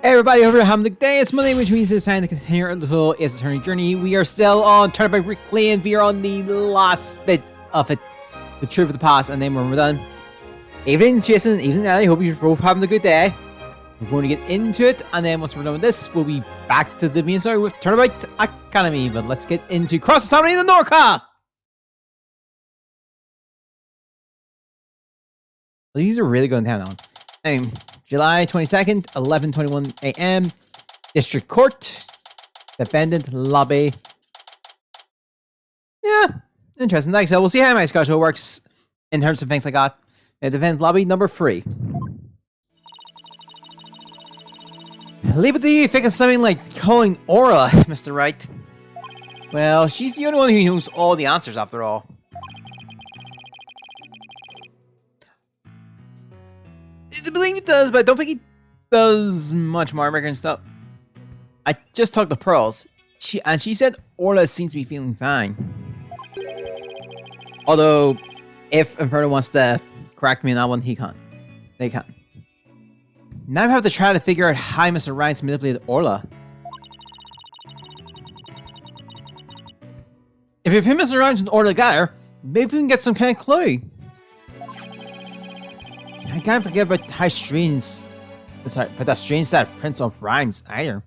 Hey everybody, over here having a good day. It's Monday, which means it's time to continue our little Attorney journey. We are still on Turn by Rick Lane. We are on the last bit of it, the truth of the past, and then when we're done. Evening, Jason. Evening, Ellie. Hope you're both having a good day. We're going to get into it, and then once we're done with this, we'll be back to the main story with Turnabout Academy. But let's get into Cross the Salmon in the Norca. Well, these are really going down on. July 22nd, 11:21 a.m. District Court. Defendant lobby. Yeah, interesting. Like I said, we'll see how my schedule works in terms of things like that. Defendant lobby number 3. Leave it to you. Think of something like calling Aura, Mr. Wright. Well, she's the only one who knows all the answers after all. I believe it does, but I don't think it does much more and stuff. I just talked to Pearls. She said Orla seems to be feeling fine. Although, if Inferno wants to correct me on that one, he can't. They can't. Now I have to try to figure out how Mr. Ryan's manipulated Orla. If we put Mr. Ryan's and Orla together, maybe we can get some kind of clue. I can't forget about how strange, but that strange set of prints of rhymes either.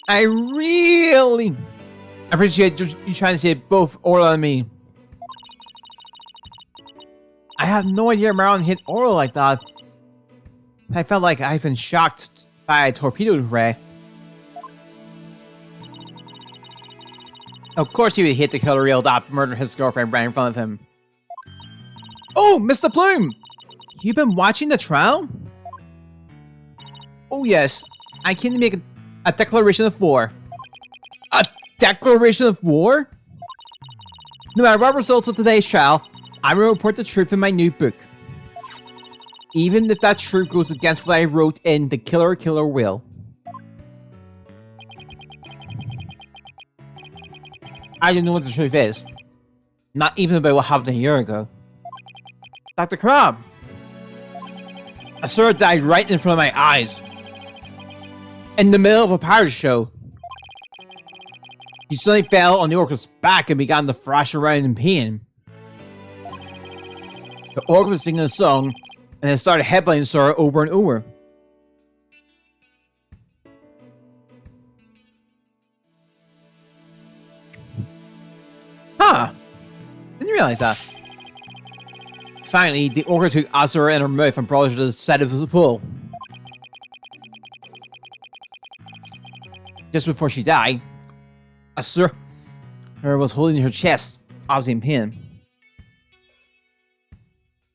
I really appreciate you trying to say both Orla and me. I had no idea Marilyn hit Orla like that. I felt like I've been shocked by a torpedo ray. Of course he would hit the killer reel that murdered his girlfriend right in front of him. Oh, Mr. Plume! You've been watching the trial? Oh yes, I came to make a declaration of war. A declaration of war? No matter what results of today's trial, I will report the truth in my new book. Even if that truth goes against what I wrote in The Killer Will. I don't know what the truth is. Not even about what happened a year ago. Dr. Crab! Asura died right in front of my eyes. In the middle of a pirate show. He suddenly fell on the orca's back and began to thrash around in pain. The orca was singing a song, and it started headbutting Asura over and over. Huh! Didn't realize that. Finally, the orca took Asura in her mouth and brought her to the side of the pool. Just before she died, Asura was holding her chest, obviously in pain.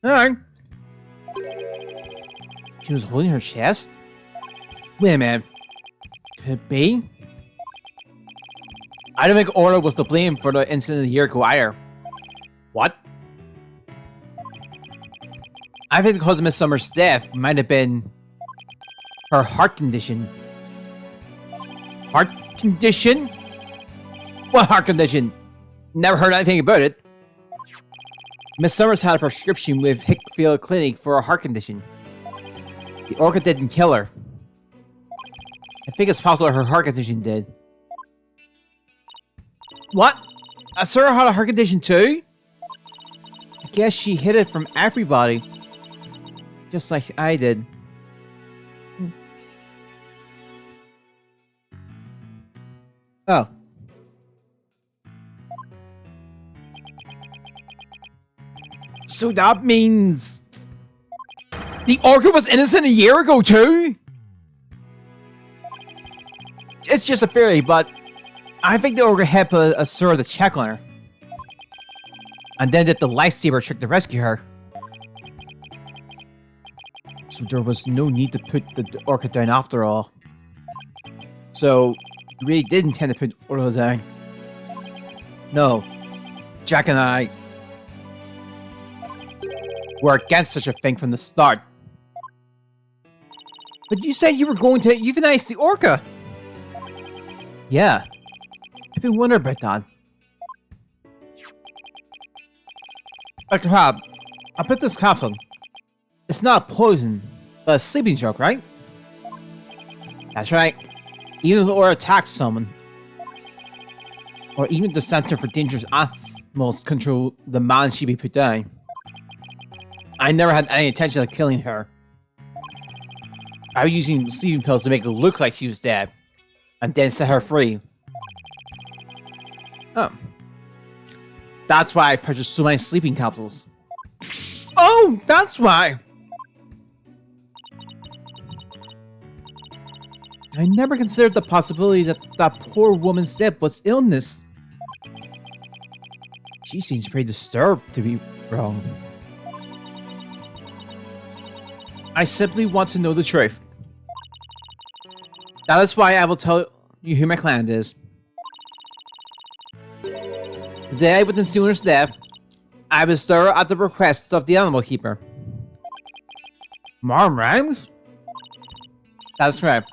Alright. She was holding her chest? Wait a minute. Could it be? I don't think Orla was to blame for the incident a year ago either. What? I think the cause of Miss Summer's death might have been her heart condition. Heart condition? What heart condition? Never heard anything about it. Miss Summers had a prescription with Hickfield Clinic for a heart condition. The orca didn't kill her. I think it's possible her heart condition did. What? Asura had a heart condition too? I guess she hid it from everybody. Just like I did. Oh. So that means... the orca was innocent a year ago too? It's just a theory, but... I think the orca had Asura to check on her. And then did the lightsaber trick to rescue her. So there was no need to put the orca down after all. So, you really did intend to put Orla down. No. Jack and I were against such a thing from the start. But you said you were going to euthanize the orca! Yeah. I've been wondering about that. Dr. Hobb, I put this capsule. It's not poison. But a sleeping stroke, right? That's right. Even if Aura attacks someone, or even the Center for Dangerous Animals control the man she be put down, I never had any intention of killing her. I was using sleeping pills to make it look like she was dead, and then set her free. Oh. That's why I purchased so many sleeping capsules. Oh, that's why! I never considered the possibility that that poor woman's death was illness. She seems pretty disturbed, to be wrong. I simply want to know the truth. That is why I will tell you who my client is. The day I witnessed the owner's death, I was there at the request of the animal keeper. Mom Rams? That's right.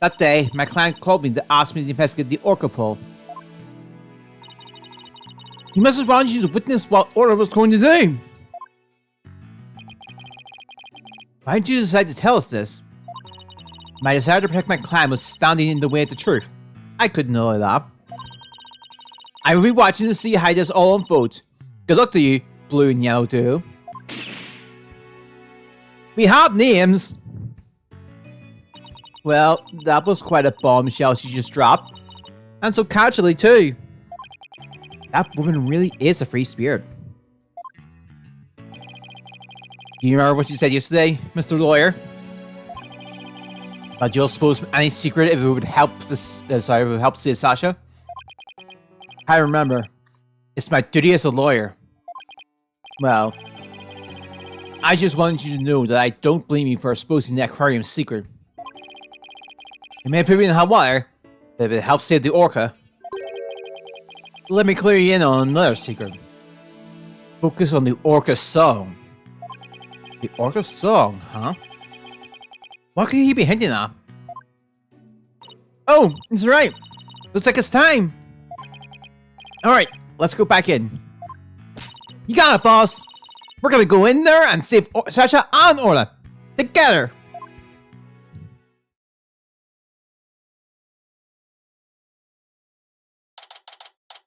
That day, my client called me to ask me to investigate the orca pool. He must have wanted you to witness what Orca was going to do. Why did you decide to tell us this? My desire to protect my client was standing in the way of the truth. I couldn't know that. I will be watching to see how this all unfolds. Good luck to you, Blue and Yellow Duo. We have names! Well, that was quite a bombshell she just dropped. And so casually too. That woman really is a free spirit. Do you remember what you said yesterday, Mr. Lawyer? But you'll suppose any secret if it would help this would help save Sasha? I remember. It's my duty as a lawyer. Well, I just wanted you to know that I don't blame you for exposing the aquarium's secret. It may put me in hot water, but if it helps save the orca, let me clear you in on another secret. Focus on the orca song. The orca song, huh? What could he be hinting at? Oh, it's right. Looks like it's time. Alright, let's go back in. You got it, boss. We're gonna go in there and save Sasha and Orla. Together.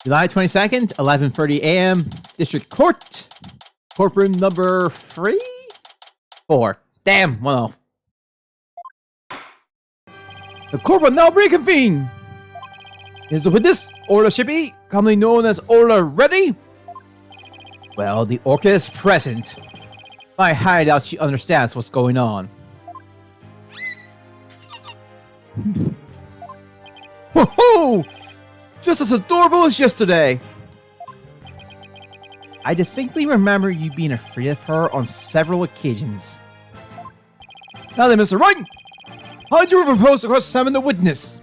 July 22nd, 11:30 a.m. District Court. Courtroom number 3? 4. Damn, one off. The court will now reconvene. Is the witness, Orla Shippy, commonly known as Orla, ready? Well, the orca is present. I highly doubt she understands what's going on. Ho ho! Just as adorable as yesterday! I distinctly remember you being afraid of her on several occasions. Now then, Mr. Wright! How do you propose to cross-examine the witness?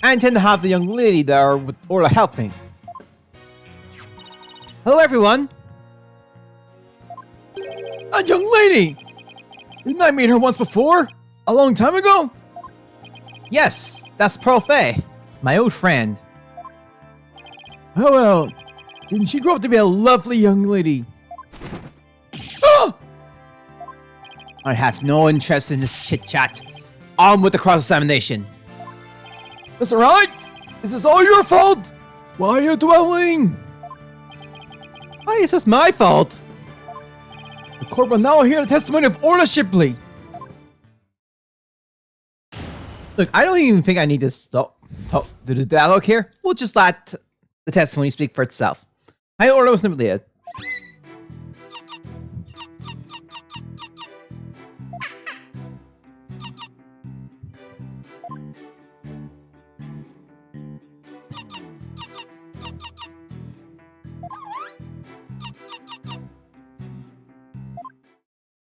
I intend to have the young lady there with Orla helping. Hello, everyone! A young lady! Didn't I meet her once before? A long time ago? Yes, that's Pearl Fay, my old friend. Oh well, didn't she grow up to be a lovely young lady? Oh! I have no interest in this chit-chat. On with the cross-examination. Mr. Wright, is this all your fault? Why are you dwelling? Why is this my fault? The court will now hear the testimony of Orla Shipley. Look, I don't even think I need to do the dialogue here. We'll just let the testimony speak for itself. I Orla was never dead.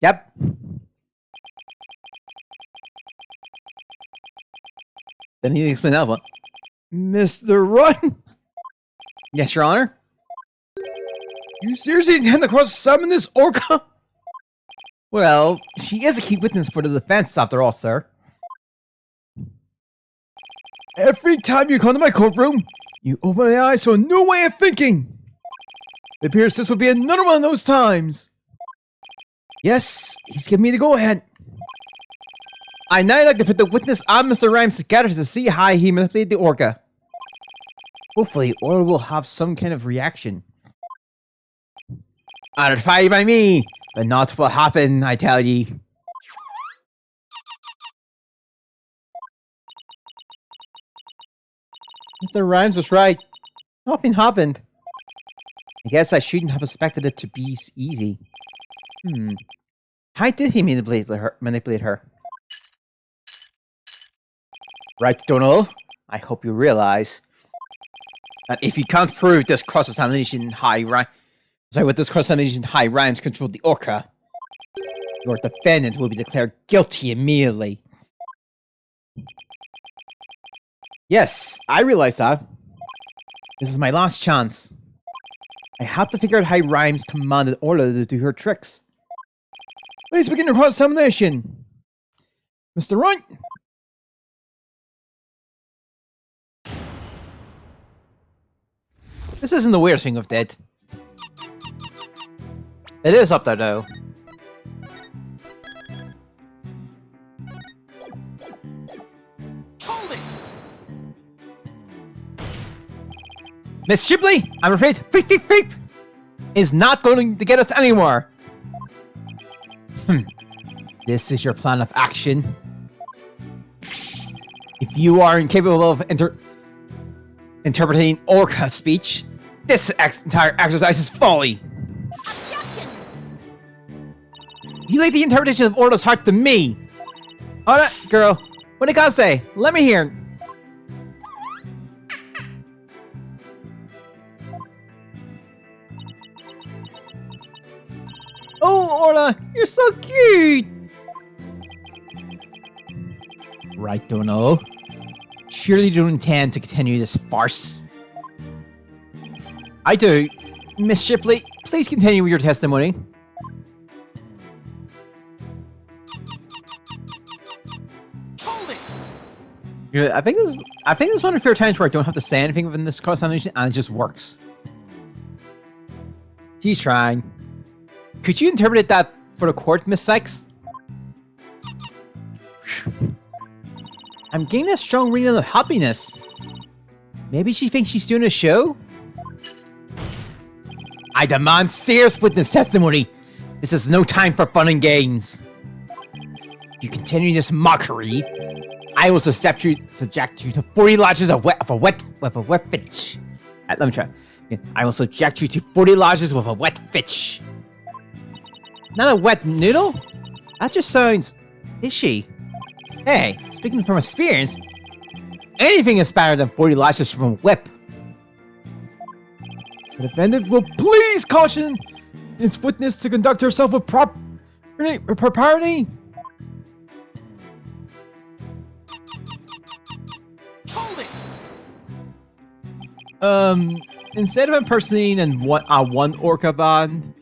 Yep. Then he explain that one. Mr. Run? Yes, Your Honor? You seriously intend to cross-examine this orca? Well, she is a key witness for the defense after all, sir. Every time you come to my courtroom, you open my eyes to a new way of thinking. It appears this would be another one of those times. Yes, he's giving me the go-ahead. I now like to put the witness and Mr. Rhymes together to see how he manipulated the orca. Hopefully, Orla will have some kind of reaction. Try by me, but not what happened, I tell ye. Mr. Rhymes was right. Nothing happened. I guess I shouldn't have expected it to be easy. How did he manipulate her? Right, Donald. I hope you realize that if you can't prove this cross-examination high rhymes controlled the orca, your defendant will be declared guilty immediately. Yes, I realize that. This is my last chance. I have to figure out how Rhymes commanded Orla to do her tricks. Please begin your cross-examination. Mr. Wright. This isn't the weirdest thing I've did. It is up there though. Hold it! Miss Shipley, I'm afraid Beep is not going to get us anywhere. This is your plan of action. If you are incapable of interpreting orca speech, this entire exercise is folly. Objection! You leave the interpretation of Orla's heart to me. Alright, girl. What do you gotta say? Let me hear. Oh, Orla, you're so cute! Right, Dono. Surely you don't intend to continue this farce. I do. Miss Shipley, please continue with your testimony. Hold it! Yeah, I think this is one of the few times where I don't have to say anything within this cross-examination and it just works. She's trying. Could you interpret that for the court, Miss Sykes? I'm getting a strong reading of happiness. Maybe she thinks she's doing a show? I demand serious witness testimony. This is no time for fun and games. If you continue this mockery, I will subject you to 40 lashes of a wet fish. Let me try. I will subject you to 40 lashes with a wet fish. Not a wet noodle? That just sounds fishy. Hey, speaking from experience, anything is better than 40 lashes from a whip. The defendant will please caution its witness to conduct herself with propriety. Hold it! Instead of impersonating one orca band,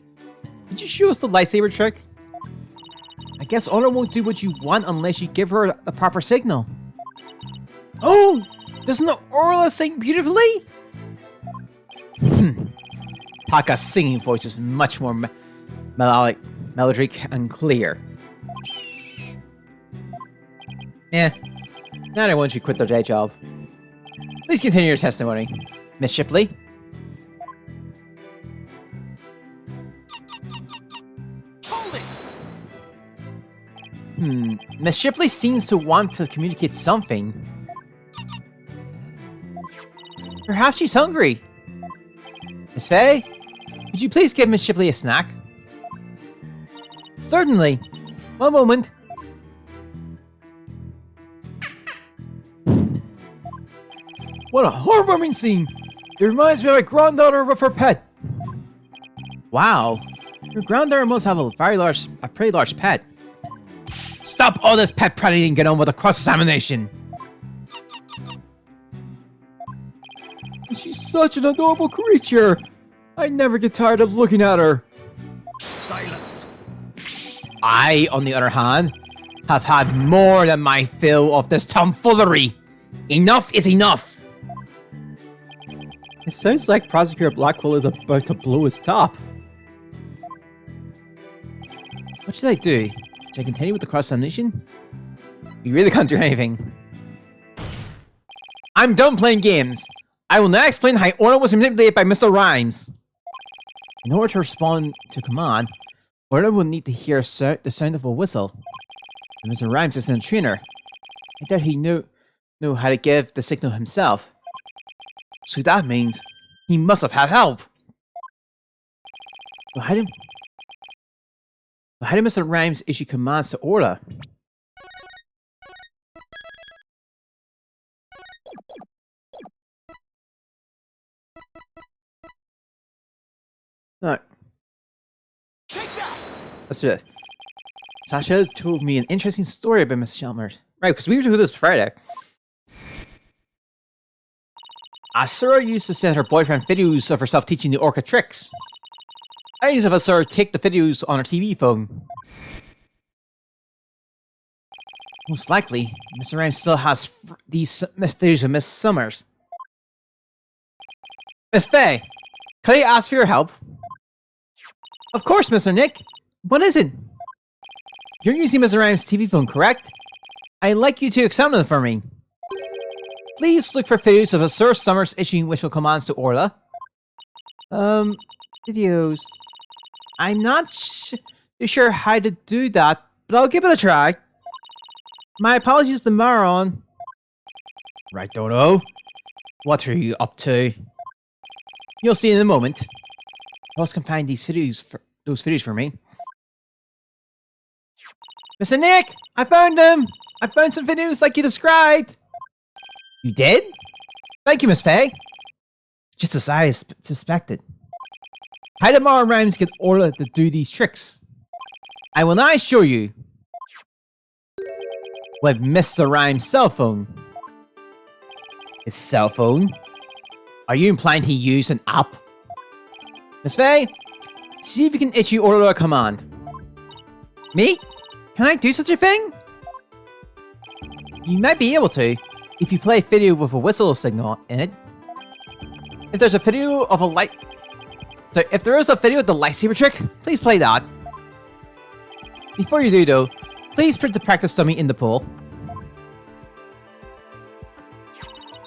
could you show us the lightsaber trick? I guess Orla won't do what you want unless you give her the proper signal. Oh! Doesn't Orla sing beautifully? Taka's singing voice is much more melodic and clear. Yeah. Now I want you to quit their day job. Please continue your testimony, Miss Shipley. Hold it! Miss Shipley seems to want to communicate something. Perhaps she's hungry. Miss Faye, could you please give Miss Shipley a snack? Certainly. One moment. What a heartwarming scene! It reminds me of my granddaughter with her pet. Wow, your granddaughter must have a pretty large pet. Stop all this pet prating and get on with the cross-examination. She's such an adorable creature. I never get tired of looking at her. Silence. I, on the other hand, have had more than my fill of this tomfoolery. Enough is enough. It sounds like Prosecutor Blackwell is about to blow his top. What should I do? Should I continue with the cross-examination? You really can't do anything. I'm done playing games. I will now explain how Orla was manipulated by Mr. Rhymes. In order to respond to command, Orla will need to hear the sound of a whistle. And Mr. Rhymes isn't a trainer. I doubt he knew how to give the signal himself. So that means he must have had help. But how did Mr. Rhymes issue commands to Orla? No. Take that! Let's do it. Sasha told me an interesting story about Miss Chalmers. Right, because we were doing this Friday. Asura used to send her boyfriend videos of herself teaching the orca tricks. I used to have Asura take the videos on her TV phone. Most likely, Mr. Rhymes still has these videos of Miss Summers. Miss Faye, can I ask for your help? Of course, Mr. Nick. What is it? You're using Mr. Rhymes' TV phone, correct? I'd like you to examine it for me. Please look for videos of Sir Summers issuing wishful commands to Orla. Videos. I'm not too sure how to do that, but I'll give it a try. My apologies to Maron. Right, Dodo. What are you up to? You'll see in a moment. Boss can find those videos for me. Mr. Nick, I found them. I found some videos like you described. You did? Thank you, Miss Faye. Just as I suspected. How did Mara Rhymes get Orla to do these tricks? I will now show you. With Mr. Rhymes' cell phone. His cell phone? Are you implying he used an app? Miss Faye, see if you can issue Orla a command. Me? Can I do such a thing? You might be able to, if you play a video with a whistle signal in it. If there's a video of if there is a video of the lightsaber trick, please play that. Before you do though, please put the practice dummy in the pool.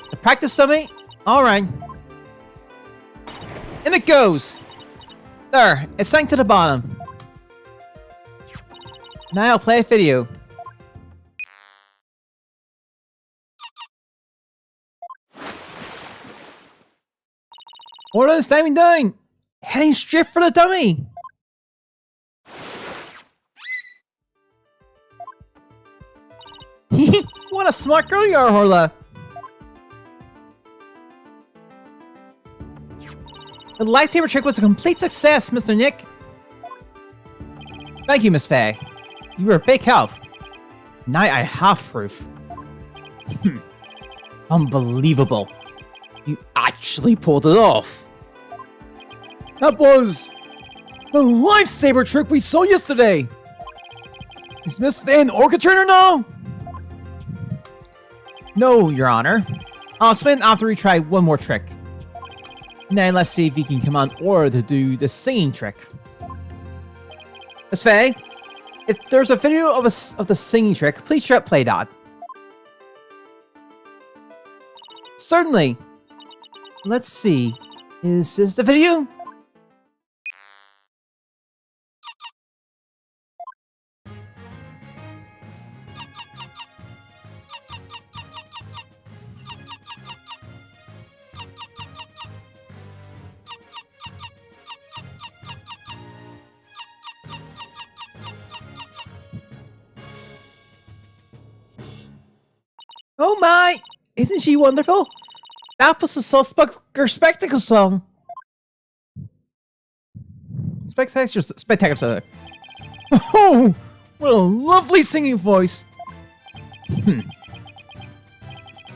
The practice dummy? Alright. In it goes! There, it sank to the bottom. Now I'll play a video. Orla is diving down! Heading straight for the dummy! What a smart girl you are, Orla! The lightsaber trick was a complete success, Mr. Nick! Thank you, Miss Faye. You were a big help. Now I have proof. Unbelievable. You actually pulled it off. That was the lightsaber trick we saw yesterday. Is Miss Faye an orca trainer now? No, Your Honor. I'll explain after we try one more trick. Now let's see if we can command Orla to do the singing trick. Miss Faye, if there's a video of the singing trick, please try to play that. Certainly. Let's see. Is this the video? Oh my! Isn't she wonderful? That was the Spectacular Spectacle song. Spectacular. Oh, what a lovely singing voice.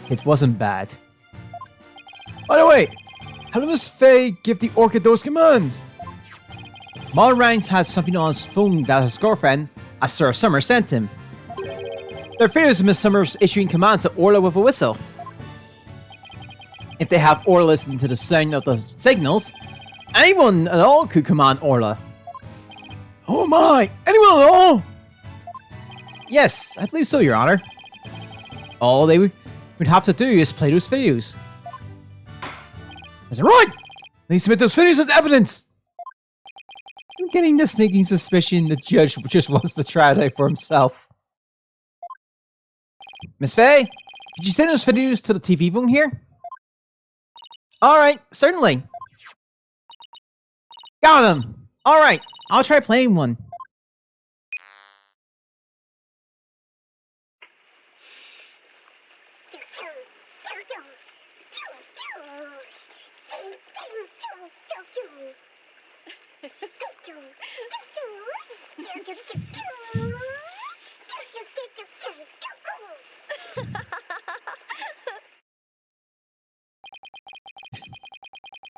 It wasn't bad. By the way, how did Miss Faye give the orchid those commands? Mal Rhymes had something on his phone that his girlfriend, Sir Summer, sent him. There are videos of Miss Summers issuing commands to Orla with a whistle. If they have Orla listen to the sound of the signals, anyone at all could command Orla. Oh my! Anyone at all? Yes, I believe so, Your Honor. All they would have to do is play those videos. Is it right? They submit those videos as evidence. I'm getting the sneaking suspicion the judge just wants to try it out for himself. Miss Faye, did you send those videos to the TV phone here? Alright, certainly. Got him! Alright, I'll try playing one.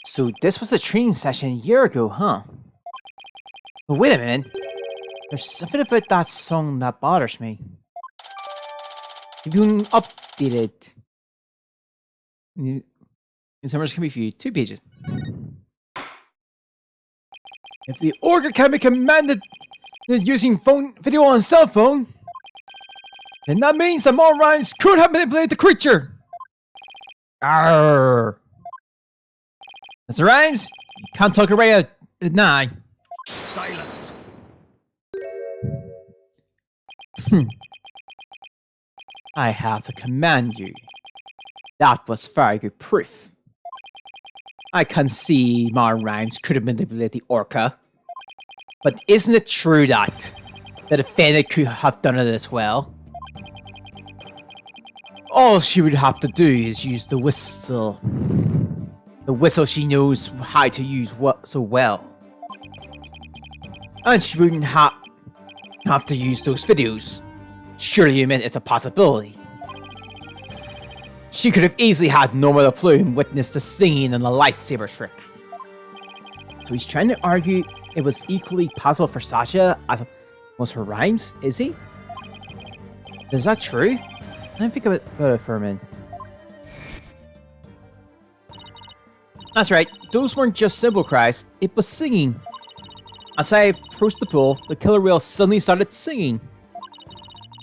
So this was the training session a year ago, huh? But wait a minute. There's something about that song that bothers me. If you can update it. In summers can be viewed 2 pages. If the organ can be commanded using phone video on cell phone, then that means that more rhymes could have manipulated the creature. Arrgh. Mr. Rhymes, you can't talk away at 9. Silence. I have to command you. That was very good proof. I can see my rhymes could have manipulated the orca. But isn't it true that the defendant could have done it as well? All she would have to do is use the whistle. The whistle she knows how to use so well. And she wouldn't have to use those videos. Surely you admit it's a possibility. She could have easily had Norma the Plume witness the singing and the lightsaber trick. So he's trying to argue it was equally possible for Sasha as was her rhymes, is he? Is that true? Let me think about it for a minute. That's right, those weren't just simple cries, it was singing. As I approached the pool, the killer whale suddenly started singing.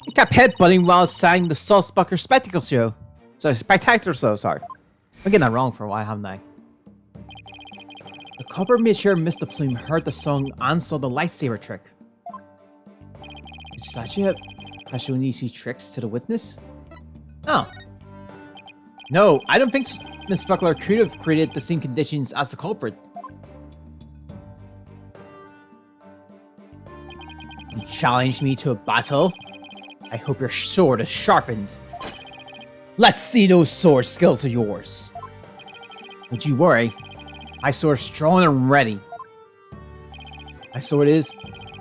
It kept headbutting while it sang the Salzbucker Spectacle Show. Spectacular Show, sorry. I'm getting that wrong for a while, haven't I? The culprit made sure Mr. Plume heard the song and saw the lightsaber trick. Did Sasha have shown these tricks to the witness? Oh. No, I don't think Miss Buckler could have created the same conditions as the culprit. You challenged me to a battle? I hope your sword is sharpened. Let's see those sword skills of yours. Don't you worry, my sword is strong and ready. My sword is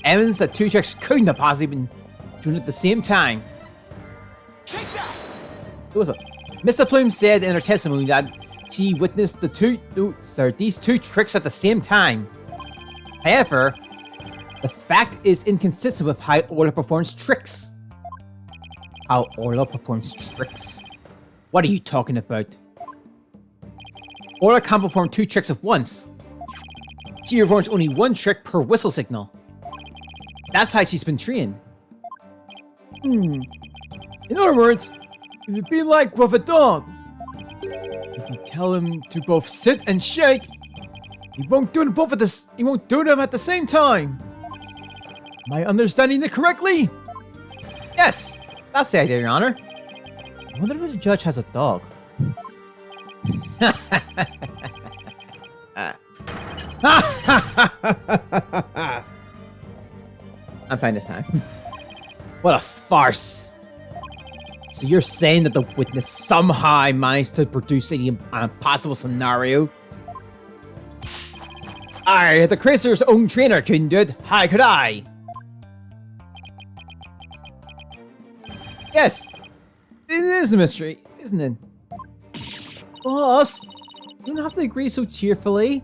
evidence that 2 tricks couldn't have possibly been doing it at the same time. Take that! It was Mr. Plume said in her testimony that she witnessed these 2 tricks at the same time. However, the fact is inconsistent with how Orla performs tricks. How Orla performs tricks? What are you talking about? Orla can't perform 2 tricks at once. She performs only 1 trick per whistle signal. That's how she's been trained. In other words, it would be like with a dog. If you tell him to both sit and shake, he won't do them at the same time. Am I understanding it correctly? Yes, that's the idea, Your Honor. I wonder if the judge has a dog. I'm fine this time. What a farce. So you're saying that the witness somehow managed to produce an impossible scenario? If the Cracer's own trainer couldn't do it, how could I? Yes, it is a mystery, isn't it? Boss, you don't have to agree so cheerfully.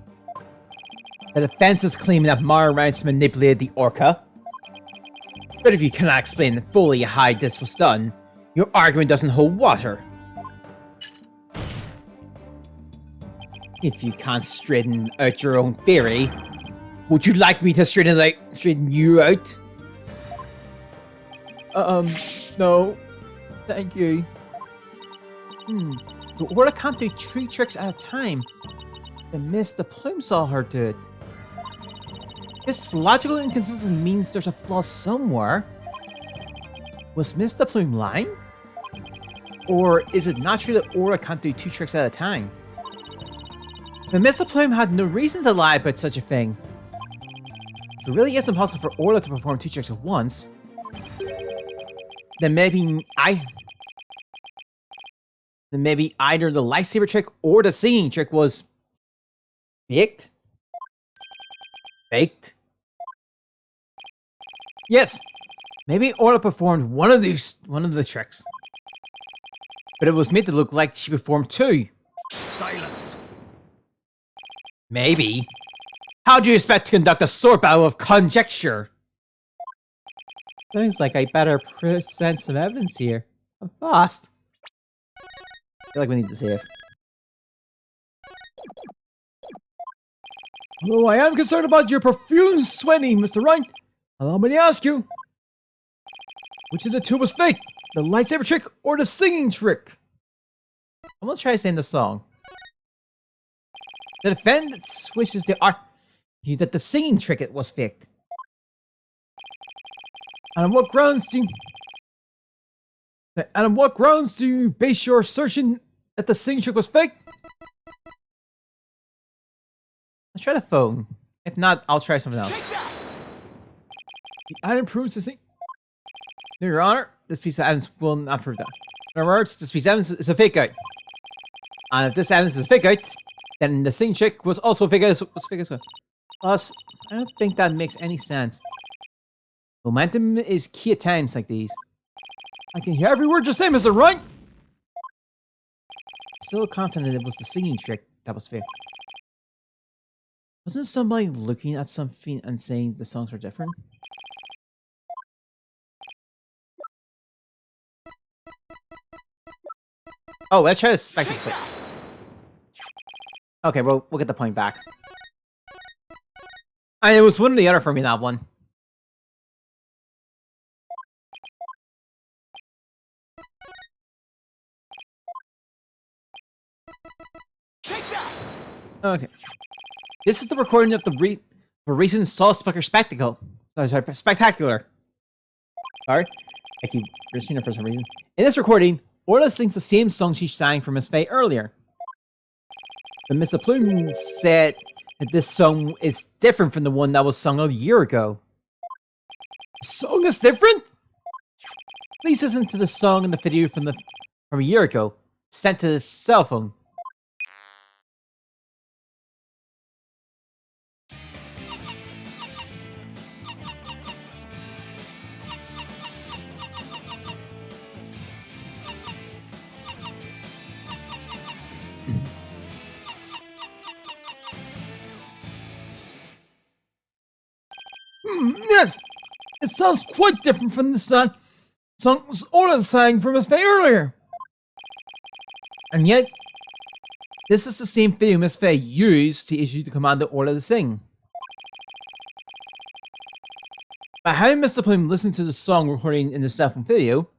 The defense is claiming that Mara Rice manipulated the Orca. But if you cannot explain fully how this was done, your argument doesn't hold water. If you can't straighten out your own theory, would you like me to straighten you out? No. Thank you. So Orla can't do 3 tricks at a time. And Mr. Plume saw her do it. This logical inconsistency means there's a flaw somewhere. Was Mr. Plume lying? Or is it not true that Orla can't do 2 tricks at a time? But Mr. Plume had no reason to lie about such a thing. If it really is impossible for Orla to perform 2 tricks at once, then maybe either the lightsaber trick or the singing trick was faked? Faked? Yes, maybe Orla performed one of the tricks, but it was made to look like she performed 2. Silence. Maybe. How do you expect to conduct a sword battle of conjecture? Seems like I better present some evidence here. I'm fast. I feel like we need to save. Oh, I am concerned about your profuse sweating, Mr. Wright. Allow me to ask you, which of the 2 was fake? The lightsaber trick or the singing trick? I'm gonna try saying the song. The defendant wishes to argue that the singing trick was faked. And on what grounds do you base your assertion that the singing trick was fake? Let's try the phone. If not, I'll try something else. Take that. The item proves the sing. No, Your Honor, this piece of evidence will not prove that. In other words, this piece of evidence is a fake out. And if this evidence is a fake out, then the singing trick was also a fake out. Plus, I don't think that makes any sense. Momentum is key at times like these. I can hear every word you're saying, Mr. Wright! Still confident it was the singing trick that was fake. Wasn't somebody looking at something and saying the songs were different? Oh, let's try to spectacle. Okay, we'll get the point back. It was one or the other for me, that one. Take that. Okay. This is the recording of the recent Soul Splicker spectacle. Sorry, spectacular. Sorry, I keep reaching it for some reason. In this recording, Orla sings the same song she sang for Miss Faye earlier. But Mr. Plume said that this song is different from the one that was sung a year ago. The song is different? Please listen to the song in the video from a year ago, sent to the cell phone. Yes, it sounds quite different from the song Orla sang for Miss Faye earlier. And yet, this is the same video Miss Faye used to issue the command to Orla to sing. By having Mr. Plume listen to the song recording in the cell phone video,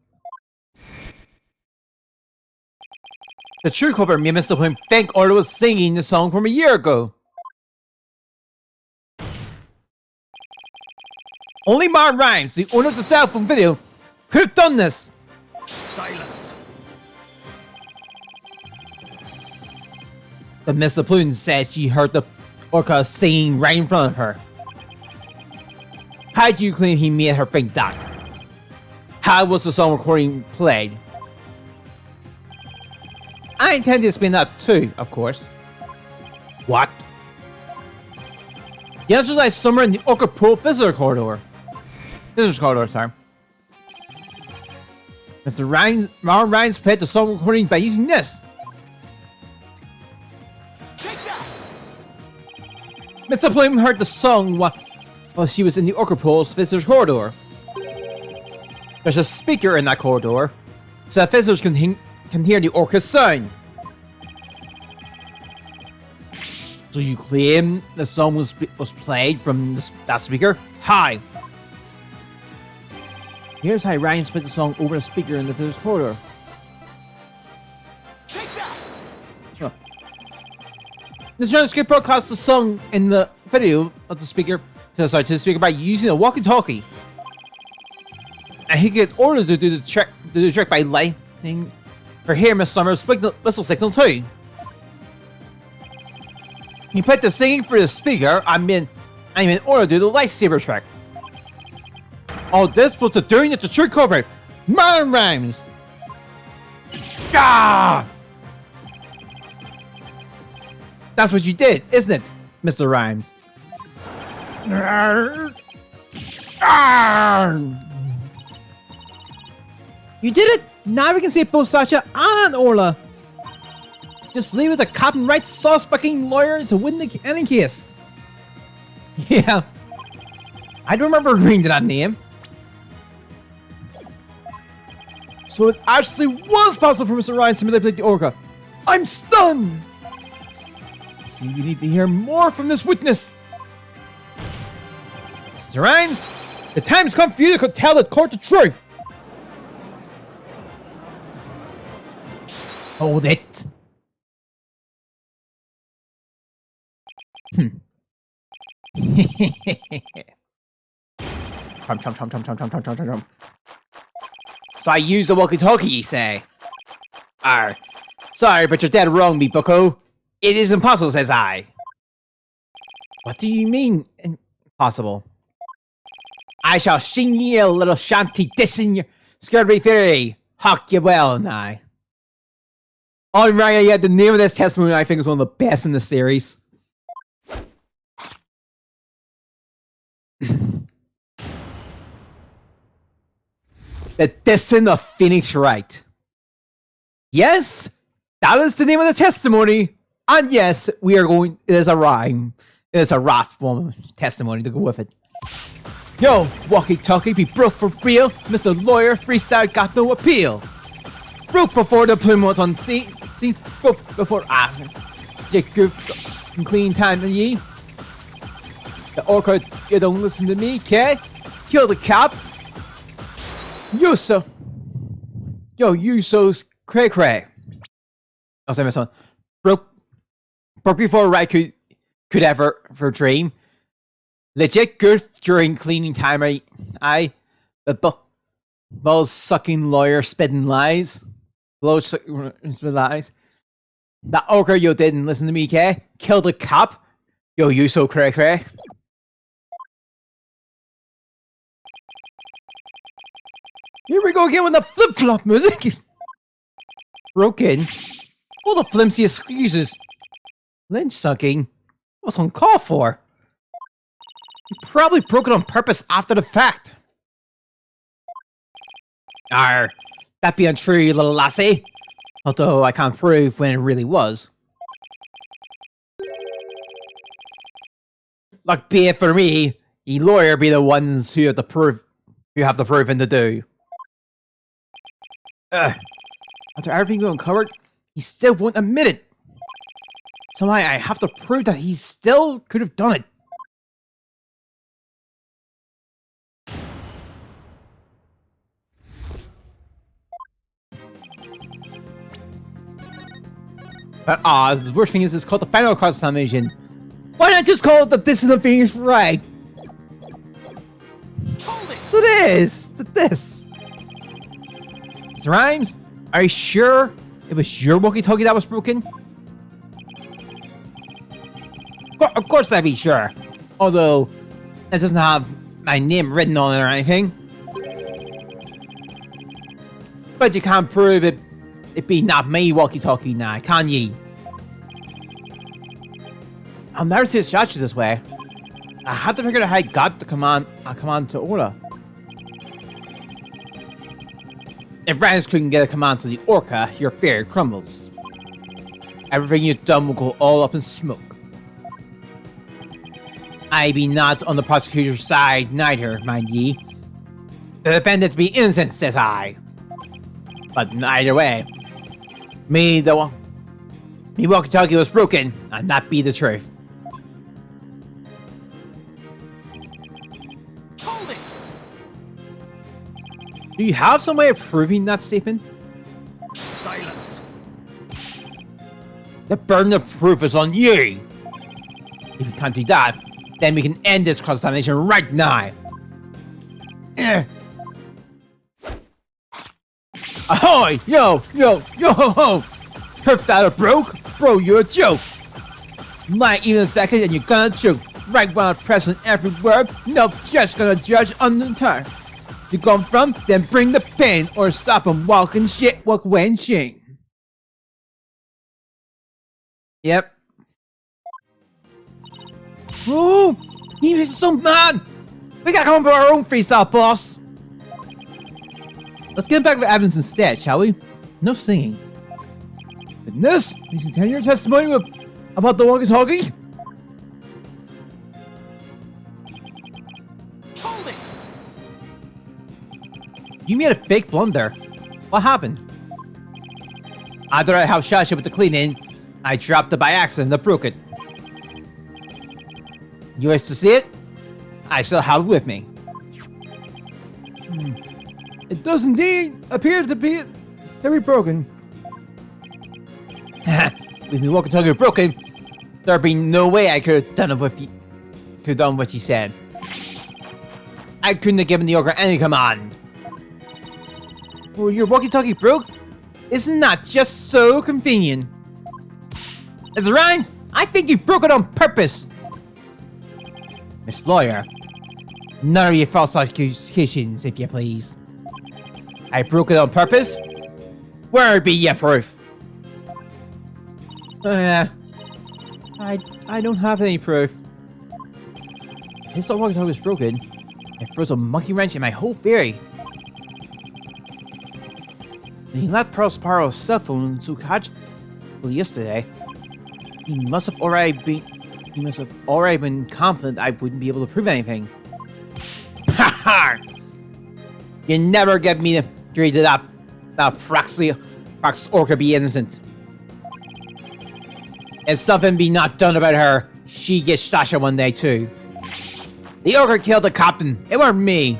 the true culprit made Mr. Plume think Orla was singing the song from a year ago. Only Martin Rhymes, the owner of the cell phone video, could have done this. Silence. But Mr. Plume said she heard the orca singing right in front of her. How do you claim he made her think that? How was the song recording played? I intend to explain that too, of course. What? The answer lies somewhere in the Orca Pool Visitor Corridor. Visitor's Corridor, sorry. Mr. Martin Rhymes played the song recording by using this. Take that. Mr. Plume heard the song while she was in the Orca Pool's Visitor's Corridor. There's a speaker in that corridor, so that visitors can hear the orca's sound. So you claim the song was played from that speaker? Hi. Here's how Ryan split the song over the speaker in the visitor's corridor. This transcript broadcasts the song in the video of the speaker to the speaker by using a walkie-talkie. And he get ordered to do the trick by lighting her hair Miss Summer's whistle signal too. He put the singing through the speaker. I'm in order to do the lightsaber trick. All this was the doing of the trick corporate. Modern rhymes. Ah! That's what you did, isn't it, Mr. Rhymes? You did it! Now we can save both Sasha and Orla. Just leave it to Captain Wright's sauce-bucking lawyer to win any case. Yeah. I don't remember agreeing to that name. So it actually was possible for Mr. Ryan to manipulate the Orca. I'm stunned! See, we need to hear more from this witness. Mr. Rhymes, the time's come for you to tell the court the truth. Hold it. Trump. So I use the walkie-talkie, you say? Sorry, but you're dead wrong, me bucko. It is impossible, says I. What do you mean, impossible? I shall sing ye a little shanty dissing your scurvy theory. Hawk you well, now. Alright, yeah, the name of this testimony I think is one of the best in the series. The Dissing of Phoenix Wright. Yes, that is the name of the testimony. And yes, we are going, it is a rhyme. It is a rap woman testimony to go with it. Yo, walkie-talkie be broke for real. Mr. Lawyer, freestyle got no appeal. Broke before the plume was on scene. See, broke before Jake Goop and clean time to ye. The orca, you don't listen to me, okay? Kill the cop. You so's cray. I'll say my son. Broke before Wright could ever dream. Legit good during cleaning time, right? The balls sucking lawyer spitting lies. Blows spitting lies. That ogre you didn't listen to me, okay? Killed a cop. Yo, you so cray. Here we go again with the flip-flop music. Broken. All the flimsy excuses. Lynch sucking. What's uncalled for? You probably broke it on purpose after the fact. That be untrue, you little lassie. Although I can't prove when it really was. Like, be it for me, the lawyer be the ones who have the proof, and to do. After everything we uncovered, he still won't admit it. Somehow I have to prove that he still could have done it. But the worst thing is it's called the final cross-examination. Why not just call it the Dissing of Phoenix Wright? Hold it! So it is! This! Mr. Rhymes, are you sure it was your walkie-talkie that was broken? Of course I'd be sure. Although, it doesn't have my name written on it or anything. But you can't prove it be not me walkie-talkie now, can ye? I'll never see his statues this way. I had to figure out how I got the command to Orla. If Rans couldn't get a command to the Orca, your fear crumbles. Everything you've done will go all up in smoke. I be not on the prosecutor's side neither, mind ye. The defendant be innocent, says I. But either way, me walkie-talkie was broken, and that be the truth. Hold it! Do you have some way of proving that statement? Silence! The burden of proof is on you! If you can't do that, then we can end this cross-examination right now. Ahoy! Yo, ho, ho! Herf that or broke? Bro, you're a joke! Not even a second and you're gonna choke. Right when I press on every word, nope, just gonna judge on the turn. You come from, then bring the pain, or stop and walk away in shame. Yep. Ooh! He is so mad! We gotta come up with our own freestyle, boss! Let's get back with evidence instead, shall we? No singing. Witness, please continue your testimony about the walkie-talkie. Hold it! You made a big blunder. What happened? After I helped Shasha with the cleaning, I dropped it by accident and broke it. You wish to see it? I still have it with me. It does indeed appear to be very broken. With me walkie-talkie broken, there'd be no way I could have done what you said. I couldn't have given the ogre any command. Well, your walkie-talkie broke? Isn't that just so convenient? It's right. I think you broke it on purpose. Miss Lawyer, none of your false accusations, if you please. I broke it on purpose? Where be your proof? I don't have any proof. His walkie-talkie was broken. It throws a monkey wrench in my whole theory. He left Pearl Sparrow's cell phone to catch yesterday. He must have already been confident I wouldn't be able to prove anything. Ha ha! You never get me to agree to that proxy orca be innocent. If something be not done about her, she gets Sasha one day too. The ogre killed the captain. It weren't me.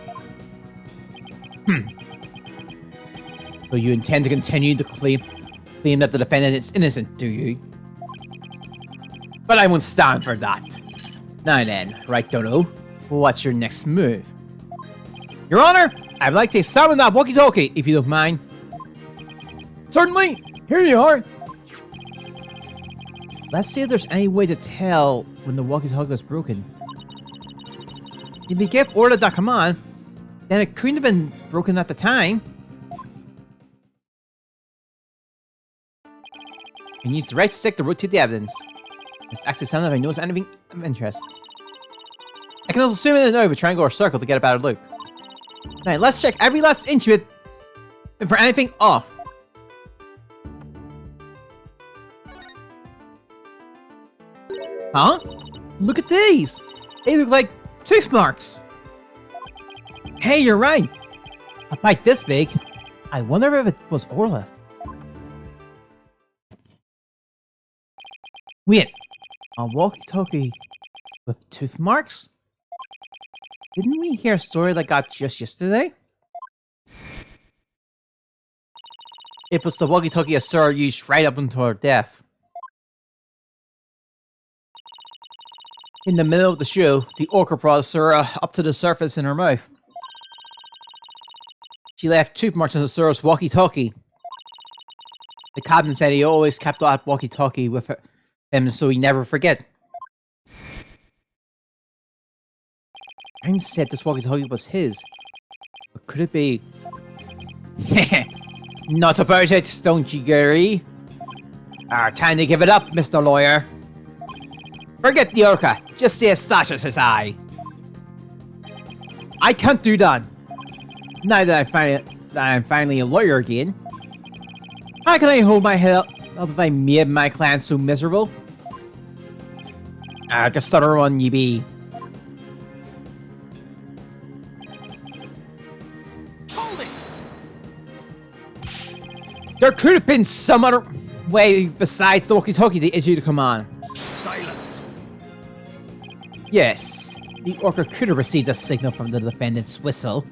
So you intend to continue to claim that the defendant is innocent, do you? But I won't stand for that. Now then, right, Dodo, what's your next move? Your Honor, I'd like to examine that walkie-talkie, if you don't mind. Certainly. Here you are. Let's see if there's any way to tell when the walkie-talkie was broken. If you gave order that command, then it couldn't have been broken at the time. You use the right stick to rotate the evidence. Let's actually sound if I notice anything of interest. I can also zoom in and out with a triangle or circle to get a better look. Now let's check every last inch of it for anything off. Huh? Look at these! They look like tooth marks! Hey, you're right! A bite this big, I wonder if it was Orla. Wait, a walkie-talkie with tooth marks? Didn't we hear a story like that just yesterday? It was the walkie-talkie Asura used right up until her death. In the middle of the show, the orca brought Asura up to the surface in her mouth. She left tooth marks on Asura's walkie-talkie. The captain said he always kept that walkie-talkie with him so he never forget. Rhyme said this walkie-talkie was his. But could it be? Not about it, don't you, Gary? Time to give it up, Mr. Lawyer. Forget the orca. Just say Sasha says I. I can't do that. Now that I'm finally a lawyer again. How can I hold my head up if I made my client so miserable? The stutter one you be. Hold it! There could have been some other way besides the walkie-talkie to issue the command. Silence! Yes, the orca could have received a signal from the defendant's whistle.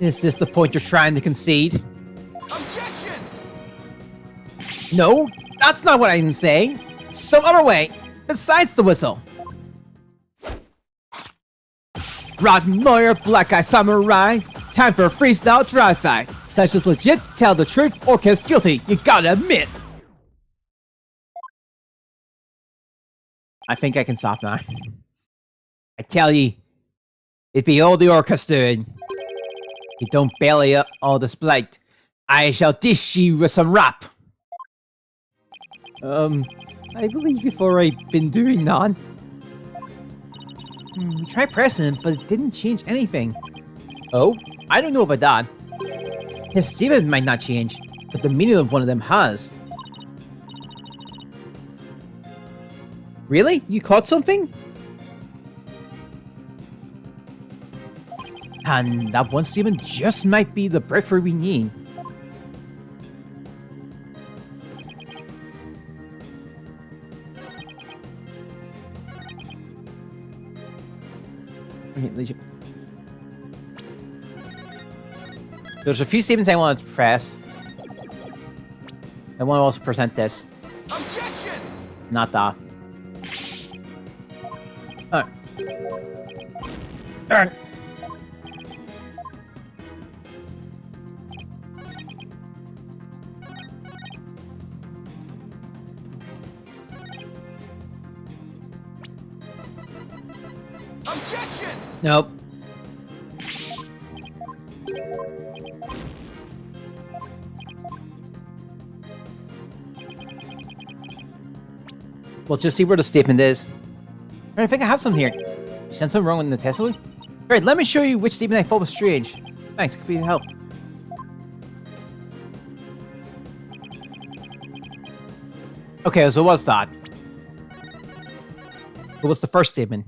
Is this the point you're trying to concede? Objection! No, that's not what I'm saying. Some other way, besides the whistle. Roddenmoyer, Black Eye Samurai. Time for a freestyle drive-by. Such as legit, tell the truth, or kiss guilty. You gotta admit. I think I can stop now. I tell ye, it be all the orchestra. You don't belly up all this blight. I shall dish ye with some rap. I believe before I've been doing that. We tried pressing it, but it didn't change anything. Oh? I don't know about that. His statement might not change, but the meaning of one of them has. Really? You caught something? And that one statement just might be the breakthrough we need. There's a few statements I want to press. I want to also present this. Objection! Not that. Objection! Nope. We'll just see where the statement is. I think I have something here. You sent something wrong with the Tesla? Alright, let me show you which statement I thought was strange. Thanks, could be a help. Okay, so what's that? What was the first statement?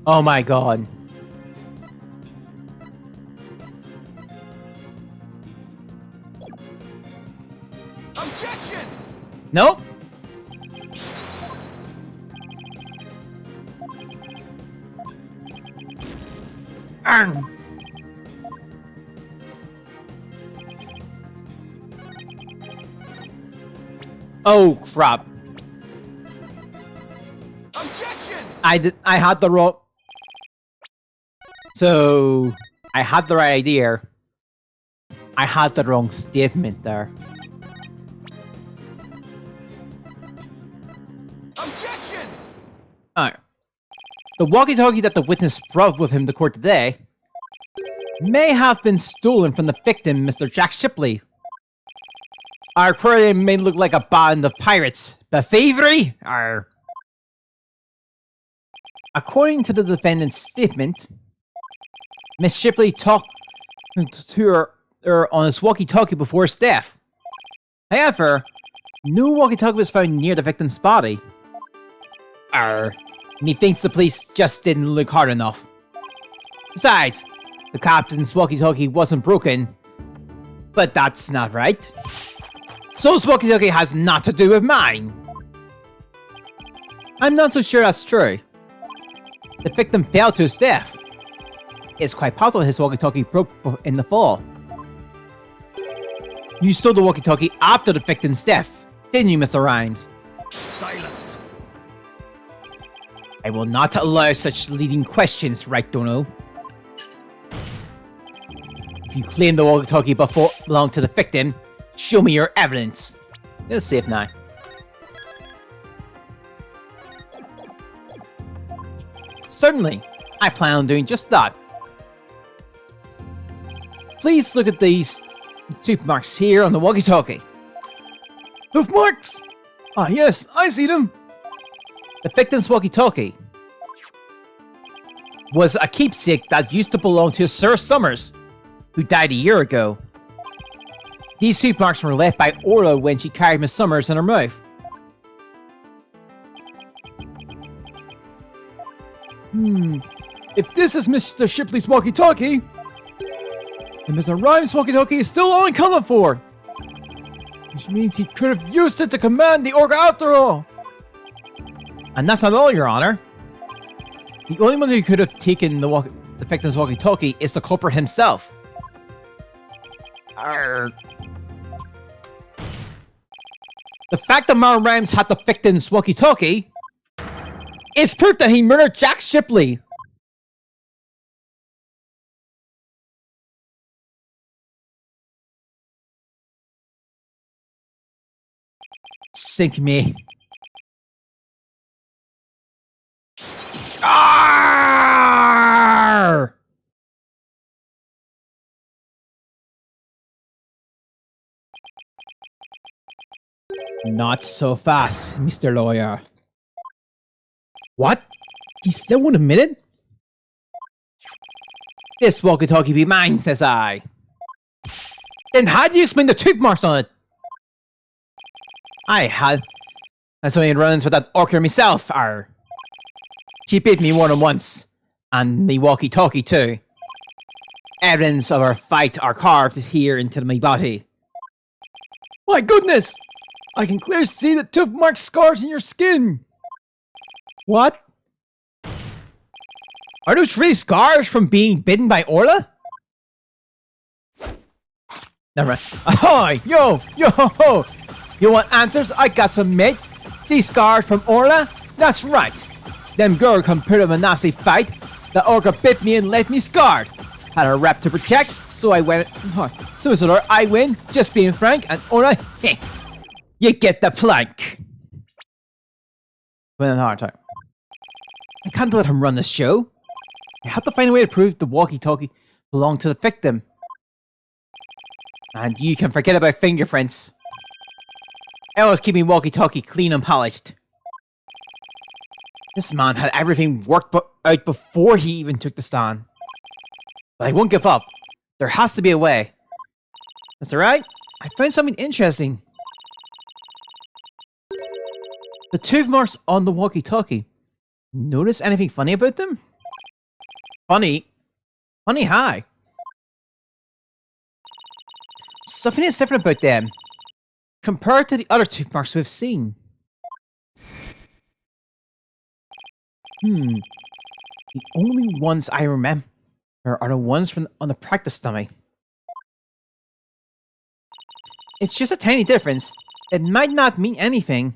Oh my god. Objection! Nope. Arrgh. Oh crap. Objection! I had the wrong. So I had the right idea. I had the wrong statement there. Objection! Alright. The walkie-talkie that the witness brought with him to court today may have been stolen from the victim, Mr. Jack Shipley. Our aquarium may look like a band of pirates, but thievery? According to the defendant's statement, Miss Shipley talked to her on his walkie-talkie before his death. However, no walkie-talkie was found near the victim's body. And he thinks the police just didn't look hard enough. Besides, the captain's walkie-talkie wasn't broken. But that's not right. So his walkie-talkie has not to do with mine. I'm not so sure that's true. The victim fell to his death. It's quite possible his walkie-talkie broke in the fall. You stole the walkie-talkie after the victim's death, didn't you, Mr. Rhymes? Silence! I will not allow such leading questions, right, Dono? If you claim the walkie-talkie belonged to the victim, show me your evidence. It's safe now. Certainly, I plan on doing just that. Please look at these tooth marks here on the walkie-talkie. Hoof marks? Ah, yes, I see them. The victim's walkie-talkie was a keepsake that used to belong to Sir Summers, who died a year ago. These tooth marks were left by Orla when she carried Miss Summers in her mouth. If this is Mr. Shipley's walkie-talkie, then Mr. Rhymes' walkie-talkie is still unaccounted for. Which means he could have used it to command the Orca after all. And that's not all, Your Honor. The only one who could have taken the victim's walkie-talkie is the culprit himself. Arrgh. The fact that Mar Rhymes had the victim's walkie-talkie is proof that he murdered Jack Shipley. Sink me. Arrgh! Not so fast, Mr. Lawyer. What? He still won't admit it? This walkie-talkie be mine, says I. Then how do you explain the tooth marks on it? I had so many run-ins with that orca myself, She beat me more than once. And me walkie-talkie too. Evidence of our fight are carved here into my body. My goodness! I can clearly see the tooth mark scars in your skin. What? Are those really scars from being bitten by Orla? Never mind. Ahoy! Yo! Yo! You want answers? I got some, mate. These scars from Orla? That's right. Them girl compared to a nasty fight. The orca bit me and left me scarred. Had a rep to protect, so I went. So I win, just being frank, and Orla, heh. You get the plank. Went a hard time. I can't let him run this show. I have to find a way to prove the walkie-talkie belonged to the victim. And you can forget about fingerprints. I always keep my walkie-talkie clean and polished. This man had everything worked out before he even took the stand. But I won't give up. There has to be a way. That's alright. I found something interesting. The tooth marks on the walkie-talkie. Notice anything funny about them? Funny? Funny how? Something is different about them compared to the other tooth marks we've seen. The only ones I remember are the ones from on the practice dummy. It's just a tiny difference. It might not mean anything.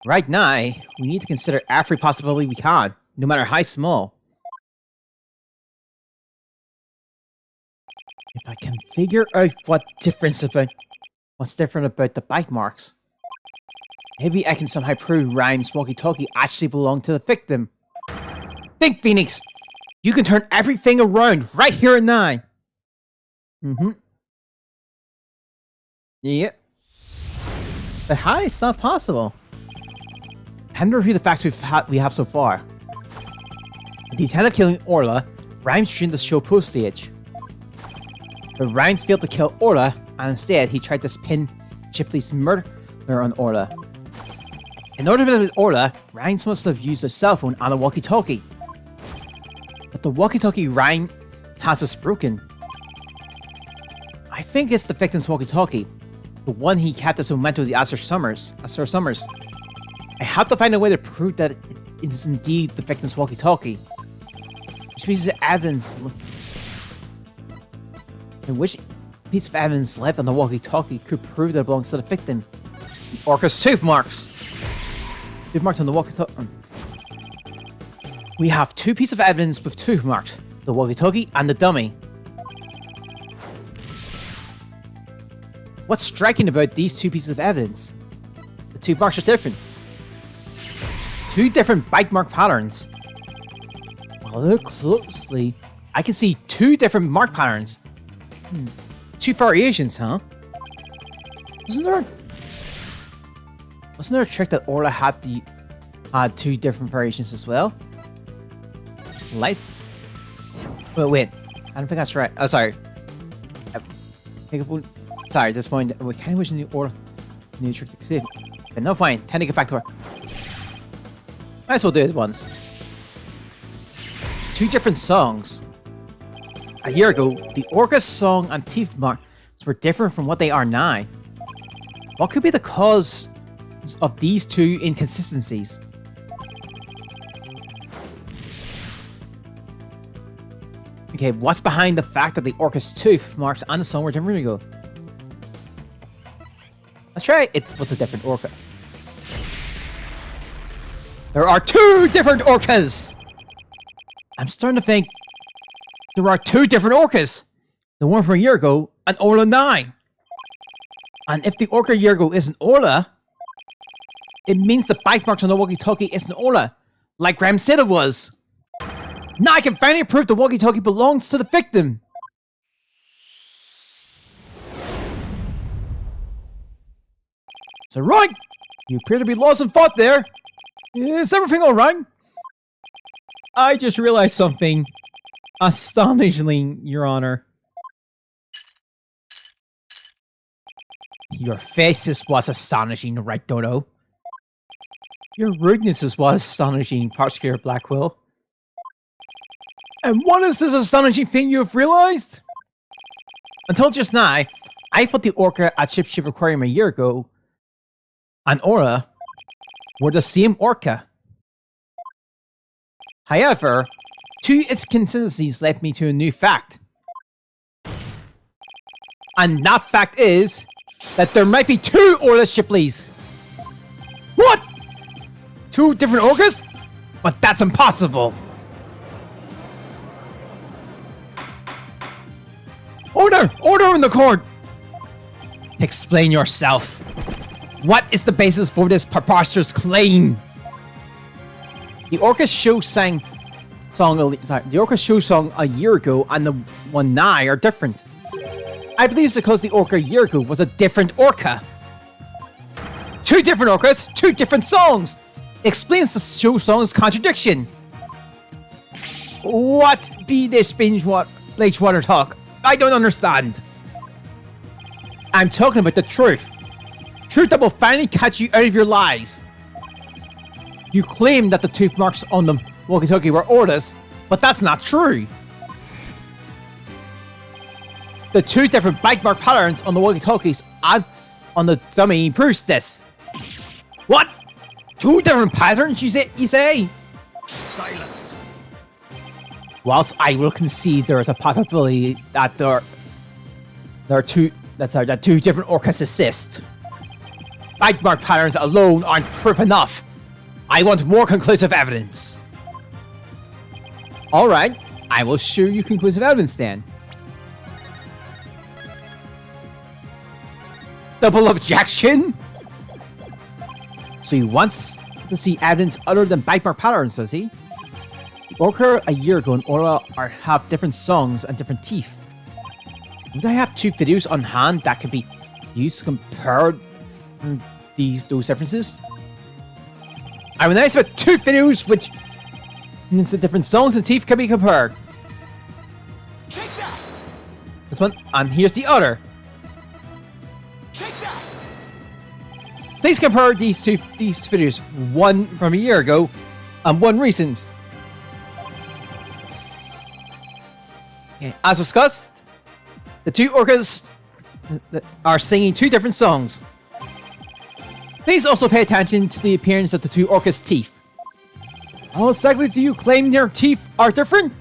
Right now, we need to consider every possibility we can, no matter how small. If I can figure out what's different about the bite marks, maybe I can somehow prove Rhymes' walkie-talkie actually belonged to the victim. Think, Phoenix! You can turn everything around right here and now. Yep. But how is that possible? Time to review the facts we have so far. The detective killing Orla, Rhymes streamed the show post stage. But Rhymes failed to kill Orla, and instead he tried to spin Shipley's murder on Orla. In order to visit Orla, Rhymes must have used a cell phone and a walkie-talkie. But the walkie-talkie Rhymes has is broken. I think it's the victim's walkie-talkie, the one he kept as a memento of the Sir Summers. I have to find a way to prove that it is indeed the victim's walkie-talkie. Which piece of evidence left on the walkie-talkie could prove that it belongs to the victim? The orca's tooth marks. Tooth marks on the walkie-talkie. We have two pieces of evidence with tooth marks: the walkie-talkie and the dummy. What's striking about these two pieces of evidence? The tooth marks are different. Two different bite mark patterns. While I look closely, I can see two different mark patterns. Two variations, huh? Wasn't there a trick that Orla had two different variations as well? Light. Wait. I don't think that's right. Oh, sorry. Sorry, at this point, we kind of wish the Orla new trick to succeed. But no, fine. Time to get back to work. Might as well do it once. Two different songs. A year ago, the orca's song and teeth marks were different from what they are now. What could be the cause of these two inconsistencies? Okay, what's behind the fact that the orca's tooth marks on the song were different ago? That's right, it was a different orca. There are 2 different orcas! I'm starting to think there are 2 different orcas. The one from a year ago and Orla 9. And if the orca a year ago isn't Orla, it means the bite marks on the walkie-talkie isn't Orla, like Graham said it was. Now I can finally prove the walkie-talkie belongs to the victim. So right, you appear to be lost in thought there. Is everything alright? I just realized something. Astonishingly, Your Honor. Your face is what's astonishing, right, Dodo? Your rudeness is what's astonishing, Prosecutor Blackwell. And what is this astonishing thing you have realized? Until just now, I thought the orca at Ship Aquarium a year ago and Aura were the same orca. However, 2 inconsistencies led me to a new fact. And that fact is that there might be 2 Orla Shipleys. What? 2 different orcas? But that's impossible. Order! Order in the court! Explain yourself. What is the basis for this preposterous claim? The Orca Show song a year ago and the one now are different. I believe it's because the Orca a year ago was a different Orca. 2 different Orcas, 2 different songs! Explains the show song's contradiction. What be this bleach water talk? I don't understand. I'm talking about the truth. Truth that will finally catch you out of your lies. You claim that the tooth marks on the walkie-talkie were Orla's, but that's not true. The 2 different bite mark patterns on the walkie-talkies and on the dummy proves this. What? 2 different patterns, you say? Silence. Whilst I will concede there is a possibility that there are 2 different orcas assist, bite mark patterns alone aren't proof enough. I want more conclusive evidence. Alright, I will show you conclusive evidence then. Double objection? So he wants to see evidence other than bite mark patterns, does he? The Orca a year ago and Orla have different songs and different teeth. Would I have 2 videos on hand that could be used to compare those differences? I would nice about 2 videos which means the different songs and teeth can be compared. Take that. This one, and here's the other. Take that. Please compare these videos, one from a year ago and one recent. As discussed, the 2 orcas are singing 2 different songs. Please also pay attention to the appearance of the 2 orcas' teeth. How exactly do you claim their teeth are different?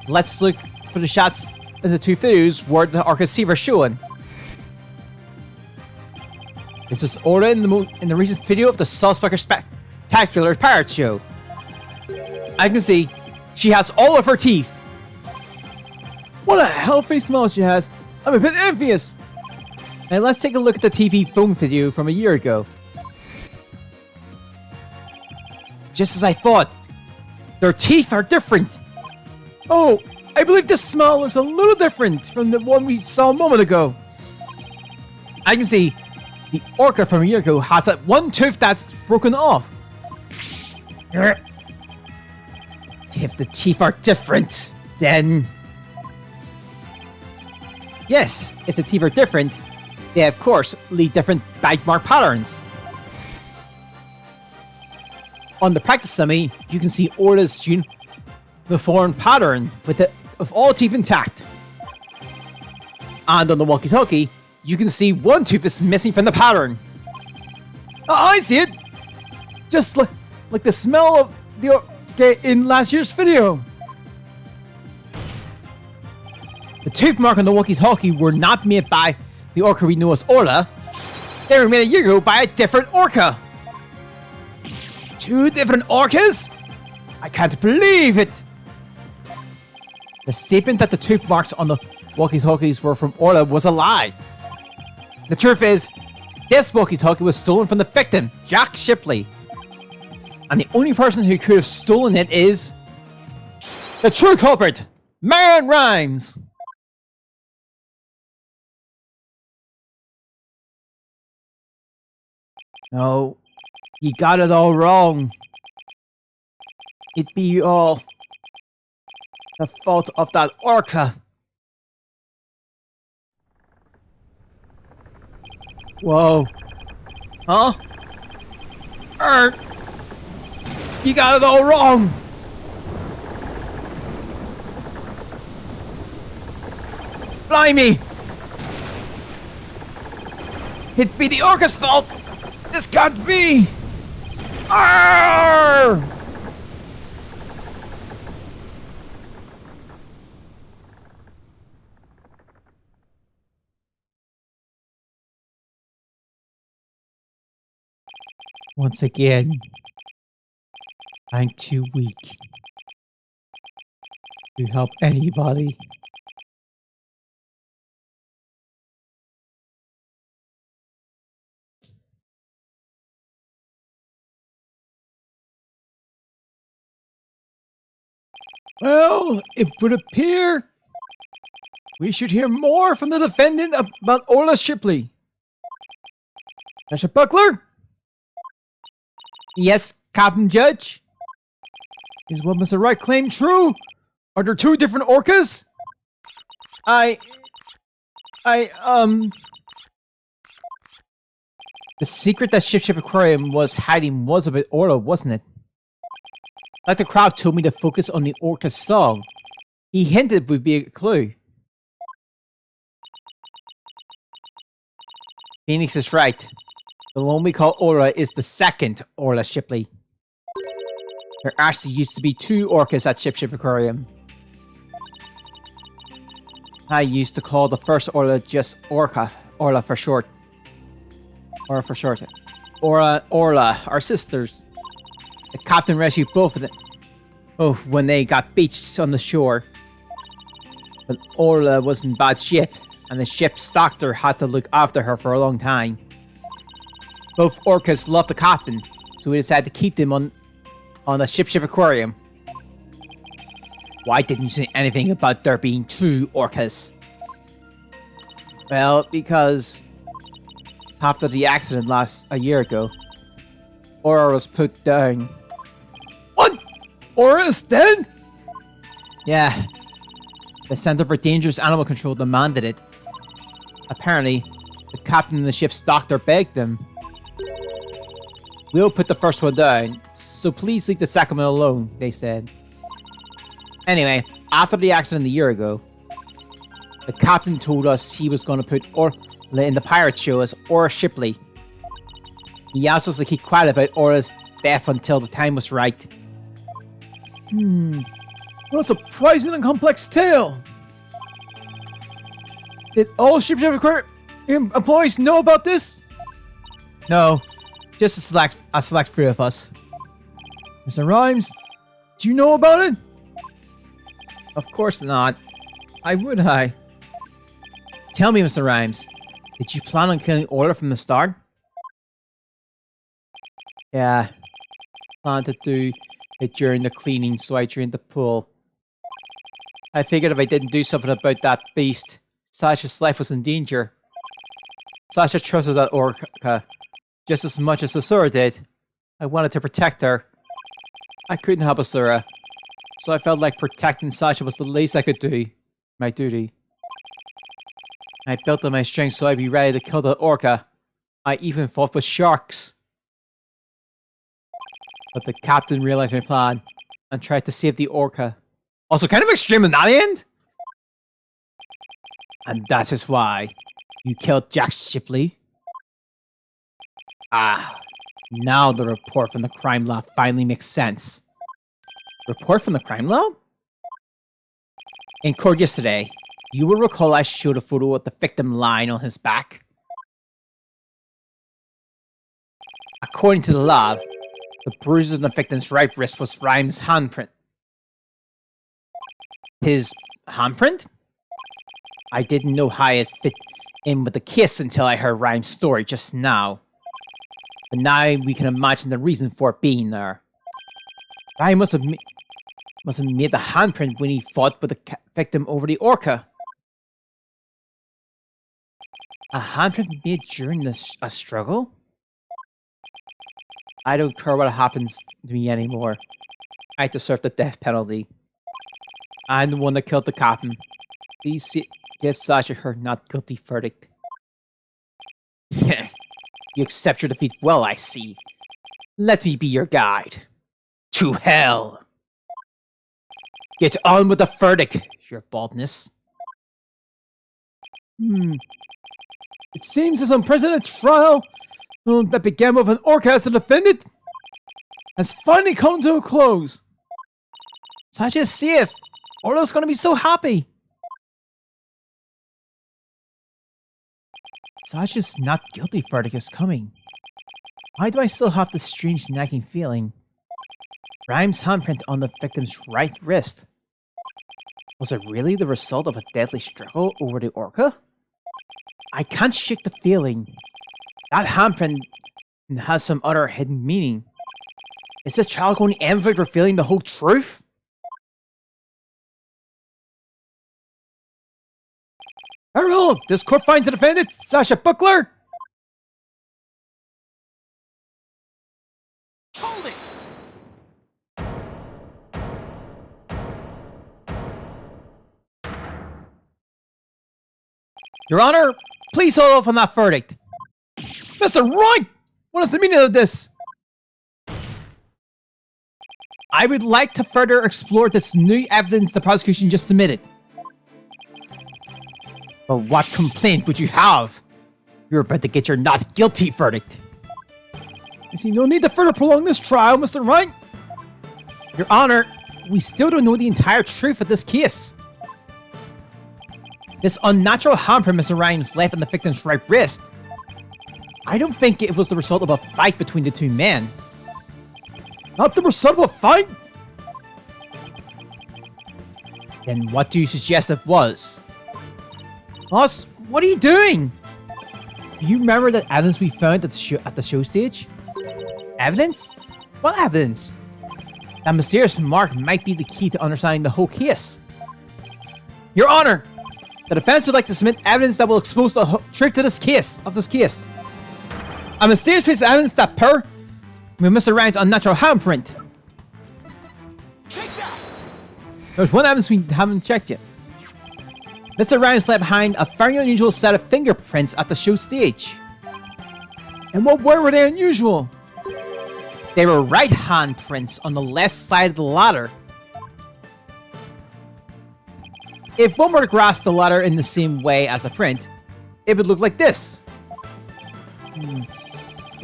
Let's look for the shots in the 2 videos where the orcas' teeth are shown. This is Orla in the recent video of the Suspect Spectacular Pirate Show. I can see she has all of her teeth. What a healthy smile she has. I'm a bit envious. Now let's take a look at the TV phone video from a year ago. Just as I thought, their teeth are different. Oh, I believe this smile looks a little different from the one we saw a moment ago. I can see the orca from a year ago has that one tooth that's broken off. If the teeth are different, then... Yes, if the teeth are different, they of course lead different bite mark patterns. On the practice dummy, you can see Orla's uniform pattern with all teeth intact. And on the walkie-talkie, you can see one tooth is missing from the pattern. Oh, I see it! Just like the smell of the in last year's video. tooth mark on the walkie-talkie were not made by the orca we know as Orla. They were made a year ago by a different orca. 2 different orcas? I can't believe it! The statement that the tooth marks on the walkie-talkies were from Orla was a lie. The truth is, this walkie-talkie was stolen from the victim, Jack Shipley. And the only person who could have stolen it is the true culprit, Man Rhymes. No, you got it all wrong. It be all the fault of that orca. Whoa. Huh? You got it all wrong. Blimey. It be the orca's fault. This can't be! Arrgh! Once again, I'm too weak to help anybody. Well, it would appear we should hear more from the defendant about Orla Shipley. Mr. Buckler? Yes, Captain Judge? Is what Mr. Wright claimed true? Are there 2 different orcas? The secret that Ship Aquarium was hiding was about Orla, wasn't it? Like the crowd told me to focus on the orca's song. He hinted it would be a clue. Phoenix is right. The one we call Orla is the second Orla Shipley. There actually used to be 2 orcas at Ship Aquarium. I used to call the first Orla just Orca. Orla for short. Orla for short. Orla, our sisters. The captain rescued both of them. Oh, when they got beached on the shore. But Orla was in bad shape, and the ship's doctor had to look after her for a long time. Both orcas loved the captain, so we decided to keep them on a Ship Aquarium. Why didn't you say anything about there being 2 orcas? Well, because after the accident a year ago, Orla was put down. What? Orla is dead? Yeah. The Center for Dangerous Animal Control demanded it. Apparently, the captain and the ship's doctor begged them. We'll put the first one down, so please leave the second one alone, they said. Anyway, after the accident a year ago, the captain told us he was going to put Orla in the pirate show as Orla Shipley. He asked us to keep quiet about Orla's death until the time was right. What a surprising and complex tale! Did all Ship Aquarium employees know about this? No, just a select few of us. Mr. Rhymes, do you know about it? Of course not. Why would I? Tell me, Mr. Rhymes, did you plan on killing Orla from the start? Yeah, planned to do it during the cleaning, so I drained the pool. I figured if I didn't do something about that beast, Sasha's life was in danger. Sasha trusted that orca just as much as Asura did. I wanted to protect her. I couldn't help Asura, so I felt like protecting Sasha was the least I could do. My duty. I built up my strength so I'd be ready to kill the orca. I even fought with sharks. But the captain realized my plan and tried to save the orca. Also kind of extreme in that end. And that is why you killed Jack Shipley. Ah, now the report from the crime lab finally makes sense. Report from the crime lab? In court yesterday, You will recall I showed a photo of the victim lying on his back. According to the lab, the bruises on the victim's right wrist was Rhymes' handprint. His handprint? I didn't know how it fit in with the kiss until I heard Rhymes' story just now. But now we can imagine the reason for it being there. Rhymes must have made the handprint when he fought with the victim over the orca. A handprint made during a struggle? I don't care what happens to me anymore. I deserve the death penalty. I'm the one that killed the captain. Please give Sasha her not guilty verdict. You accept your defeat well, I see. Let me be your guide. To hell! Get on with the verdict, your baldness. It seems this unprecedented trial that began with an orca as a defendant has finally come to a close. Sasha's safe. Orlo's gonna be so happy. Sasha's not guilty verdict is coming. Why do I still have this strange nagging feeling? Rhymes' handprint on the victim's right wrist. Was it really the result of a deadly struggle over the orca? I can't shake the feeling. That handprint has some other hidden meaning. Is this trial going to end with revealing the whole truth? Harold, this court finds the defendant, Sasha Buckler. Hold it! Your Honor, please hold off on that verdict. Mr. Wright, what is the meaning of this? I would like to further explore this new evidence the prosecution just submitted. But what complaint would you have? You're about to get your not guilty verdict. I see no need to further prolong this trial, Mr. Wright. Your Honor, we still don't know the entire truth of this case. This unnatural handprint Mr. Rhymes left on the victim's right wrist. I don't think it was the result of a fight between the two men. Not the result of a fight? Then what do you suggest it was? Boss, what are you doing? Do you remember that evidence we found at the show stage? Evidence? What evidence? That mysterious mark might be the key to understanding the whole case. Your Honor, the defense would like to submit evidence that will expose the truth to this case. A mysterious piece of evidence that with Mr. Ryan's unnatural handprint. Take that! There's one evidence we haven't checked yet. Mr. Ryan slept behind a very unusual set of fingerprints at the show stage. And what were they unusual? They were right hand prints on the left side of the ladder. If one were to grasp the ladder in the same way as the print, it would look like this.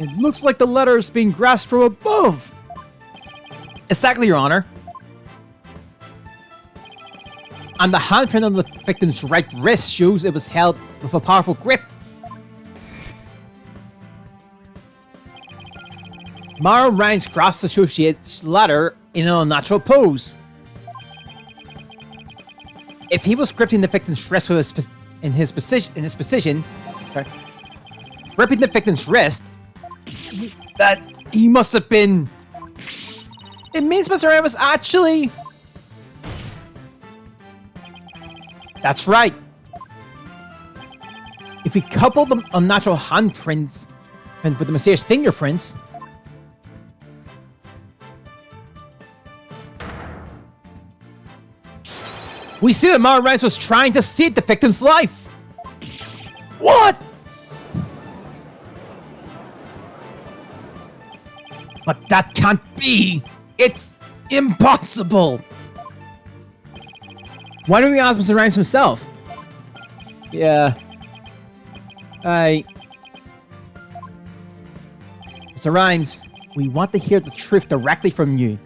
It looks like the ladder is being grasped from above. Exactly, Your Honor. And the handprint on the victim's right wrist shows it was held with a powerful grip. Mara Ryan's grasped associates ladder in an unnatural pose. If he was gripping the victim's wrist with his position, gripping the victim's wrist, that he must have been. It means Mr. Ryan was actually. That's right. If we couple the unnatural handprints with the mysterious fingerprints, we see that Mara Ryan was trying to save the victim's life. What? But that can't be. It's impossible. Why don't we ask Mr. Rhymes himself? Yeah. Mr. Rhymes, we want to hear the truth directly from you.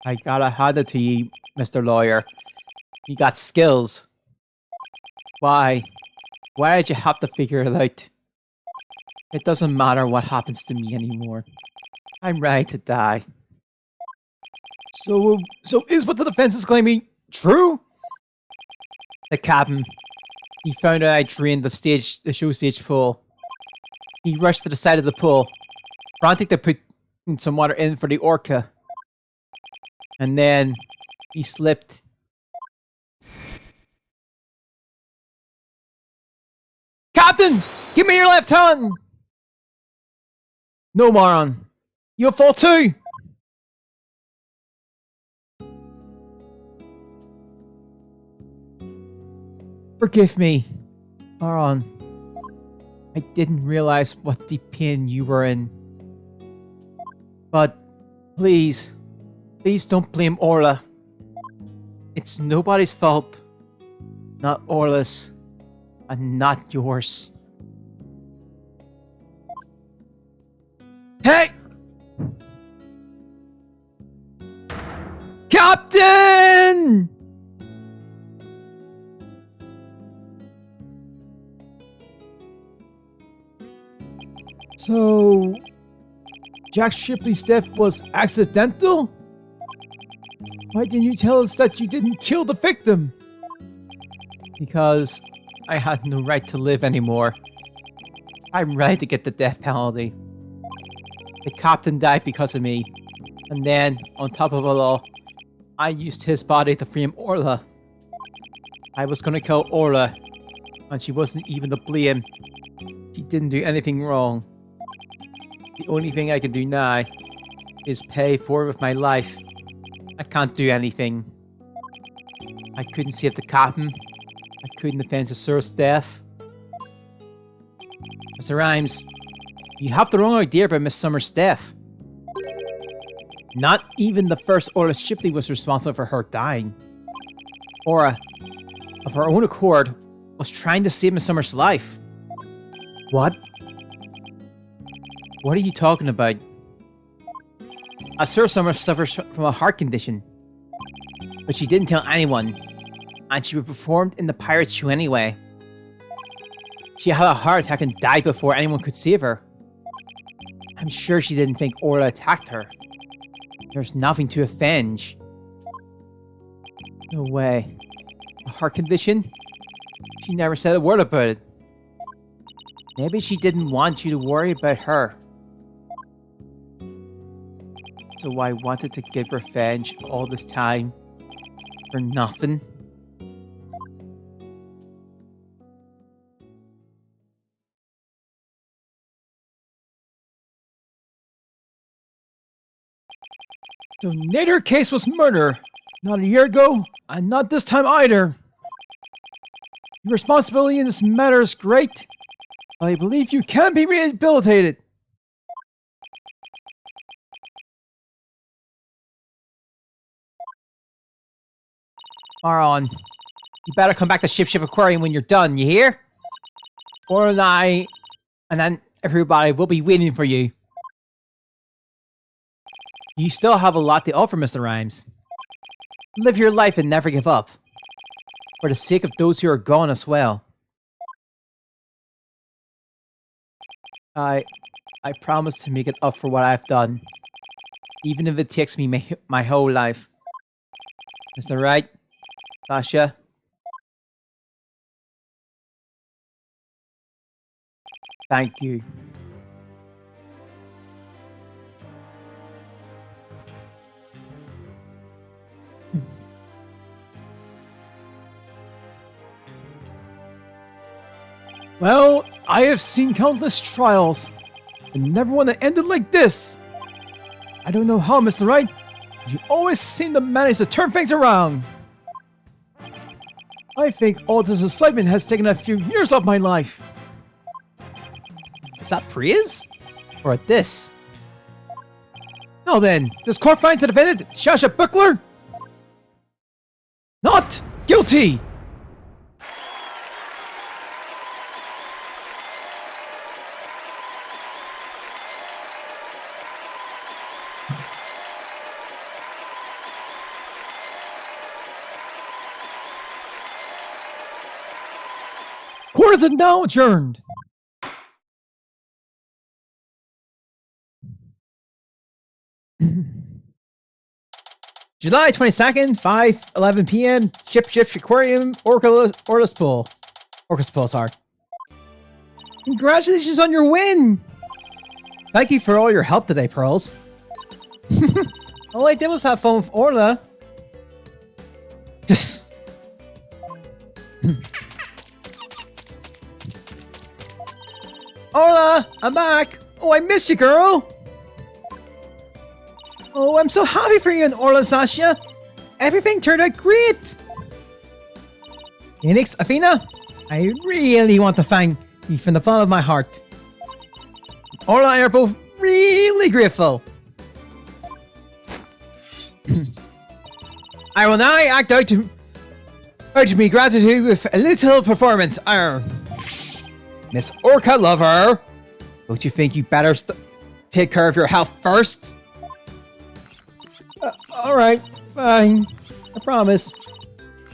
I gotta hand it to you, Mr. Lawyer. You got skills. Why? Why did you have to figure it out? It doesn't matter what happens to me anymore. I'm ready to die. So is what the defense is claiming true? The captain. He found out I drained the show stage pool. He rushed to the side of the pool, frantic to put some water in for the orca. And then he slipped. Captain! Give me your left hand! No, moron. You'll fall too! Forgive me, moron. I didn't realize what deep pain you were in. But please don't blame Orla. It's nobody's fault. Not Orla's, and not yours. Hey! Captain! So, Jack Shipley's death was accidental? Why didn't you tell us that you didn't kill the victim? Because I had no right to live anymore. I'm ready to get the death penalty. The captain died because of me. And then, on top of it all, I used his body to frame Orla. I was gonna kill Orla, and she wasn't even to blame. She didn't do anything wrong. The only thing I can do now is pay for it with my life. I can't do anything. I couldn't save the captain. I couldn't defend the Sir's death. Mr. Rhymes, you have the wrong idea about Miss Summer's death. Not even the first Orla Shipley was responsible for her dying. Orla, of her own accord, was trying to save Miss Summer's life. What? What are you talking about? Sir Summer suffers from a heart condition. But she didn't tell anyone. And she performed in the Pirates show anyway. She had a heart attack and died before anyone could save her. I'm sure she didn't think Orla attacked her. There's nothing to avenge. No way. A heart condition? She never said a word about it. Maybe she didn't want you to worry about her. So I wanted to get revenge all this time for nothing. So neither case was murder. Not a year ago, and not this time either. Your responsibility in this matter is great, but I believe you can be rehabilitated. Maron, you better come back to Ship Aquarium when you're done, you hear? Or and then everybody will be waiting for you. You still have a lot to offer, Mr. Rhymes. Live your life and never give up. For the sake of those who are gone as well. I promise to make it up for what I've done. Even if it takes me my whole life. Is that right, Sasha? Thank you. Well, I have seen countless trials, and never one that ended like this. I don't know how, Mr. Wright, but you always seem to manage to turn things around. I think all this excitement has taken a few years off my life. Is that praise? Or this? Now then, does court find the defendant, Sasha Buckler? Not guilty! Court is now adjourned. July 22nd, 5:11 p.m. Ship Aquarium, Orcus Pool. Orcus Pool, sorry. Congratulations on your win! Thank you for all your help today, Pearls. All I did was have fun with Orla. Just... Orla, I'm back! Oh, I missed you, girl! Oh, I'm so happy for you and Orla, Sasha! Everything turned out great! Phoenix, Athena, I really want to thank you from the bottom of my heart. Orla and I are both really grateful. I will now act out to me gratitude with a little performance. Miss Orca Lover, don't you think you better take care of your health first? Alright, fine. I promise.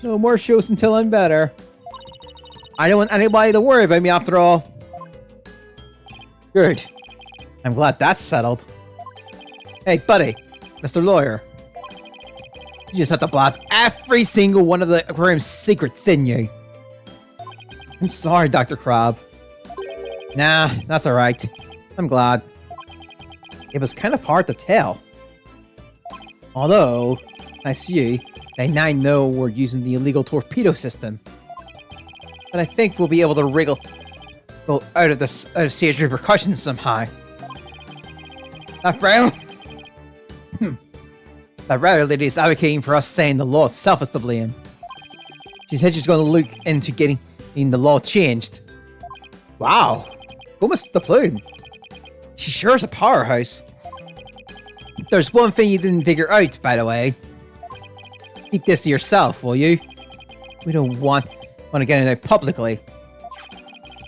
No more shows until I'm better. I don't want anybody to worry about me after all. Good. I'm glad that's settled. Hey, buddy. Mr. Lawyer. You just had to blab every single one of the aquarium's secrets, didn't you? I'm sorry, Dr. Crab. Nah, that's alright. I'm glad. It was kind of hard to tell. Although, I see, they now know we're using the illegal torpedo system. But I think we'll be able to wriggle out of this stage repercussions somehow. That brown... that router lady is advocating for us saying the law itself is to blame. She said she's going to look into getting the law changed. Wow. Go Miss the Plume. She sure is a powerhouse. There's one thing you didn't figure out, by the way. Keep this to yourself, will you? We don't want to get it out publicly.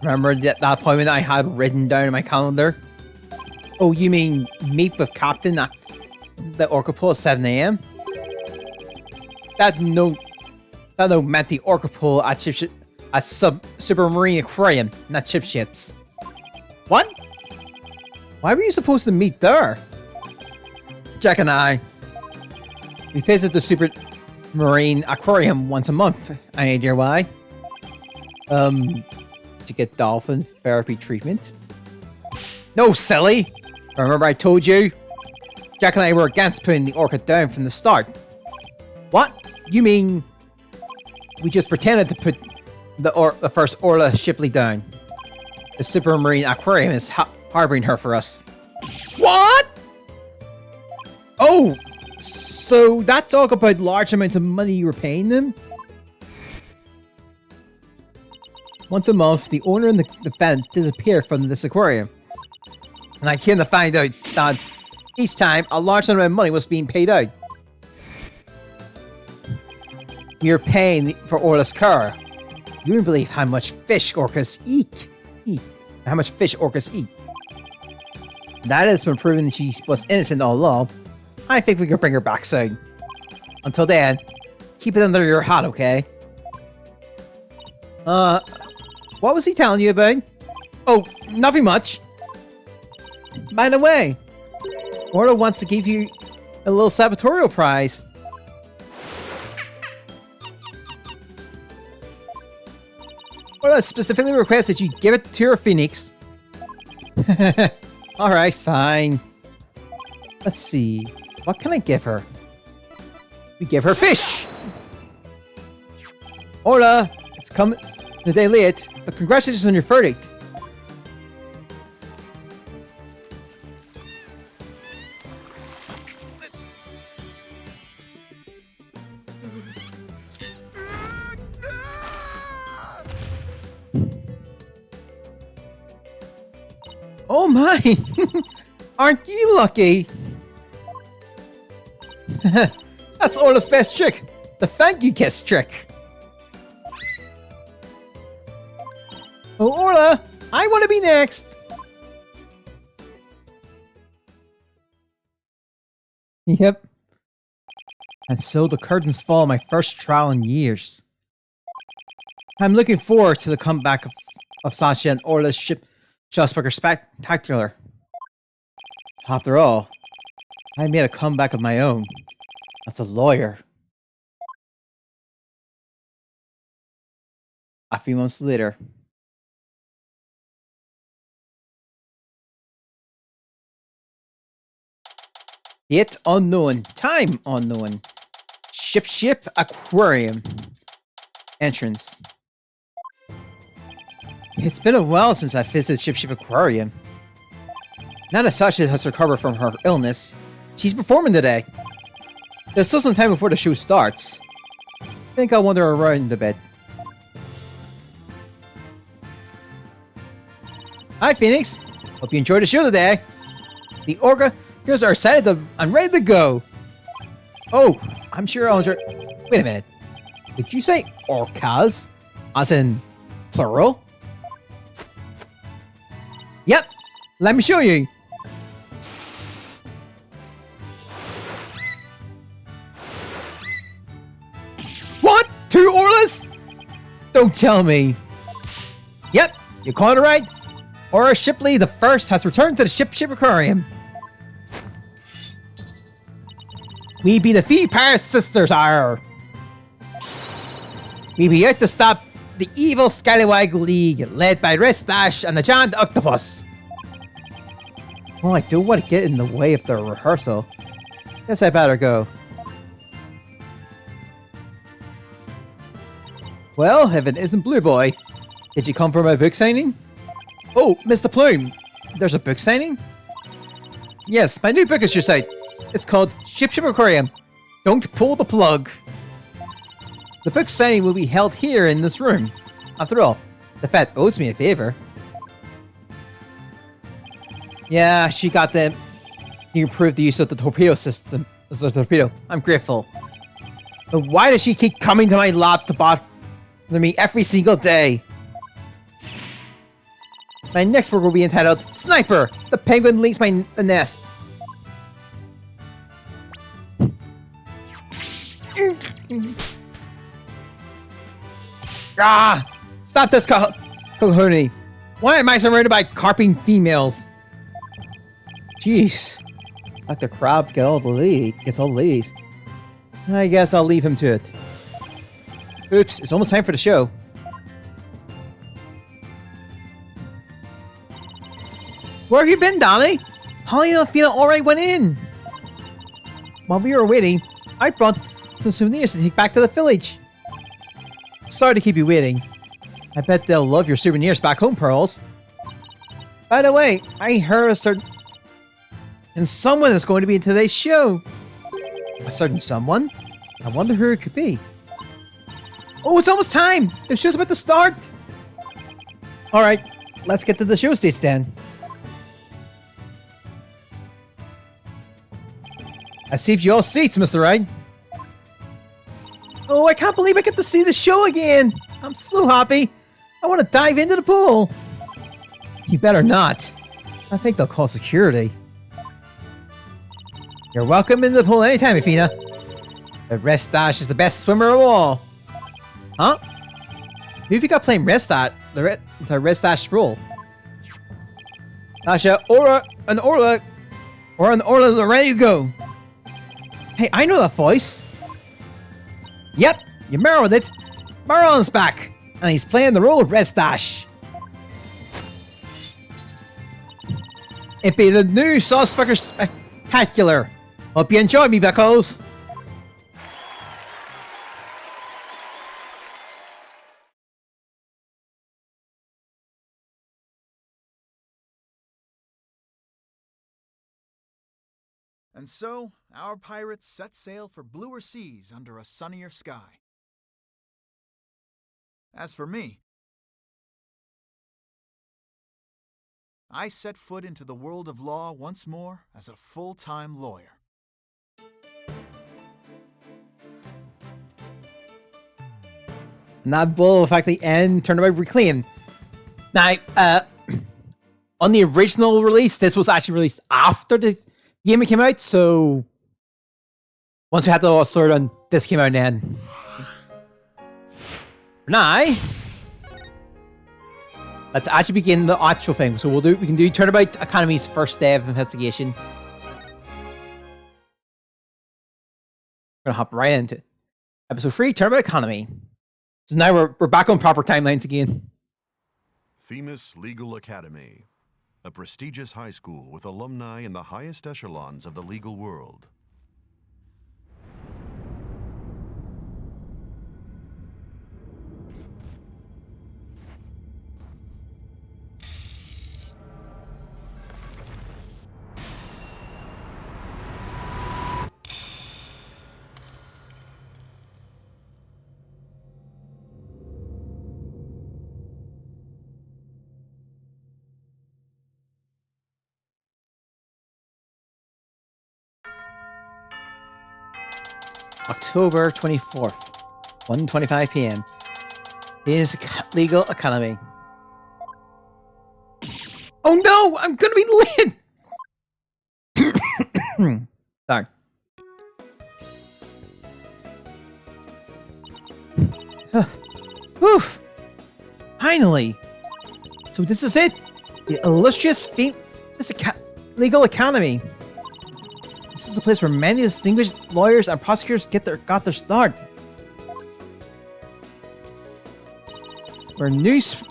Remember that appointment I had written down in my calendar? Oh, you mean meet with Captain at the Orca Pool at 7 a.m.? That note meant the Orca Pool at Supermarine Aquarium, not Chip Ships. What? Why were you supposed to meet there? Jack and I, we visit the Supermarine Aquarium once a month. Any idea why? To get dolphin therapy treatment. No, silly! Remember I told you? Jack and I were against putting the Orca down from the start. What? You mean we just pretended to put the first Orla Shipley down? The Supermarine Aquarium is harboring her for us. What? Oh, so that talk about large amounts of money you were paying them? Once a month, the owner and the defendant disappear from this aquarium. And I came to find out that each time a large amount of money was being paid out. You're paying for Orla's car. You wouldn't believe how much fish orcas eat. How much fish orcas eat. Now that it's been proven she was innocent all along, I think we can bring her back soon. Until then, keep it under your hat, okay? What was he telling you about? Oh, nothing much. By the way, Orla wants to give you a little sabotorial prize. Orla specifically requests that you give it to her Phoenix. Alright, fine. Let's see. What can I give her? We give her fish! Orla, it's come a day late, but congratulations on your verdict. Oh my! Aren't you lucky? That's Orla's best trick! The thank you kiss trick! Oh, Orla! I want to be next! Yep. And so the curtains fall on my first trial in years. I'm looking forward to the comeback of of Sasha and Orla's ship just are spectacular. After all, I made a comeback of my own as a lawyer. A few months later. Date unknown. Time unknown. Ship aquarium. Entrance. It's been a while since I visited Ship Aquarium. Now that Sasha has recovered from her illness, she's performing today. There's still some time before the show starts. I think I'll wander around a bit. Hi, Phoenix. Hope you enjoyed the show today. The Orca heroes are excited and ready to go. Oh, I'm sure I'll enjoy... Wait a minute. Did you say orcas? As in plural? Yep. Let me show you. What? 2 Orlas? Don't tell me. Yep, you called it right. Aura Shipley the First has returned to the Ship Aquarium. We be the Fee Paris Sisters are. We be here to stop the evil Scallywag League, led by Red Stash and the Giant Octopus. Oh, I don't want to get in the way of the rehearsal. Guess I better go. Well, if it isn't Blue Boy, did you come for my book signing? Oh, Mr. Plume, there's a book signing? Yes, my new book is just out. It's called Ship Aquarium. Don't pull the plug. The book signing will be held here in this room. After all, the Fat owes me a favor. Yeah, she got them. You improved the use of the torpedo system. The torpedo. I'm grateful. But why does she keep coming to my lab to bother me every single day? My next work will be entitled Sniper! The Penguin Leaks the Nest. Ah! Stop this, Cohoney. Why am I surrounded by carping females? Jeez. Dr. Crab gets all the ladies. I guess I'll leave him to it. Oops, it's almost time for the show. Where have you been, Donnie? How you feeling alright went in? While we were waiting, I brought some souvenirs to take back to the village. Sorry to keep you waiting. I bet they'll love your souvenirs back home, Pearls. By the way, I heard a certain... And someone is going to be in today's show. A certain someone? I wonder who it could be. Oh, it's almost time! The show's about to start! Alright, let's get to the show stage then. I saved you all seats, Mr. Wright. Oh, I can't believe I get to see the show again! I'm so happy! I want to dive into the pool! You better not. I think they'll call security. You're welcome in the pool anytime, Athena. The Red Stash is the best swimmer of all. Huh? Who have you got playing Red Stash? The Red Stash role. Sasha, Orla's ready to go. Hey, I know that voice. Yep, you mirrored it. Marlon's back, and he's playing the role of Red Stash. It be the new Saucebucker Spectacular. Hope you enjoy me, buckos. And so, our pirates set sail for bluer seas under a sunnier sky. As for me, I set foot into the world of law once more as a full-time lawyer. And that will affect the end turned by Reclaim. Now, on the original release, this was actually released after the game came out, so once we had the all sorted on, this came out then. For now, Let's actually begin the actual thing. So we can do Turnabout Academy's first day of investigation. We're gonna hop right into it. Episode 3, Turnabout Academy. So now we're back on proper timelines again. Themis Legal Academy, a prestigious high school with alumni in the highest echelons of the legal world. October 24th, 1:25 p.m. Is Legal Academy. Oh no! I'm gonna be late! Sorry. Whew. Finally! So this is it! The illustrious Legal Academy. This is the place where many distinguished lawyers and prosecutors got their start. Where news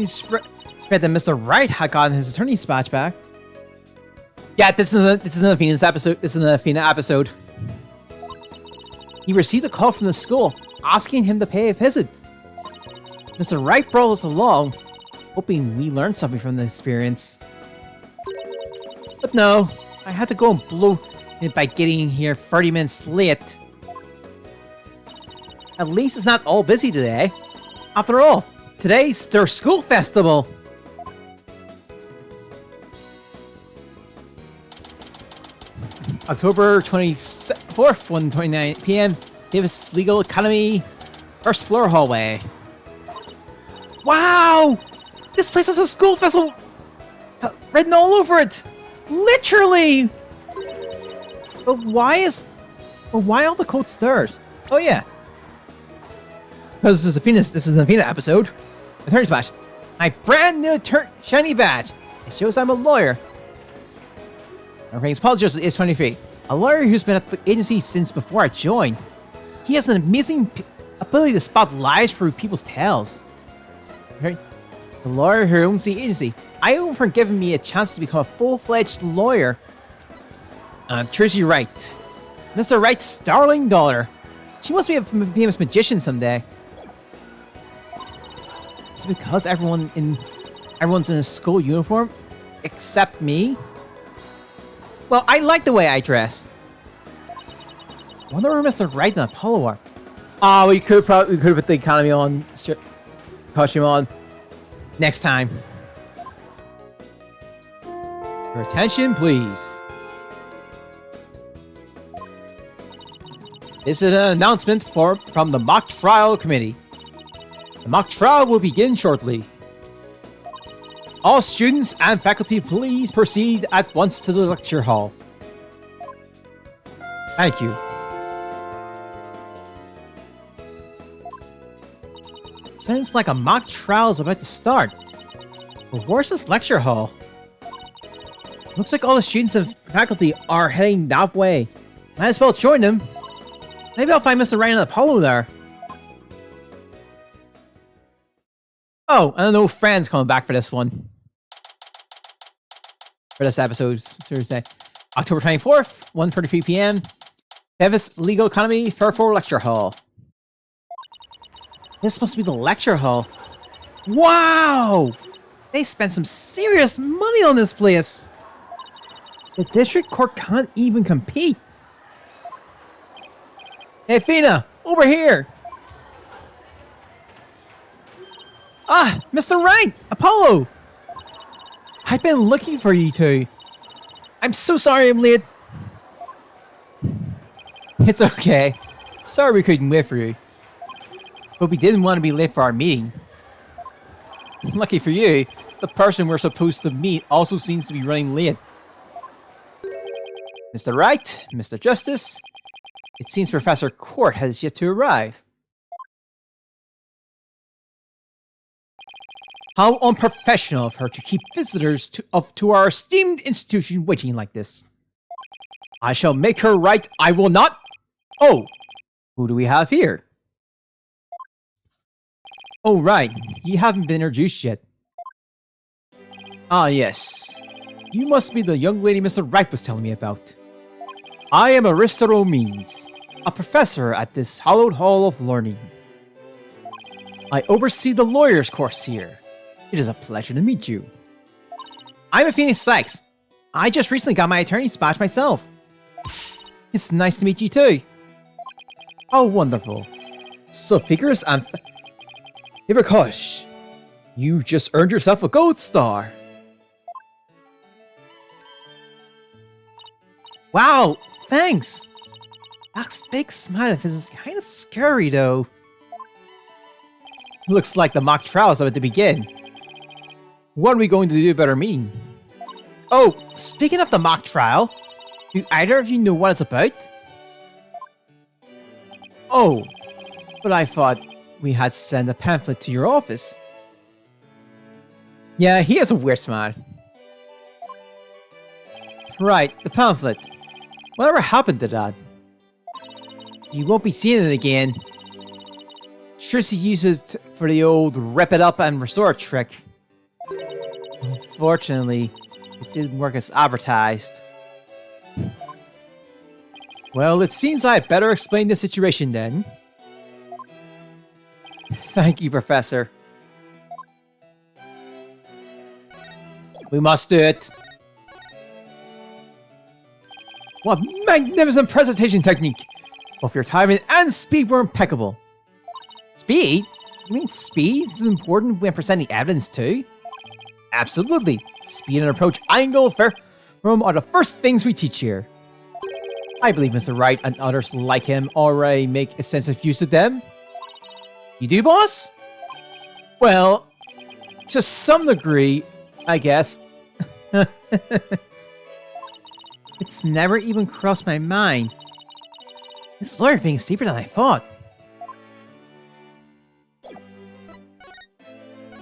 spread that Mr. Wright had gotten his attorney's badge back. Yeah, this is an Athena's episode. This is an Athena episode. He received a call from the school asking him to pay a visit. Mr. Wright brought us along, hoping we learned something from the experience. But no, I had to go and blow it by getting here 30 minutes late. At least it's not all busy today. After all, today's their school festival. October 24th, 1:29 p.m. Davis Legal Academy, first floor hallway. Wow! This place has a school festival written all over it! Literally! But why all the cold stairs? Oh yeah. Because this is an Athena episode. Attorney's badge. My brand new shiny badge. It shows I'm a lawyer. Everything's apologist is 23. A lawyer who's been at the agency since before I joined. He has an amazing ability to spot lies through people's tales. Okay. The lawyer who owns the agency. I owe him for giving me a chance to become a full-fledged lawyer. Trilogy Wright. Mr. Wright's darling daughter. She must be a famous magician someday. Is it because everyone's in a school uniform? Except me? Well, I like the way I dress. Wonder where Mr. Wright and Apollo are. Oh, we could put the economy on, costume on next time. Your attention, please. This is an announcement from the Mock Trial Committee. The mock trial will begin shortly. All students and faculty, please proceed at once to the lecture hall. Thank you. Sounds like a mock trial is about to start. But where's this lecture hall? Looks like all the students and faculty are heading that way. Might as well join them. Maybe I'll find Mr. Ryan and Apollo there. Oh, and no friends coming back for this one. For this episode, Thursday. October 24th, 1:33 p.m. Davis Legal Academy, third floor lecture hall. This must be the lecture hall. Wow! They spent some serious money on this place. The district court can't even compete. Hey, Fina, over here. Ah, Mr. Wright, Apollo. I've been looking for you two. I'm so sorry I'm late. It's okay. Sorry we couldn't wait for you. But we didn't want to be late for our meeting. Lucky for you, the person we're supposed to meet also seems to be running late. Mr. Wright, Mr. Justice, it seems Professor Court has yet to arrive. How unprofessional of her to keep visitors to our esteemed institution waiting like this. I shall make her right. I will not. Oh, who do we have here? Oh, right. You haven't been introduced yet. Ah, yes. You must be the young lady Mr. Wright was telling me about. I am Aristotile Means, a professor at this hallowed hall of learning. I oversee the lawyer's course here. It is a pleasure to meet you. I'm a Phoenix Sykes. I just recently got my attorney's badge myself. It's nice to meet you too. Oh, wonderful. So figures and... Hibakosh, you just earned yourself a gold star. Wow, thanks. That big smile of his is kind of scary though. Looks like the mock trial is about to begin. What are we going to do about our meeting? Oh, speaking of the mock trial, do either of you know what it's about? Oh, but I thought we had sent a pamphlet to your office. Yeah, he has a weird smile. Right, the pamphlet. Whatever happened to that? You won't be seeing it again. Sure, she uses it for the old rip it up and restore trick. Unfortunately, it didn't work as advertised. Well, it seems I had better explain the situation then. Thank you, Professor. We must do it. What magnificent presentation technique! Both your timing and speed were impeccable. Speed? You mean speed is important when presenting evidence too? Absolutely. Speed and approach angle from are the first things we teach here. I believe Mr. Wright and others like him already make extensive use of them. You do, boss? Well, to some degree, I guess. It's never even crossed my mind. This lawyer thing is deeper than I thought.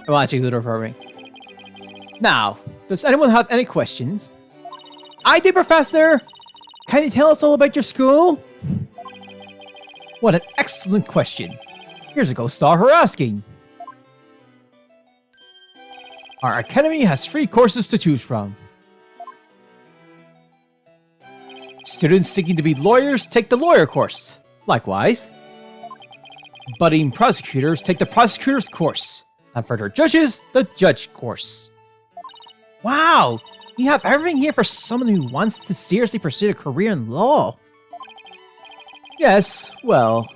Well, actually, good over. Now, does anyone have any questions? I do, Professor! Can you tell us all about your school? What an excellent question. Here's a ghost star for asking. Our academy has 3 courses to choose from. Students seeking to be lawyers take the lawyer course. Likewise, budding prosecutors take the prosecutor's course. And for their judges, the judge course. Wow! You have everything here for someone who wants to seriously pursue a career in law. Yes, well,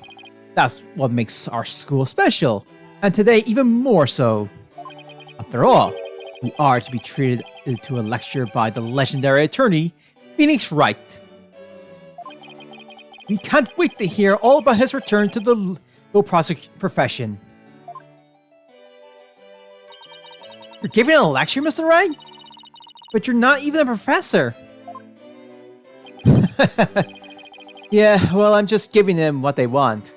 that's what makes our school special. And today, even more so. After all, we are to be treated to a lecture by the legendary attorney, Phoenix Wright. We can't wait to hear all about his return to the legal profession. You're giving a lecture, Mr. Wright? But you're not even a professor. Yeah, well, I'm just giving them what they want.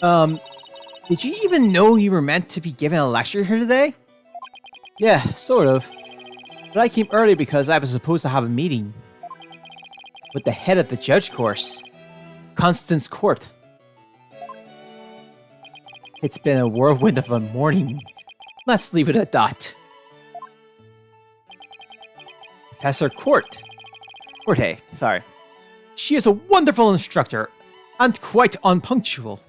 Did you even know you were meant to be giving a lecture here today? Yeah, sort of. But I came early because I was supposed to have a meeting with the head of the judge course, Constance Court. It's been a whirlwind of a morning. Let's leave it at that. Professor Corte, sorry. She is a wonderful instructor and quite unpunctual.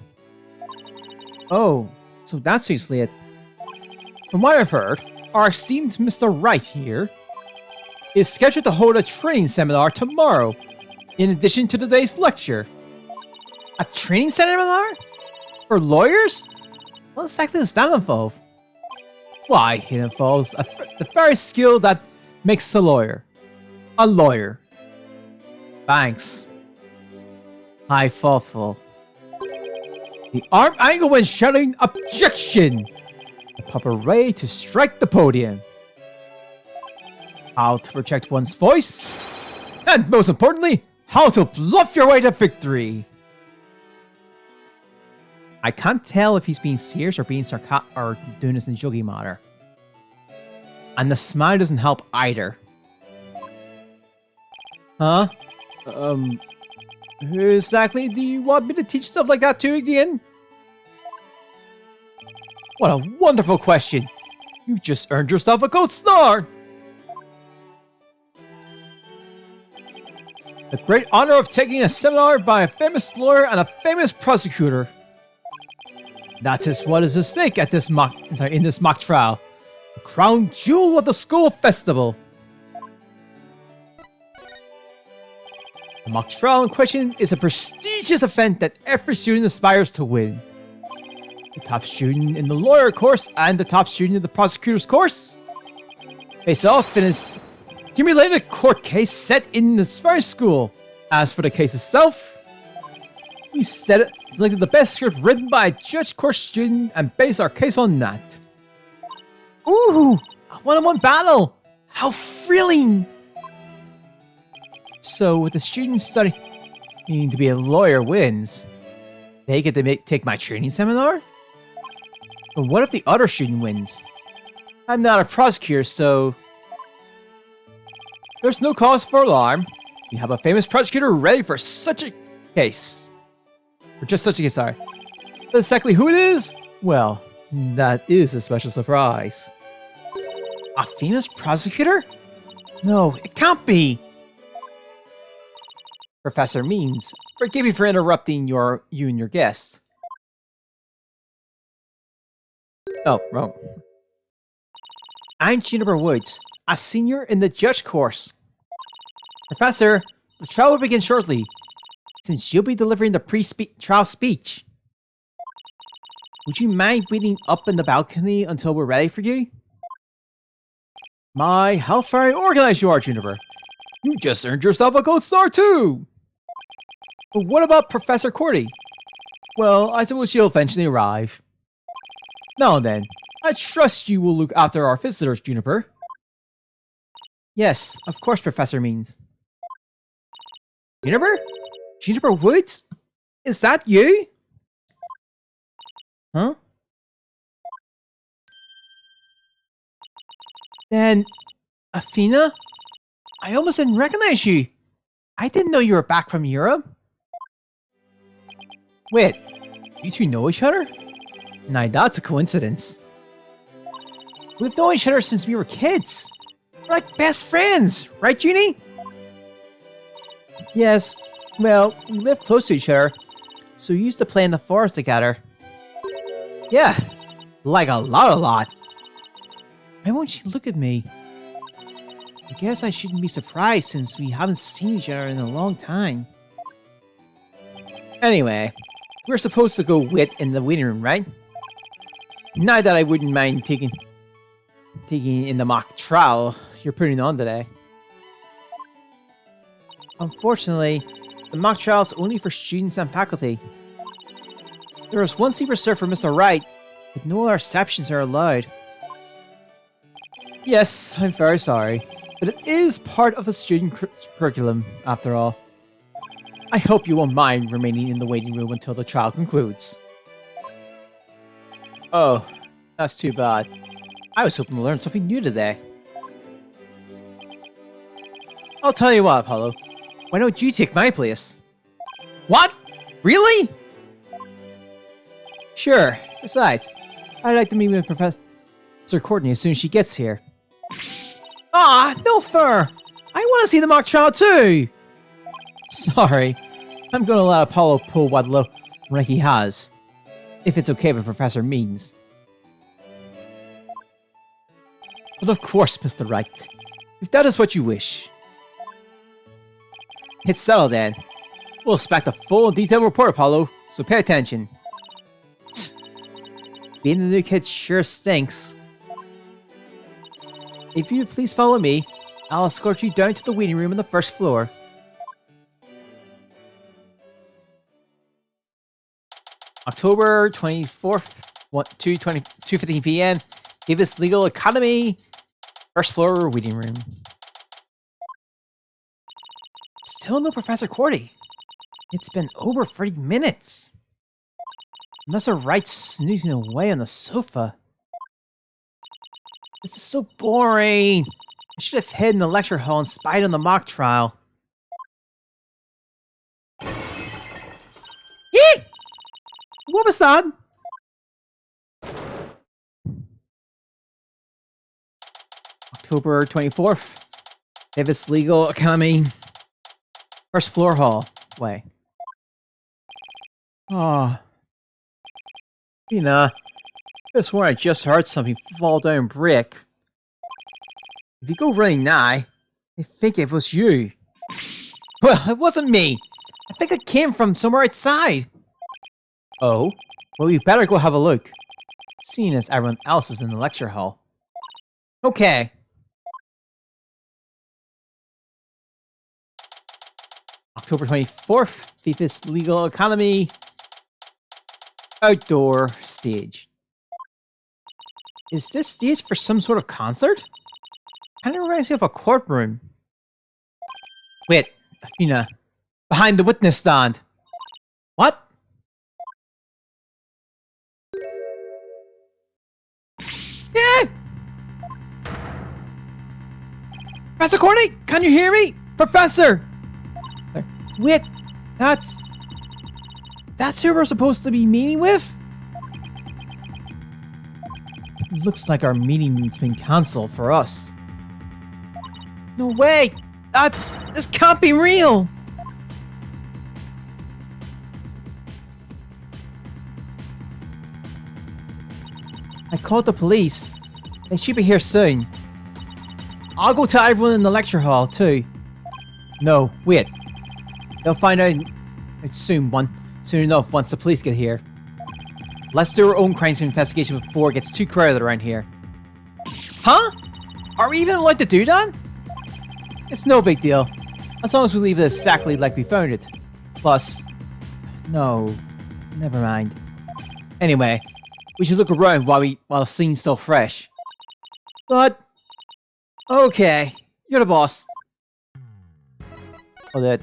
Oh, so that's usually it. From what I've heard, our esteemed Mr. Wright here is scheduled to hold a training seminar tomorrow, in addition to today's lecture. A training seminar? For lawyers? What exactly does that involve? Why, it involves the very skill that makes a lawyer. A lawyer. Thanks. High thoughtful. The arm angle when shouting objection. The proper way to strike the podium. How to project one's voice. And most importantly, how to bluff your way to victory. I can't tell if he's being serious or being or doing this in a jokey manner. And the smile doesn't help either. Huh? Who exactly do you want me to teach stuff like that to again? What a wonderful question! You've just earned yourself a gold star! The great honor of taking a seminar by a famous lawyer and a famous prosecutor. That is what is at stake at this in this mock trial. The crown jewel of the school festival. The mock trial in question is a prestigious event that every student aspires to win. The top student in the lawyer course and the top student in the prosecutor's course face off in a stimulated court case set in this very school. As for the case itself, we selected the best script written by a judge course student and based our case on that. Ooh, a one-on-one battle! How thrilling! So, with the student studying to be a lawyer wins, they get to take my training seminar? But what if the other student wins? I'm not a prosecutor, so there's no cause for alarm. We have a famous prosecutor ready for such a case. For just such a case, sorry. But exactly who it is? Well, that is a special surprise. A famous prosecutor? No, it can't be! Professor Means, forgive me for interrupting you and your guests. Oh, wrong. I'm Juniper Woods, a senior in the judge course. Professor, the trial will begin shortly, since you'll be delivering the pre-trial speech. Would you mind waiting up in the balcony until we're ready for you? My, how very organized you are, Juniper. You just earned yourself a gold star too! But what about Professor Cordy? Well, I suppose she'll eventually arrive. Now then, I trust you will look after our visitors, Juniper. Yes, of course, Professor Means. Juniper? Juniper Woods? Is that you? Huh? Then, Athena? I almost didn't recognize you. I didn't know you were back from Europe. Wait, you two know each other? Nah, that's a coincidence. We've known each other since we were kids. We're like best friends, right, Junie? Yes, well, we live close to each other, so we used to play in the forest together. Yeah, like a lot. Why won't you look at me? I guess I shouldn't be surprised since we haven't seen each other in a long time. Anyway, we're supposed to go wit in the waiting room, right? Not that I wouldn't mind taking in the mock trial you're putting on today. Unfortunately, the mock trial is only for students and faculty. There is one seat reserved for Mr. Wright, but no other exceptions are allowed. Yes, I'm very sorry, but it is part of the student curriculum, after all. I hope you won't mind remaining in the waiting room until the trial concludes. Oh, that's too bad. I was hoping to learn something new today. I'll tell you what, Apollo. Why don't you take my place? What? Really? Sure. Besides, I'd like to meet with Professor Courtney as soon as she gets here. Ah, no fair! I want to see the mock trial too! Sorry. I'm going to let Apollo pull what little rank he has. If it's okay with Professor Means. But of course, Mr. Wright. If that is what you wish. It's settled then. We'll expect a full and detailed report, Apollo, so pay attention. Being the new kid sure stinks. If you would please follow me, I'll escort you down to the waiting room on the first floor. October 24th, 2:15 p.m. Davis Legal Academy, first floor waiting room. Still no Professor Cordy. It's been over 30 minutes. Must have right snoozing away on the sofa. This is so boring. I should have hid in the lecture hall and spied on the mock trial. Yee! What was that? October 24th. Davis Legal Academy. First floor hall. Way. Oh. I could sworn I just heard something fall down brick. If you go really nigh, I think it was you. Well, it wasn't me. I think it came from somewhere outside. Oh? Well, we better go have a look. Seeing as everyone else is in the lecture hall. Okay. October 24th, Davis Legal Academy. Outdoor stage. Is this stage for some sort of concert? Kind of reminds me of a courtroom. Wait, Athena. Behind the witness stand. What? Yeah! Professor Courtney, can you hear me? Professor! Wait, that's who we're supposed to be meeting with? Looks like our meeting's been cancelled for us. No way! This can't be real! I called the police. They should be here soon. I'll go tell everyone in the lecture hall too. No, wait. They'll find out soon enough once the police get here. Let's do our own crimes investigation before it gets too crowded around here. Huh? Are we even allowed to do that? It's no big deal, as long as we leave it exactly like we found it. Plus, no, never mind. Anyway, we should look around while the scene's still fresh. But, okay, you're the boss. Oh, that.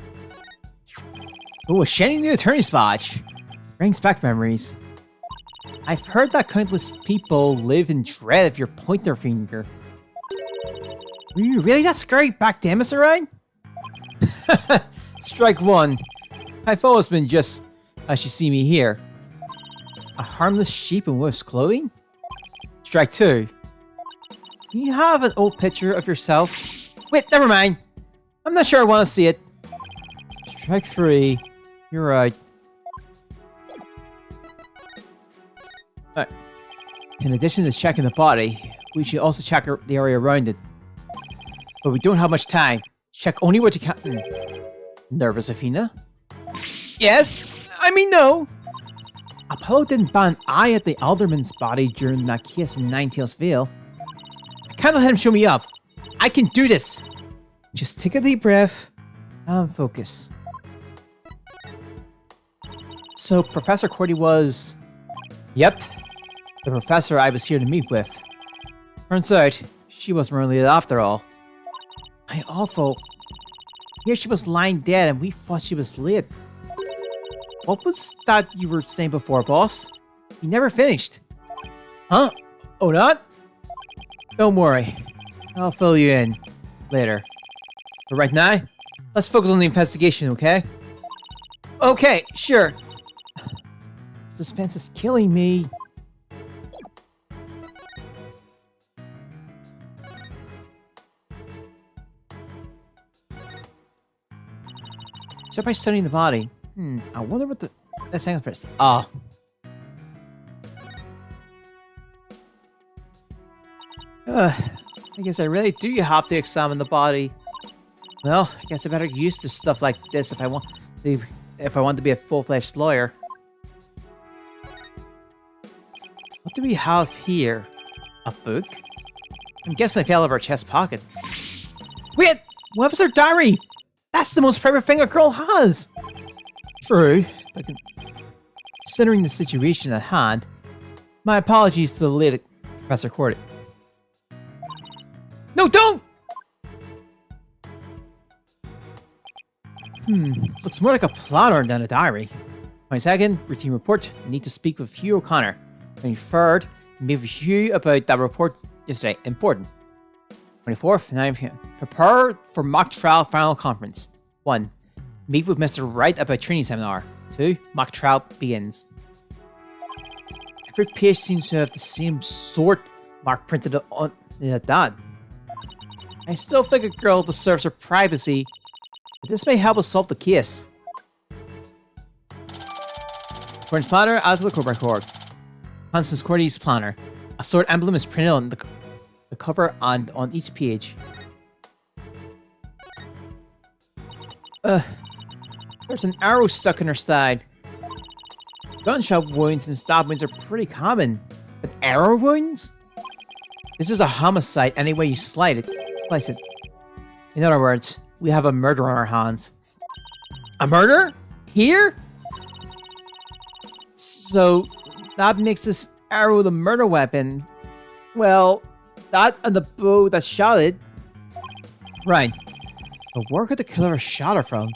Oh, a shiny new attorney's badge. Brings back memories. I've heard that countless people live in dread of your pointer finger. Were you really that scary back then, Mr. Ryan? Strike one. I've always been just as you see me here. A harmless sheep in wolf's clothing? Strike two. You have an old picture of yourself? Wait, never mind. I'm not sure I want to see it. Strike three. You're right. Alright. In addition to checking the body, we should also check the area around it. But we don't have much time. Check only what you can. Nervous, Athena? Yes? I mean, no. Apollo didn't bat an eye at the alderman's body during that case in Ninetales Vale. I can't let him show me up. I can do this. Just take a deep breath and focus. So, Professor Cordy was... Yep. The professor I was here to meet with. Turns out, she wasn't really it after all. My awful. Here she was lying dead and we thought she was late. What was that you were saying before, boss? You never finished. Huh? Oh, not? Don't worry. I'll fill you in later. But right now, let's focus on the investigation, okay? Okay, sure. Suspense is killing me. Start by studying the body. I wonder what the... Let's hang on first. Ah. I guess I really do have to examine the body. Well, I guess I better use to stuff like this if I want to be a full-fledged lawyer. What do we have here? A book? I'm guessing I fell out of our chest pocket. Wait! What was her diary? That's the most private thing a girl has! True, but considering the situation at hand, my apologies to the late Professor Cordy. No, don't! Looks more like a plotter than a diary. 22nd, routine report. Need to speak with Hugh O'Connor. 23rd, meet with Hugh about that report yesterday. Important. 24th, 9 p.m. Prepare for mock trial final conference. 1. Meet with Mr. Wright about training seminar. 2. Mock trial begins. Every page seems to have the same sort mark printed on it. I still think a girl deserves her privacy, but this may help us solve the case. Accordance planner, out of the cover record. Constance Cordy's planner. A sword emblem is printed on the cover and on each page. There's an arrow stuck in her side. Gunshot wounds and stab wounds are pretty common, but arrow wounds? This is a homicide any way you slice it. In other words, we have a murder on our hands. A murder? Here? So, that makes this arrow the murder weapon. Well, that and the bow that shot it. Right. But where could the killer have shot her from?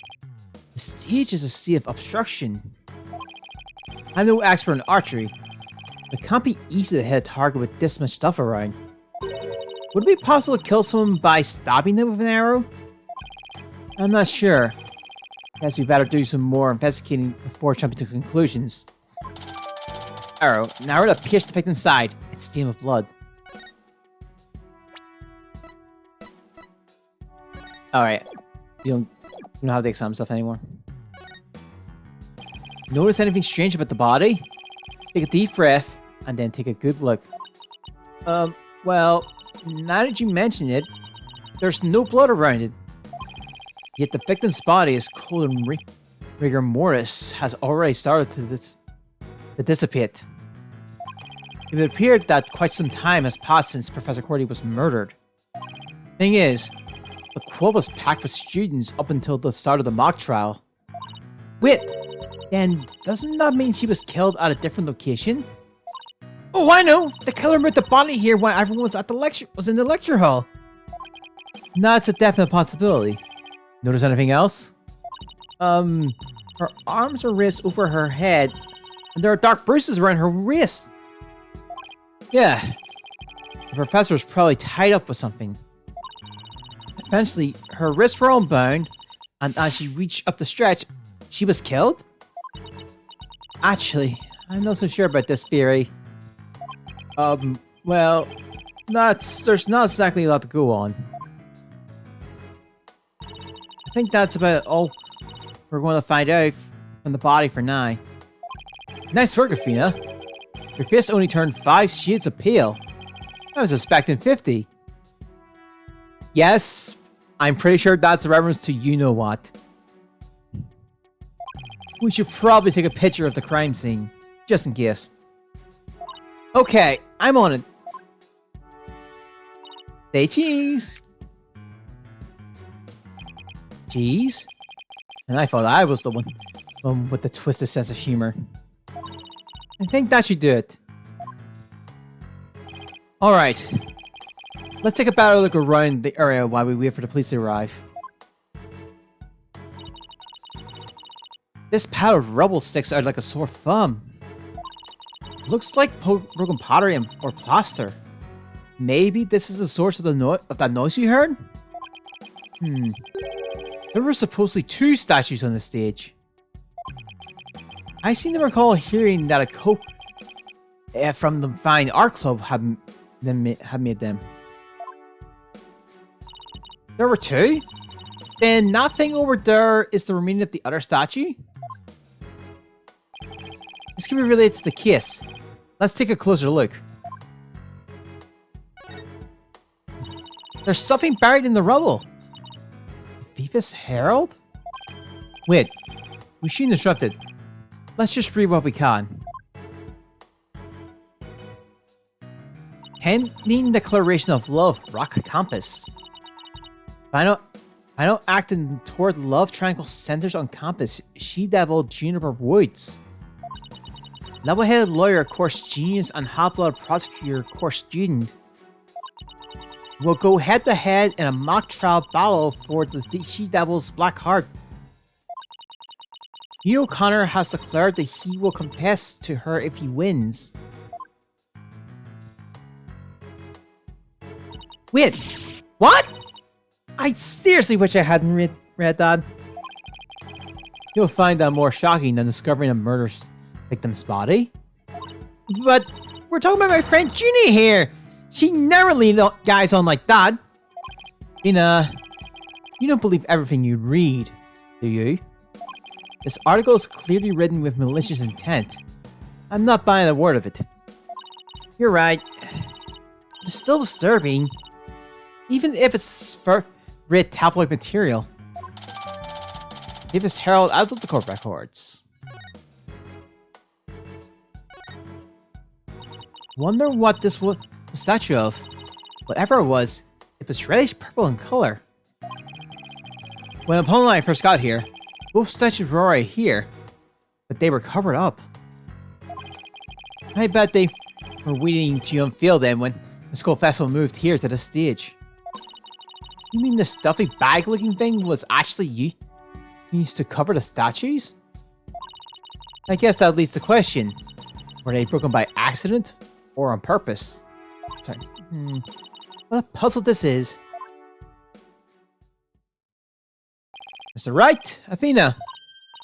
The stage is a sea of obstruction. I'm no expert in archery, but it can't be easy to hit a target with this much stuff around. Would it be possible to kill someone by stabbing them with an arrow? I'm not sure. Guess we better do some more investigating before jumping to conclusions. Arrow. Now to pierce the victim's side. It's stained with blood. Alright. We don't have the exam stuff anymore. Notice anything strange about the body? Take a deep breath, and then take a good look. Well, now that you mention it, there's no blood around it. Yet the victim's body is cold and rigor mortis has already started to dissipate. It would appear that quite some time has passed since Professor Cordy was murdered. Thing is, the quad was packed with students up until the start of the mock trial. Wait, then doesn't that mean she was killed at a different location? Oh, I know! The killer moved the body here when everyone was in the lecture hall. That's a definite possibility. Notice anything else? Her arms are raised over her head, and there are dark bruises around her wrists. Yeah, the professor was probably tied up with something. Eventually, her wrists were unbound, and as she reached up to stretch, she was killed? Actually, I'm not so sure about this theory. Well, there's not exactly a lot to go on. I think that's about all we're going to find out from the body for now. Nice work, Athena. Your face only turned 5 shades of pale. I was expecting 50. Yes, I'm pretty sure that's a reference to you-know-what. We should probably take a picture of the crime scene, just in case. Okay, I'm on it. Say cheese. Cheese? And I thought I was the one with the twisted sense of humor. I think that should do it. Alright. Let's take a better look around the area while we wait for the police to arrive. This pile of rubble sticks out like a sore thumb. Looks like broken pottery or plaster. Maybe this is the source of that noise we heard? There were supposedly 2 statues on the stage. I seem to recall hearing that a cope from the Fine Art Club had made them. There were 2? Then nothing over there is the remaining of the other statue? This could be related to the case. Let's take a closer look. There's something buried in the rubble. Thief's Herald? Wait, machine disrupted. Let's just read what we can. Pending declaration of love, rock compass. Final acting toward love triangle centers on compass, she-devil juniper woods. Level-headed lawyer, course genius, and hot-blooded prosecutor, course student. Will go head-to-head in a mock trial battle for the she-devil's black heart. Hugh O'Connor has declared that he will confess to her if he wins. Wait, what? I seriously wish I hadn't read that. You'll find that more shocking than discovering a murder victim's body. But we're talking about my friend Ginny here. She never leaves guys on like that. Fina, you don't believe everything you read, do you? This article is clearly written with malicious intent. I'm not buying a word of it. You're right. It's still disturbing. Even if it's read tabloid material. Davis Herald Analytical Records. Wonder what this was a statue of. Whatever it was reddish purple in color. When Apollo and I first got here, both statues were already here, but they were covered up. I bet they were waiting to unveil them when the school festival moved here to the stage. You mean the stuffy bag-looking thing was actually used to cover the statues? I guess that leads to the question. Were they broken by accident or on purpose? Sorry. What a puzzle this is. Mr. Right, Athena.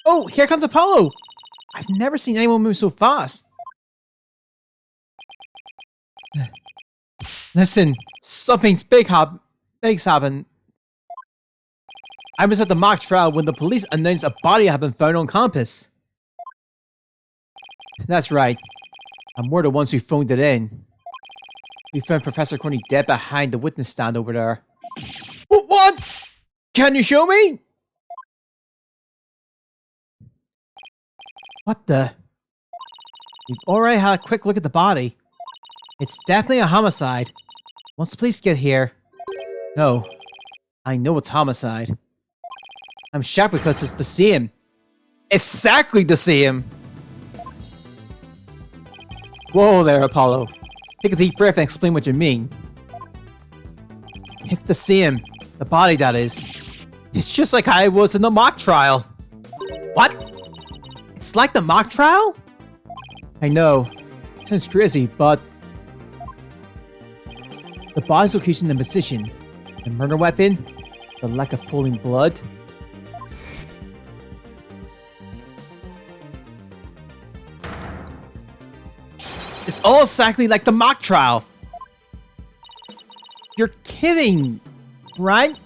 Oh, here comes Apollo. I've never seen anyone move so fast. Listen, something's big's happened. I was at the mock trial when the police announced a body had been found on campus. That's right. And we're the ones who phoned it in. We found Professor Corney dead behind the witness stand over there. What? Can you show me? What the? We've already had a quick look at the body. It's definitely a homicide. Once the police get here... No. I know it's homicide. I'm shocked because it's the same. It's exactly the same! Whoa there, Apollo. Take a deep breath and explain what you mean. It's the same. The body, that is. It's just like I was in the mock trial. What? It's like the mock trial? I know. Sounds crazy, but... The body's location and position. The murder weapon. The lack of pooling blood. It's all exactly like the mock trial. You're kidding, right?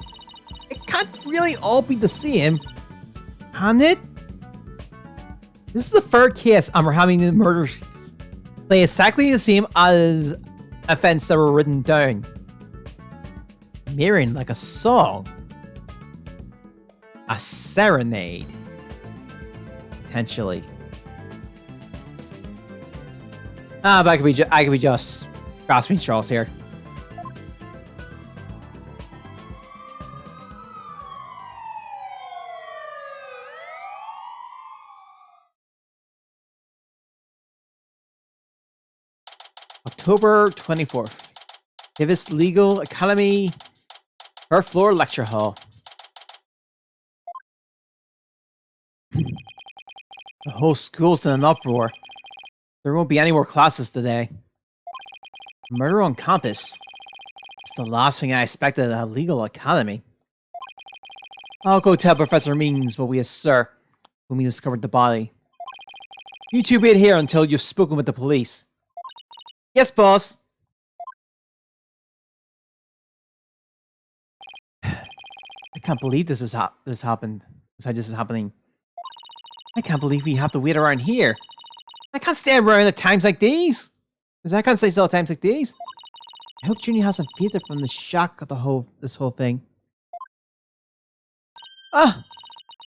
It can't really all be the same, can it? This is the third case I'm having the murders play exactly the same as events that were written down. Mirroring like a song. A serenade. Potentially. But I could be just grasping straws here. October 24th. Davis Legal Academy, third floor lecture hall. The whole school's in an uproar. There won't be any more classes today. Murder on campus. It's the last thing I expected at a legal academy. I'll go tell Professor Means what we assert when we discovered the body. You two wait here until you've spoken with the police. Yes, boss. I can't believe this happened. This is happening. I can't believe we have to wait around here. I can't stand around at times like these. I can't stay still at times like these. I hope Junior hasn't faded from the shock of this whole thing. Ah,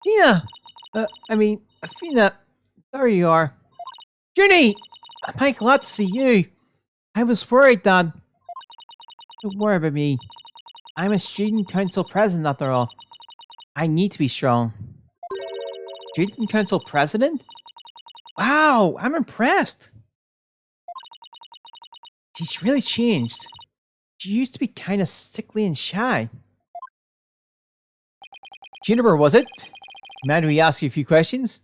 Fina. Fina. There you are. Junie! I'm glad to see you. I was worried that... Don't worry about me. I'm a student council president after all. I need to be strong. Student council president? Wow, I'm impressed. She's really changed. She used to be kind of sickly and shy. Juniper, was it? Mind we ask you a few questions?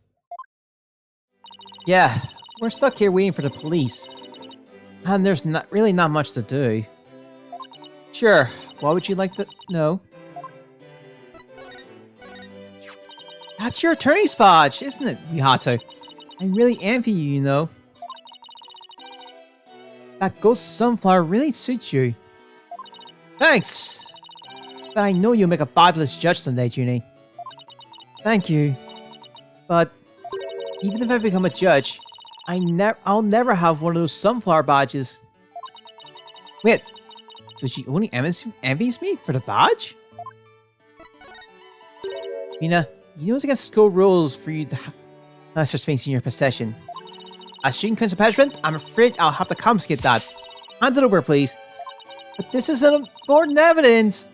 Yeah, we're stuck here waiting for the police. And there's really not much to do. Sure, what would you like to know? That's your attorney's badge, isn't it, Mihato? I really envy you, you know. That ghost sunflower really suits you. Thanks! But I know you'll make a fabulous judge someday, Junie. Thank you. But even if I become a judge, I'll never have one of those sunflower badges. Wait, so she only envies me for the badge? Mina, you know it's against school rules for you to have such things in your possession. As student council punishment, I'm afraid I'll have to confiscate that. Hand it over, please. But this is an important evidence.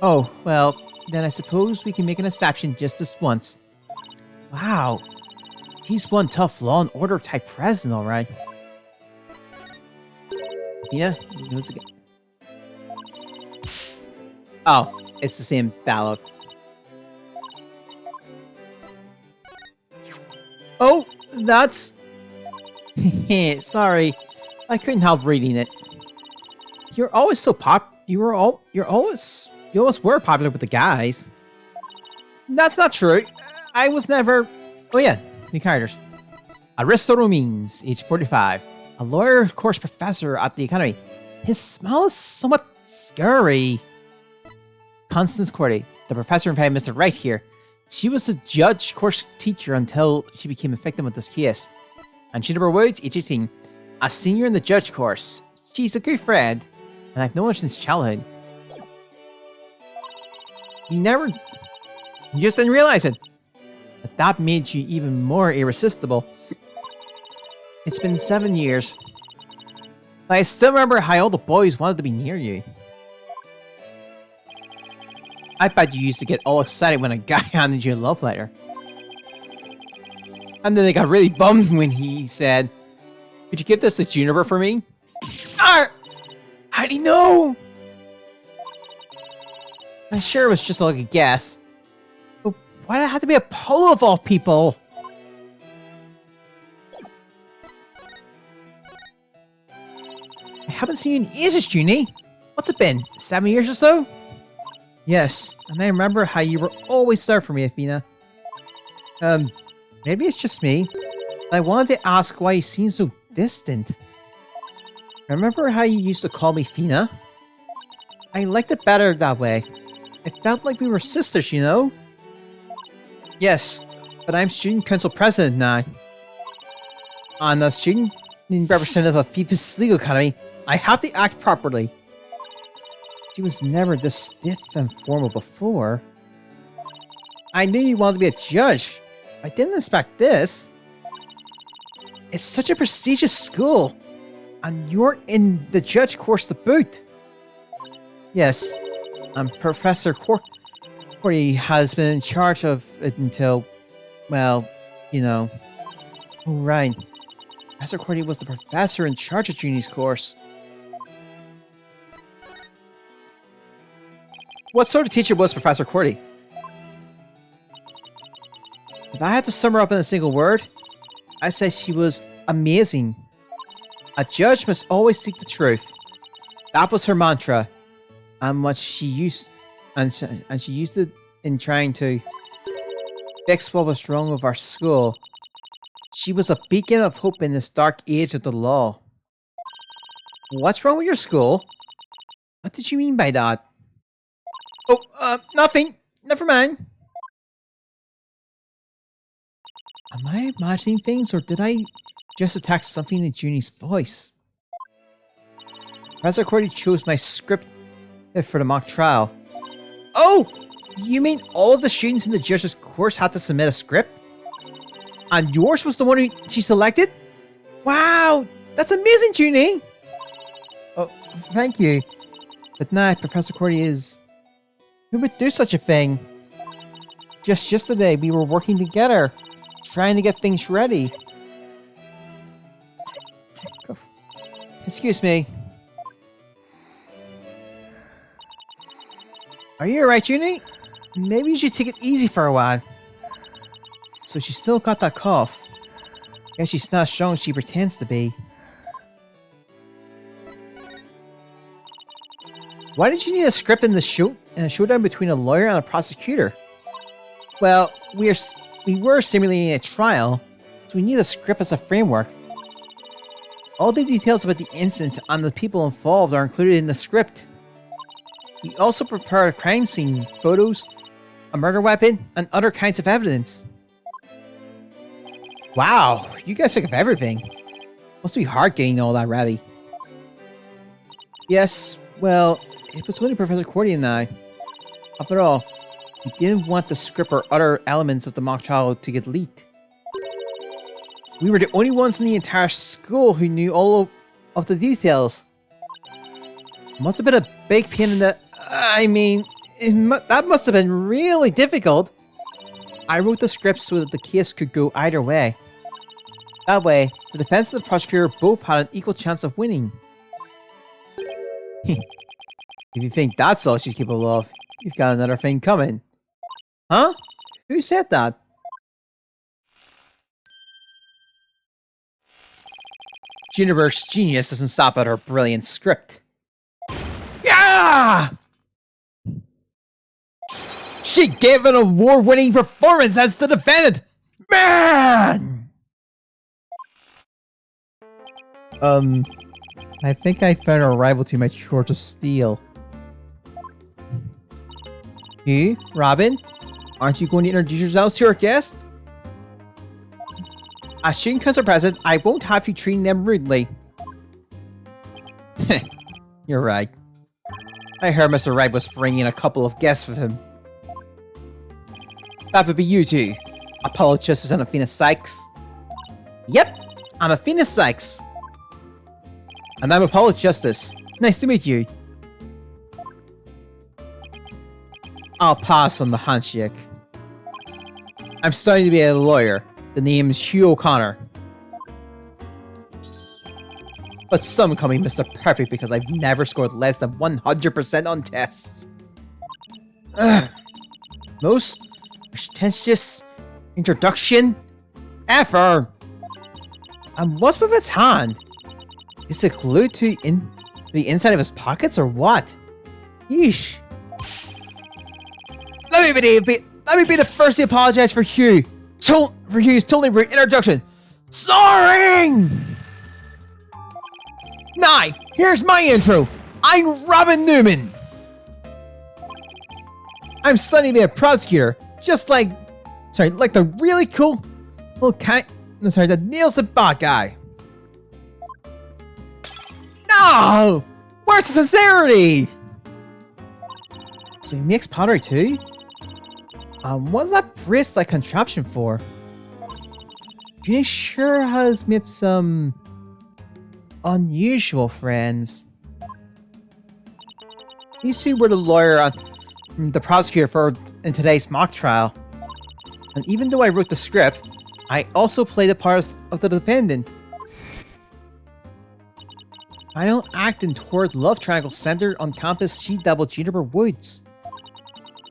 Oh, well, then I suppose we can make an exception just this once. Wow. He's one tough law and order type president, alright. Yeah, he knows again. Oh, it's the same dialogue. Oh, that's... Sorry, I couldn't help reading it. You're always so you always were popular with the guys. That's not true. I was never... Oh yeah, new characters. Aristotle Means, age 45. A lawyer course professor at the academy. His smile is somewhat scary. Constance Cordy, the professor in fact Mr. Right here. She was a judge course teacher until she became a victim of this case. And Jennifer Woods, age 18. A senior in the judge course. She's a good friend, and I've known her since childhood. You just didn't realize it. But that made you even more irresistible. It's been 7 years. But I still remember how all the boys wanted to be near you. I bet you used to get all excited when a guy handed you a love letter. And then they got really bummed when he said, "Could you give this to Juniper for me?" Arr! How do you know? I'm sure it was just like a guess. But why did it have to be Apollo of all people? I haven't seen you in ages, Junie. What's it been? 7 years or so? Yes, and I remember how you were always there for me, Athena. Maybe it's just me. I wanted to ask why you seem so distant. Remember how you used to call me Fina? I liked it better that way. It felt like we were sisters, you know? Yes, but I'm student council president now. And a student representative of FIFA's legal academy, I have to act properly. She was never this stiff and formal before. I knew you wanted to be a judge. I didn't expect this. It's such a prestigious school. And you're in the judge course to boot. Yes, and Professor Cordy has been in charge of it until, well, you know. Oh, right. Professor Cordy was the professor in charge of Junie's course. What sort of teacher was Professor Cordy? If I had to sum her up in a single word, I'd say she was amazing. A judge must always seek the truth. That was her mantra, and what she used, and she used it in trying to fix what was wrong with our school. She was a beacon of hope in this dark age of the law. What's wrong with your school? What did you mean by that? Oh, nothing. Never mind. Am I imagining things, or did I just detect something in Junie's voice? Professor Cordy chose my script for the mock trial. Oh! You mean all of the students in the judge's course had to submit a script? And yours was the one she selected? Wow! That's amazing, Junie! Oh, thank you. But nah, Professor Cordy is... Who would do such a thing? Just yesterday, we were working together, trying to get things ready. Excuse me. Are you alright, Junie? Maybe you should take it easy for a while. So she still got that cough. Guess she's not strong she pretends to be. Why did you need a script in a showdown between a lawyer and a prosecutor? Well, we were simulating a trial, so we need a script as a framework. All the details about the incident and the people involved are included in the script. We also prepared a crime scene, photos, a murder weapon, and other kinds of evidence. Wow, you guys think of everything. Must be hard getting all that ready. Yes, well, it was only Professor Cordy and I. After all, we didn't want the script or other elements of the mock trial to get leaked. We were the only ones in the entire school who knew all of the details. Must have been a big pain in the... I mean, that must have been really difficult. I wrote the script so that the case could go either way. That way, the defense and the prosecutor both had an equal chance of winning. If you think that's all she's capable of, you've got another thing coming. Huh? Who said that? Juniper's genius doesn't stop at her brilliant script. Yeah! She gave an award-winning performance as the defendant! Man! I think I found a rival too mature to steal. You, Robin? Aren't you going to introduce yourselves to our guest? As student council president, I won't have you treating them rudely. You're right. I heard Mr. Wright was bringing a couple of guests with him. That would be you two. Apollo Justice and Athena Sykes. Yep, I'm Athena Sykes. And I'm Apollo Justice. Nice to meet you. I'll pass on the handshake. I'm studying to be a lawyer. The name is Hugh O'Connor. But some call me Mr. Perfect because I've never scored less than 100% on tests. Ugh. Most pretentious introduction ever. And what's with its hand? Is it glued to the inside of his pockets or what? Yeesh. Let me be the first to apologize for Hugh's totally rude introduction. Sorry! Nah, here's my intro. I'm Robin Newman. I'm studying to be a prosecutor, just like the really cool little the nails the bot guy. No! Where's the sincerity? So he makes pottery too? What's that wrist-like contraption for? Junior sure has met some unusual friends. These two were the lawyer and the prosecutor in today's mock trial. And even though I wrote the script, I also played the part of the defendant. Final act in Toward Love Triangle centered on campus She-Devil Juniper Woods.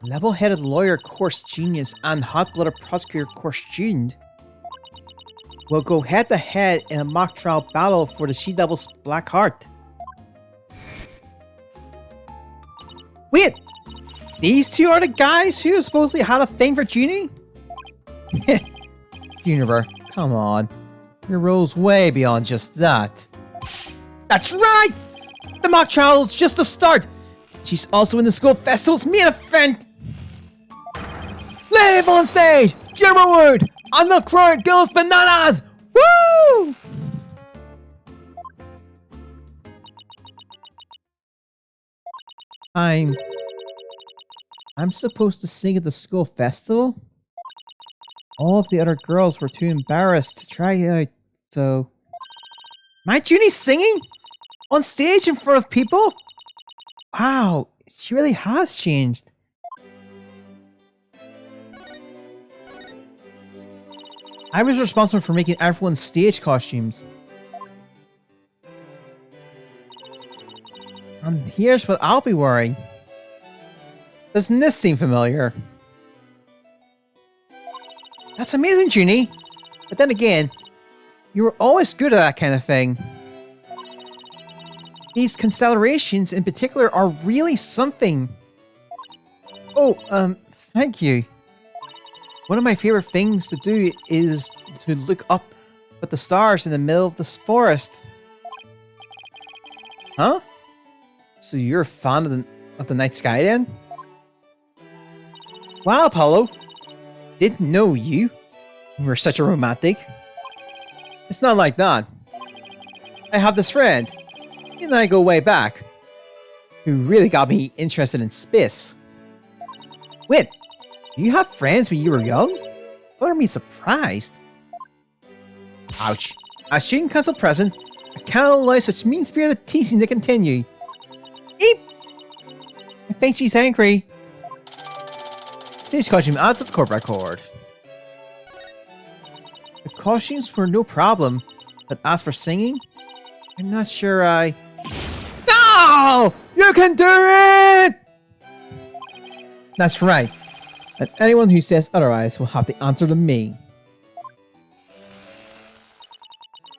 Level-headed lawyer course genius and hot-blooded prosecutor course student will go head-to-head in a mock trial battle for the She-Devil's Black Heart. Wait! These two are the guys who supposedly had a thing for Junie? Juniper, come on. Your role's way beyond just that. That's right! The mock trial is just the start! She's also in the school festival's main event! Live on stage! Juniper Wood! On the crowd goes bananas! Woo! I'm supposed to sing at the school festival? All of the other girls were too embarrassed to try it out, so... My Junie's singing? On stage in front of people? Wow, she really has changed. I was responsible for making everyone's stage costumes. And here's what I'll be wearing. Doesn't this seem familiar? That's amazing, Junie. But then again, You were always good at that kind of thing. These considerations in particular are really something. Oh, thank you. One of my favorite things to do is to look up at the stars in the middle of this forest. Huh? So you're a fan of the night sky then? Wow, Apollo. Didn't know you. You were such a romantic. It's not like that. I have this friend, he and I go way back, who really got me interested in space. Wait, do you have friends when you were young? What are me surprised? Ouch. As student council president, I can't allow such mean-spirited teasing to continue. Eep! I think she's angry. Stage costume out of the court record. The costumes were no problem, but as for singing, I'm not sure I... No! You can do it! That's right. And anyone who says otherwise will have to answer to me.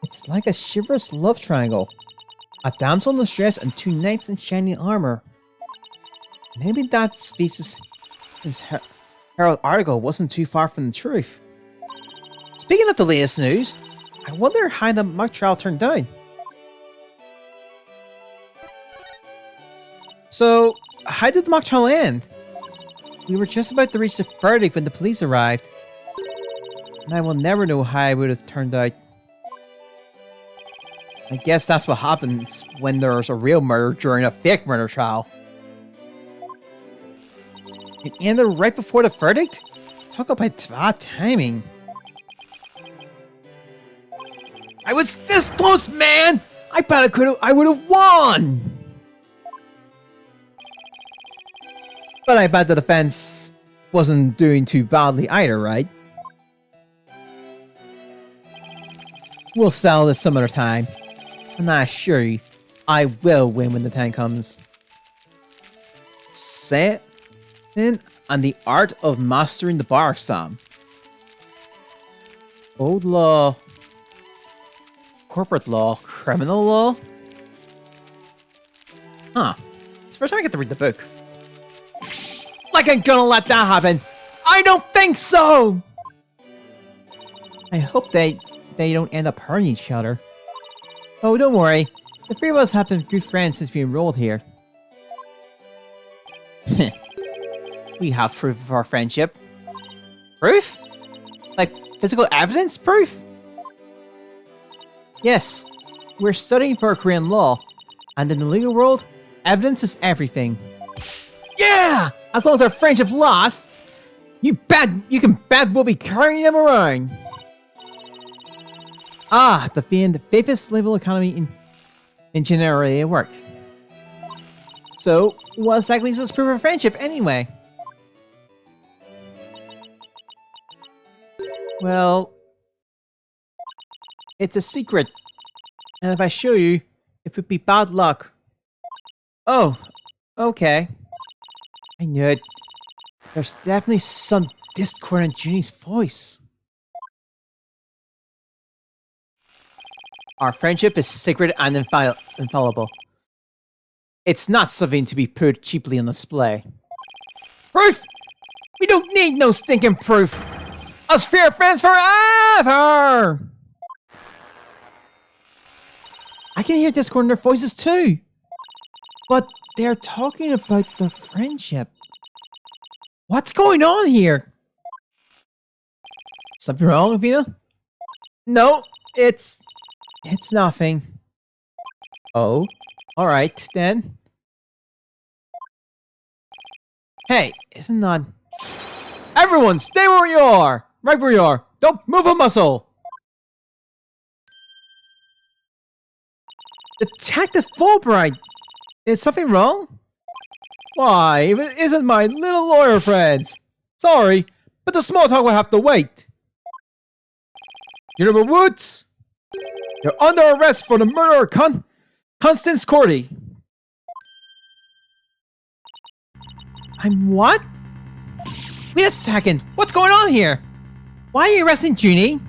It's like a chivalrous love triangle. A damsel in distress and two knights in shining armor. Maybe that species his Herald article wasn't too far from the truth. Speaking of the latest news, I wonder how the mock trial turned out. So, how did the mock trial end? We were just about to reach the verdict when the police arrived. And I will never know how it would have turned out. I guess that's what happens when there's a real murder during a fake murder trial. It ended right before the verdict? Talk about bad timing. I was this close, man! I bet I would have won! But I bet the defense wasn't doing too badly either, right? We'll settle this some other time. And I assure you, I will win when the time comes. Set and the art of mastering the bar exam. Old law, corporate law, criminal law. Huh. It's the first time I get to read the book. Like I'm gonna let that happen. I don't think so. I hope they don't end up hurting each other. Oh, don't worry. The three of us have been good friends since we enrolled here. We have proof of our friendship. Proof? Like physical evidence proof? Yes. We're studying for Korean law. And in the legal world, evidence is everything. Yeah! As long as our friendship lasts, you can bet we'll be carrying them around. Ah, the famous legal economy in general work. So, what exactly is this proof of friendship anyway? Well, it's a secret. And if I show you, it would be bad luck. Oh, okay. I knew it. There's definitely some discord in Junie's voice. Our friendship is sacred and infallible. It's not something to be put cheaply on display. Proof? We don't need no stinking proof. Us fair friends forever! I can hear discord in their voices too. But they're talking about the friendship. What's going on here? Something wrong, Avina? No, it's nothing. Oh, alright then. Hey, isn't that... Everyone, stay where you are! Right where you are! Don't move a muscle! Detective Fulbright! Is something wrong? Why, it isn't my little lawyer friends. Sorry, but the small talk will have to wait. Jennifer Woods, you're under arrest for the murder of Constance Cordy. I'm what? Wait a second, what's going on here? Why are you arresting Junie?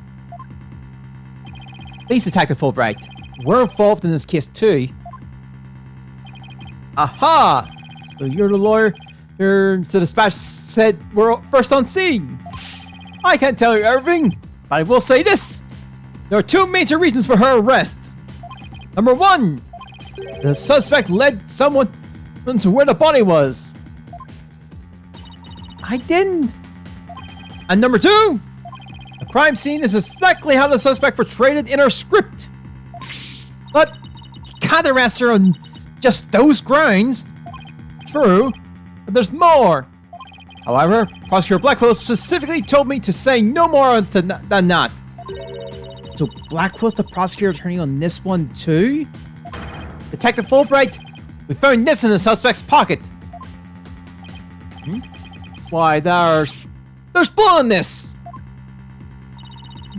Police Detective Fulbright. We're involved in this case too. Aha! So you're the lawyer. The dispatch said we're first on scene. I can't tell you everything, but I will say this. There are two major reasons for her arrest. Number one, the suspect led someone to where the body was. I didn't. And number two, the crime scene is exactly how the suspect portrayed it in her script. But you can't arrest her on just those grounds. True, but there's more. However, Prosecutor Blackwell specifically told me to say no more than that. So Blackwell's the prosecutor attorney on this one too? Detective Fulbright, we found this in the suspect's pocket. Why, there's blood on this.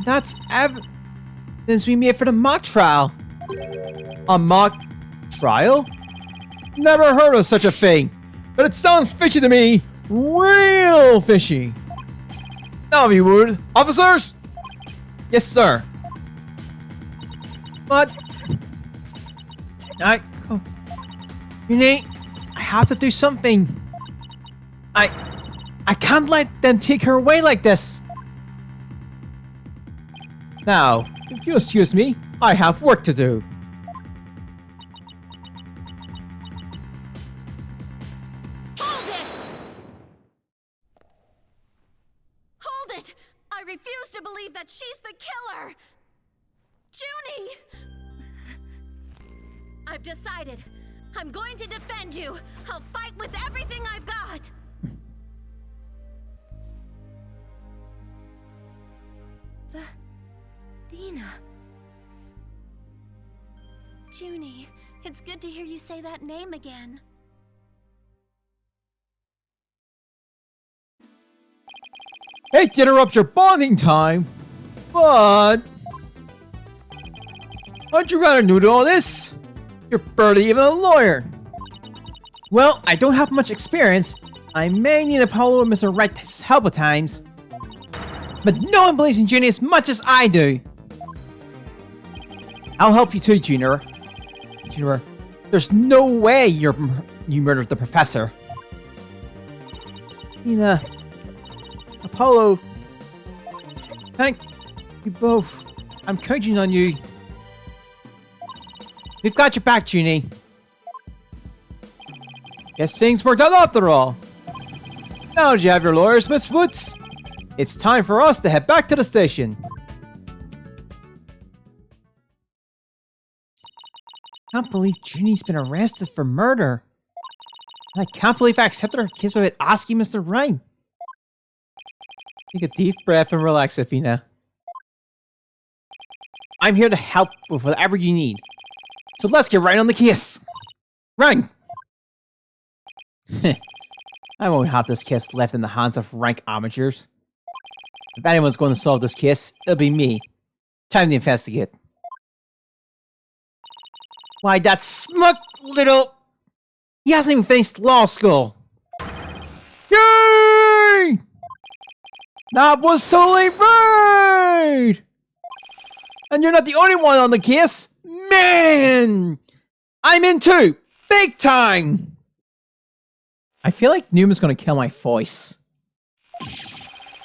That's evidence we made for the mock trial. A mock trial? Never heard of such a thing, but it sounds fishy to me. Real fishy. Now, if you would, officers? Yes, sir. But you need. I have to do something. I can't let them take her away like this. Now, if you excuse me, I have work to do. Hold it! Hold it! I refuse to believe that she's the killer! Junie! I've decided. I'm going to defend you. I'll fight with everything I've got. Dina. Junie, it's good to hear you say that name again. Hate to interrupt your bonding time, but aren't you rather new to all this? You're barely even a lawyer. Well, I don't have much experience. I may need Apollo and Mr. Wright's help at times. But no one believes in Junie as much as I do. I'll help you too, Junior. Junior, there's no way you murdered the professor. Nina, Apollo, thank you both. I'm counting on you. We've got your back, Junie. Guess things worked out after all. Now that you have your lawyers, Miss Woods, it's time for us to head back to the station. I can't believe Junie's been arrested for murder. I can't believe I accepted her case without asking Mr. Wright. Take a deep breath and relax, Athena. I'm here to help with whatever you need. So let's get right on the case. Run! I won't have this case left in the hands of rank amateurs. If anyone's going to solve this case, it'll be me. Time to investigate. Why, that smug little... He hasn't even finished law school. Yay! That was totally right! And you're not the only one on the case. Man! I'm in too! Big time! I feel like Newman's gonna kill my voice.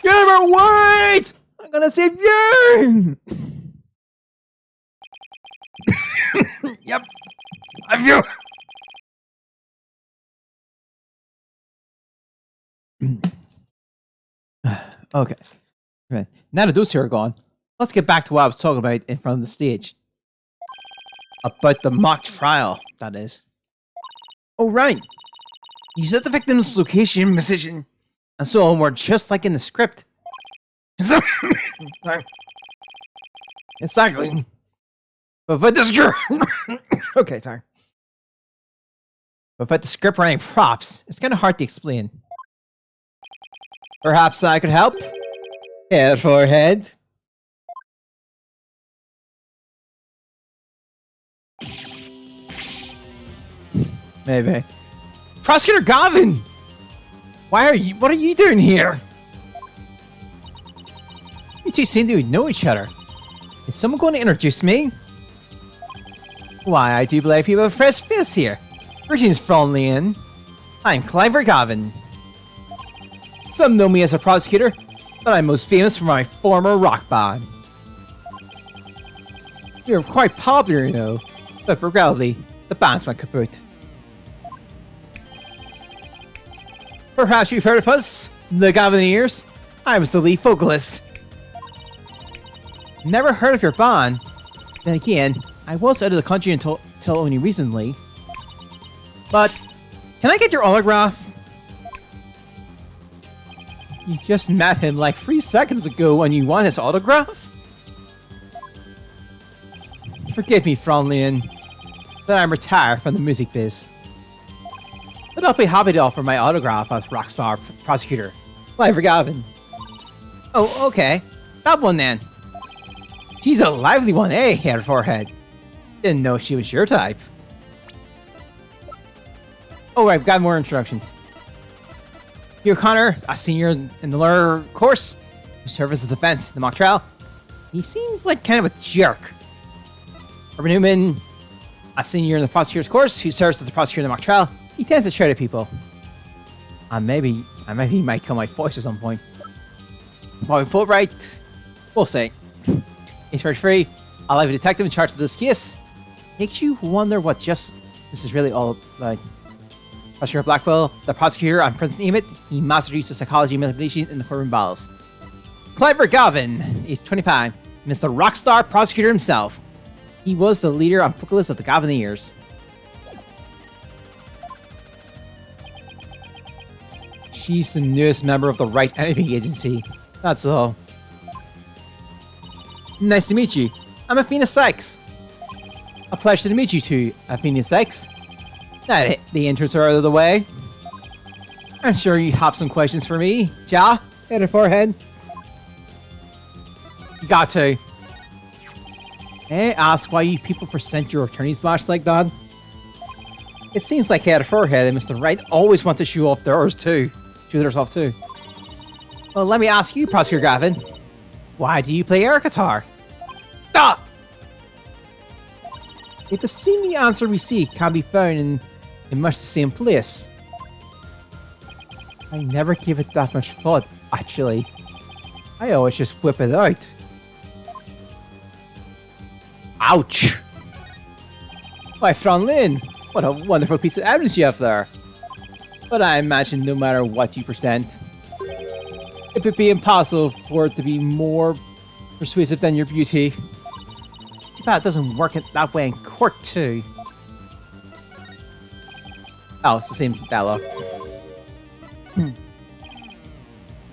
Never wait! I'm gonna save you! Yep. I'm you! Okay. Now that those two are gone, let's get back to what I was talking about in front of the stage. About the mock trial, that is. Oh, right. You said the victim's location, position, and so on were just like in the script. Exactly. But the script... Okay, sorry. But the script writing props, it's kind of hard to explain. Perhaps I could help? Head for head. Maybe. Prosecutor Gavin! What are you doing here? You two seem to know each other. Is someone going to introduce me? Why, I do believe people have a fresh face here. Greetings, Fraulein. I'm Cliver Gavin. Some know me as a prosecutor, but I'm most famous for my former rock band. You're quite popular, you know, but regrettably, the band's went kaput. Perhaps you've heard of us, the Gavineers. I was the lead vocalist. Never heard of your band. Then again, I was out of the country until only recently. But, can I get your autograph? You just met him like 3 seconds ago and you want his autograph? Forgive me, Fraulein, but I'm retired from the music biz. But I'll be happy to offer my autograph as rockstar prosecutor, Cliver Gavin. Oh, okay. That one then. She's a lively one, eh, hair forehead? Didn't know she was your type. Oh, I've got more introductions. Hugh Connor, a senior in the lawyer course, who served as a defense in the mock trial. He seems like kind of a jerk. Robert Newman, a senior in the prosecutor's course, who serves as the prosecutor in the mock trial. He tends to shout at people. And maybe he might kill my voice at some point. Bobby Fulbright, we'll see. He's very free. A lively detective in charge of this case. Makes you wonder what this is really all about. Prosecutor Blackwell, the prosecutor on Princeton Emmett, he mastered use of psychology and manipulation in the courtroom battles. Cliver Gavin, he's 25, Mr. Rockstar Prosecutor himself. He was the leader and vocalist of the Gavineers. She's the newest member of the Right Enemy Agency. That's all. Nice to meet you. I'm Athena Sykes. A pleasure to meet you too, Athena Sykes. Now the intros are out of the way. I'm sure you have some questions for me. Ja? Head and forehead. You got to. May I ask why you people present your attorney's badge like that? It seems like Head and Forehead and Mr. Wright always want to show off theirs too. Show theirs off too. Well, let me ask you, Prosecutor Gavin. Why do you play air guitar? Ah! If a seeming answer we seek can be found in much the same place. I never give it that much thought, actually. I always just whip it out. Ouch! Why, Fraulein, what a wonderful piece of evidence you have there. But I imagine no matter what you present, it would be impossible for it to be more persuasive than your beauty. Too bad it doesn't work that way in court, too. Oh, it's the same dialogue. Did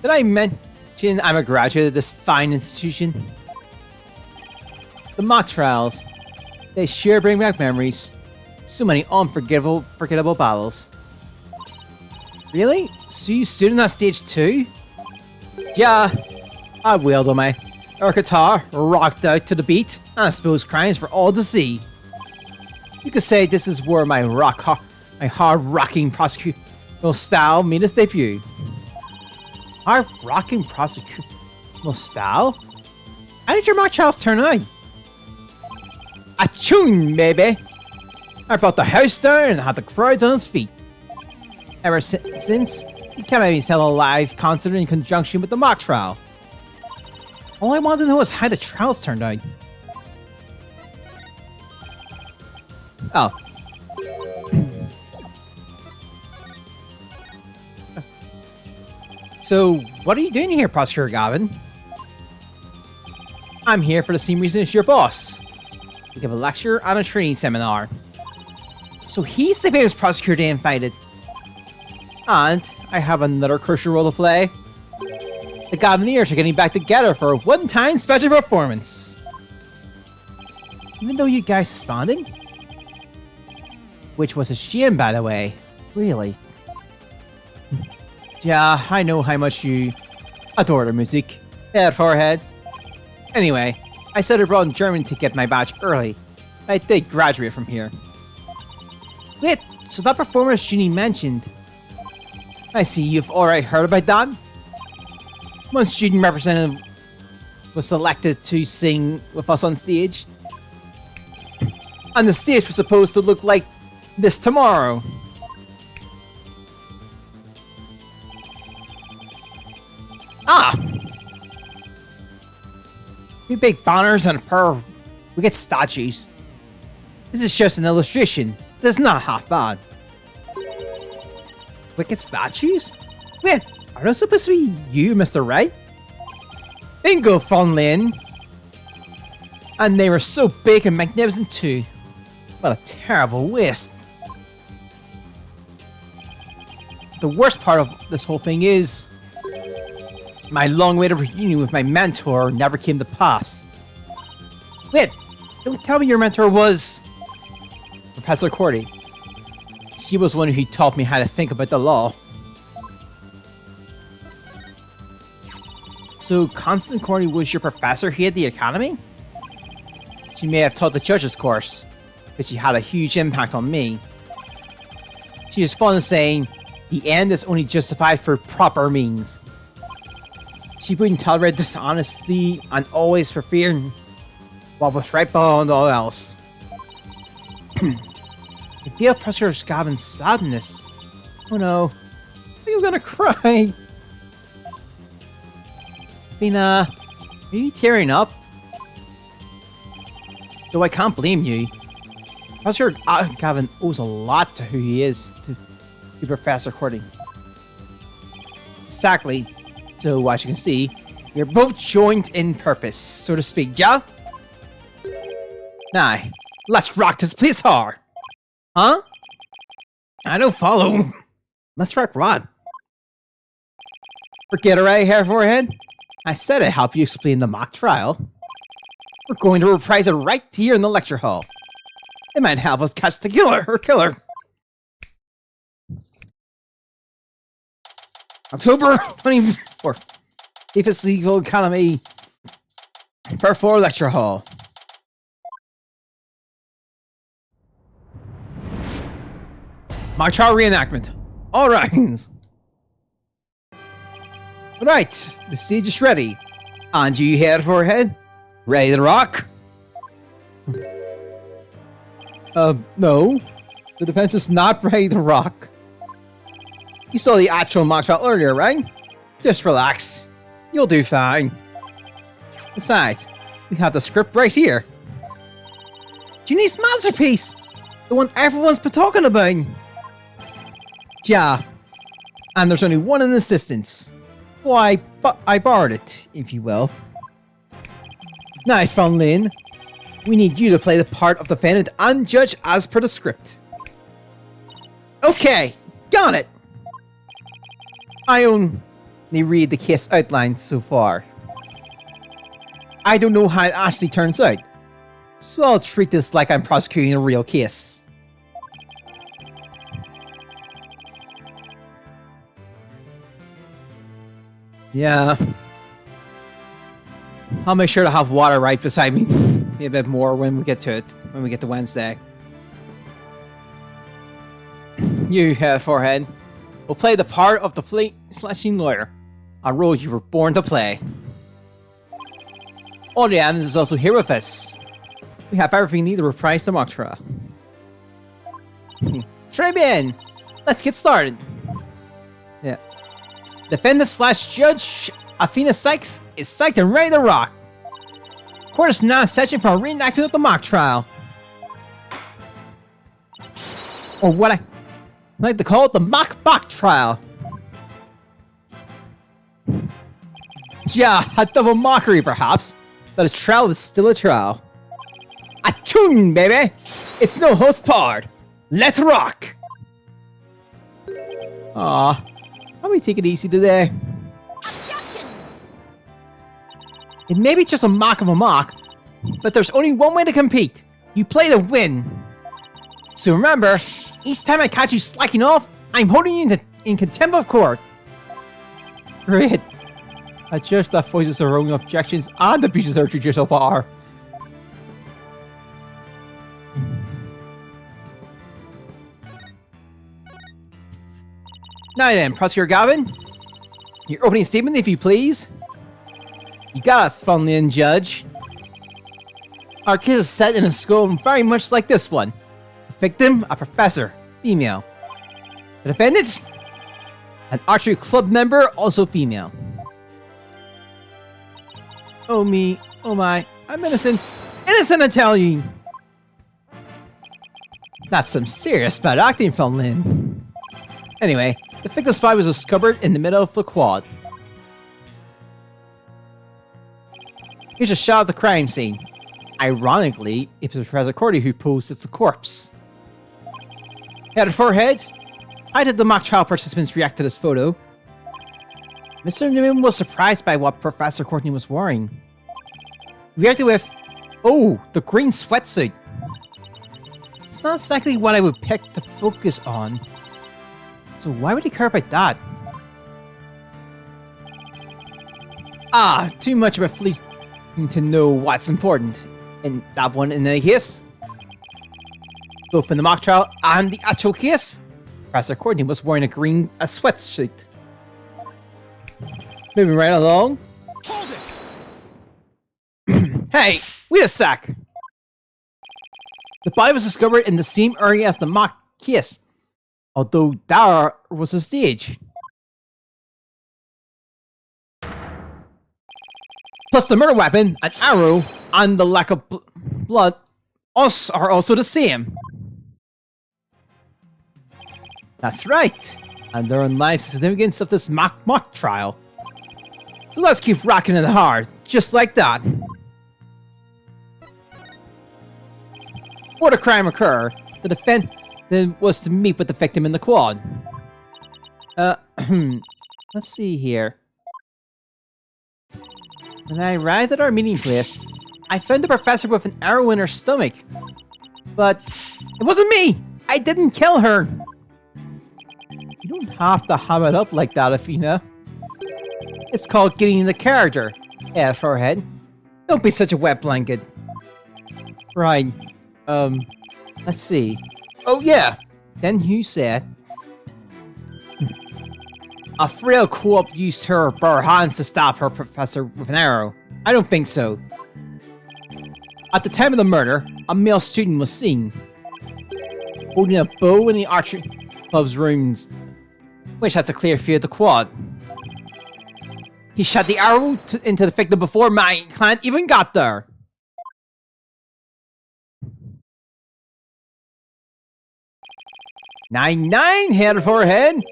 I mention I'm a graduate of this fine institution? The mock trials, they sure bring back memories. So many unforgettable battles. Really? So you stood in that stage too? Yeah, I wailed on my air guitar, rocked out to the beat, and exposed crimes for all to see. You could say this is where my hard-rocking prosecutorial style made its debut. Hard-rocking prosecutorial style? How did your mock trials turn out? A tune, baby! I brought the house down and had the crowds on its feet. Ever since, he kept having held a live concert in conjunction with the mock trial. All I wanted to know is how the trials turned out. Oh. So, what are you doing here, Prosecutor Gavin? I'm here for the same reason as your boss. To give a lecture and a training seminar. So he's the famous prosecutor they invited. And I have another crucial role to play. The Gavineers are getting back together for a one-time special performance. Even though you guys disbanded? Which was a shame, by the way. Really. Yeah, I know how much you adore the music. Head forehead. Anyway, I studied abroad in Germany to get my badge early. I did graduate from here. Wait, so that performance Junie mentioned. I see you've already heard about that. One student representative was selected to sing with us on stage. And the stage was supposed to look like this tomorrow. Ah! We big banners and we get statues. This is just an illustration. It's not half bad. Wicked statues? Wait, are those supposed to be you, Mr. Right? Bingo, Fun Lane! And they were so big and magnificent too. What a terrible waste. The worst part of this whole thing is my long-awaited reunion with my mentor never came to pass. Wait, don't tell me your mentor was Professor Cordy. She was one who taught me how to think about the law. So Constant Cordy was your professor here at the academy? She may have taught the judges course, but she had a huge impact on me. She is fond of saying, the end is only justified for proper means. She wouldn't tolerate dishonesty and always preferred what was right beyond all else. I feel Professor Gavin's sadness. Oh no, I think I'm gonna cry. Athena, are you tearing up? Though I can't blame you. Professor Gavin owes a lot to who he is to Professor Cordy. Exactly. So, as you can see, we're both joined in purpose, so to speak, yeah? Now, let's rock this place hard. Huh? I don't follow. Let's rock Rod. Forget it right here, forehead. I said I'd help you explain the mock trial. We're going to reprise it right here in the lecture hall. It might help us catch the killer. October 24th. Davis Legal Academy. Per 4 lecture hall. Mock trial reenactment. All right. Right, the stage is ready. And you head forehead? Ready to rock? No. The defense is not ready to rock. You saw the actual mock trial earlier, right? Just relax. You'll do fine. Besides, we have the script right here. Ginny's masterpiece! The one everyone's been talking about. Yeah. And there's only one in existence. Why, but I borrowed it, if you will. Now, Fun Lin, we need you to play the part of defendant and judge as per the script. Okay, got it. I only read the case outline so far. I don't know how it actually turns out, so I'll treat this like I'm prosecuting a real case. Yeah. I'll make sure to have water right beside me a bit more when we get to it, when we get to Wednesday. You, forehead, will play the part of the flea-slashing lawyer, a role you were born to play. All the evidence is also here with us. We have everything needed to reprise the mock trial. Très bien! Let's get started. Yeah. Defendant slash judge Athena Sykes is psyched and ready to rock. Court is now in session for a reenactment of the mock trial. Or what I like to call it, the mock trial. Yeah, a double mockery perhaps, but a trial is still a trial. A tune, baby! It's no host part. Let's rock! Aw. How we take it easy today? Objection! It may be just a mock of a mock, but there's only one way to compete. You play to win. So remember, each time I catch you slacking off, I'm holding you in contempt of court. Great. A judge that voices their own objections and abuses their judicial power. Now then, Prosecutor Gavin, your opening statement, if you please. You got it, Funlin Judge. Our case is set in a school very much like this one. The victim, a professor, female. The defendant, an archery club member, also female. Oh me, oh my, I'm innocent. Innocent, I tell you. That's some serious bad acting, Funlin. Anyway, the victim's body was discovered in the middle of the quad. Here's a shot of the crime scene. Ironically, it was Professor Cordy who posed as the corpse. Head and forehead? How did the mock trial participants react to this photo? Mr. Newman was surprised by what Professor Courtney was wearing. He reacted with, "Oh, the green sweatsuit." It's not exactly what I would pick to focus on. So why would he care about that? Ah, too much of a fleet to know what's important. In that one, in any case. Both in the mock trial and the actual case, Professor Courtney was wearing a sweatsuit. Moving right along. Hold it! Hey, wait a sec! The body was discovered in the same area as the mock case, although there was a stage. Plus the murder weapon, an arrow, and the lack of blood are also the same. That's right, and therein lies the significance of this mock trial. So let's keep rocking it hard, just like that. Before the crime occurred, the defendant was to meet with the victim in the quad. Let's see here. When I arrived at our meeting place, I found the professor with an arrow in her stomach. But it wasn't me! I didn't kill her! You don't have to ham it up like that, Athena. It's called getting in the character. Yeah, forehead. Don't be such a wet blanket. Right. Let's see. Oh yeah! Then you said... A frail co-op used her bare hands to stab her professor with an arrow. I don't think so. At the time of the murder, a male student was seen holding a bow in the archery club's rooms, which has a clear view of the quad. He shot the arrow into the victim before my client even got there. Nine head forehead.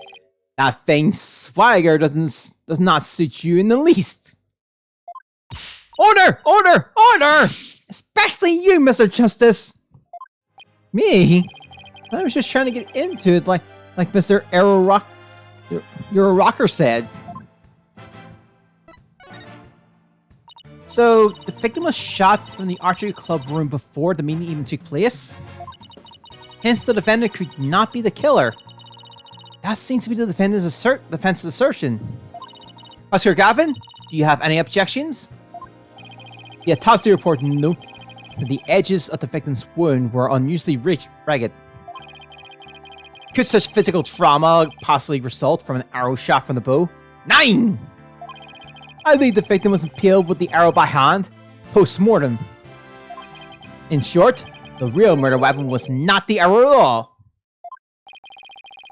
That thing swagger does not suit you in the least. Order! Order! Order! Especially you, Mr. Justice! Me? I was just trying to get into it like Mr. Your rocker said. So, the victim was shot from the archery club room before the meeting even took place? Hence, the defendant could not be the killer. That seems to be the defense's assertion. Oscar Gavin, do you have any objections? The autopsy report noted that the edges of the victim's wound were unusually ragged. Could such physical trauma possibly result from an arrow shot from the bow? 9! I think the victim was impaled with the arrow by hand, post-mortem. In short, the real murder weapon was not the arrow at all.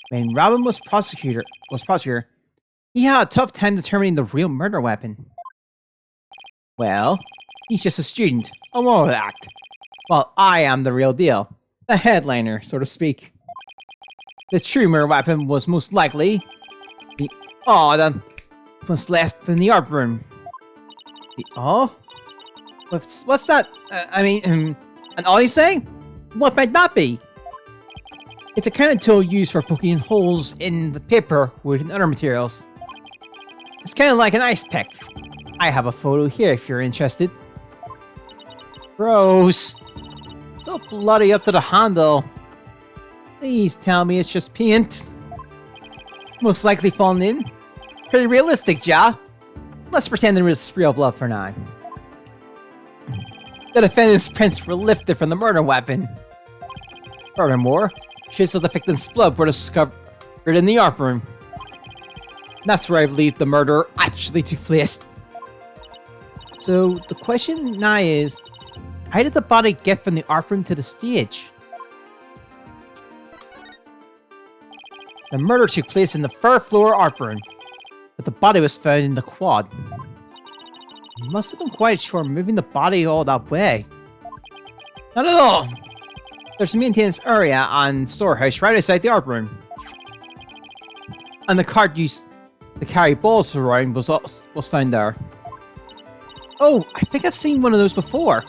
When Robin was prosecutor, he had a tough time determining the real murder weapon. Well, he's just a student, a moral act, while I am the real deal, the headliner, so to speak. The true murder weapon was most likely the that was left in the art room. The What's that? An you saying? What might that be? It's a kind of tool used for poking holes in the paper, wood, and other materials. It's kind of like an ice pick. I have a photo here if you're interested. Gross. So bloody up to the handle. Please tell me it's just paint. Most likely fallen in. Pretty realistic, ja. Let's pretend there is real blood for now. The defendant's prints were lifted from the murder weapon. Furthermore, traces of the victim's blood were discovered in the art room. That's where I believe the murder actually took place. So the question now is, how did the body get from the art room to the stage? The murder took place in the third floor art room, but the body was found in the quad. It must have been quite short moving the body all that way. Not at all. There's a maintenance area and storehouse right outside the art room. And the cart used to carry balls around was found there. Oh, I think I've seen one of those before.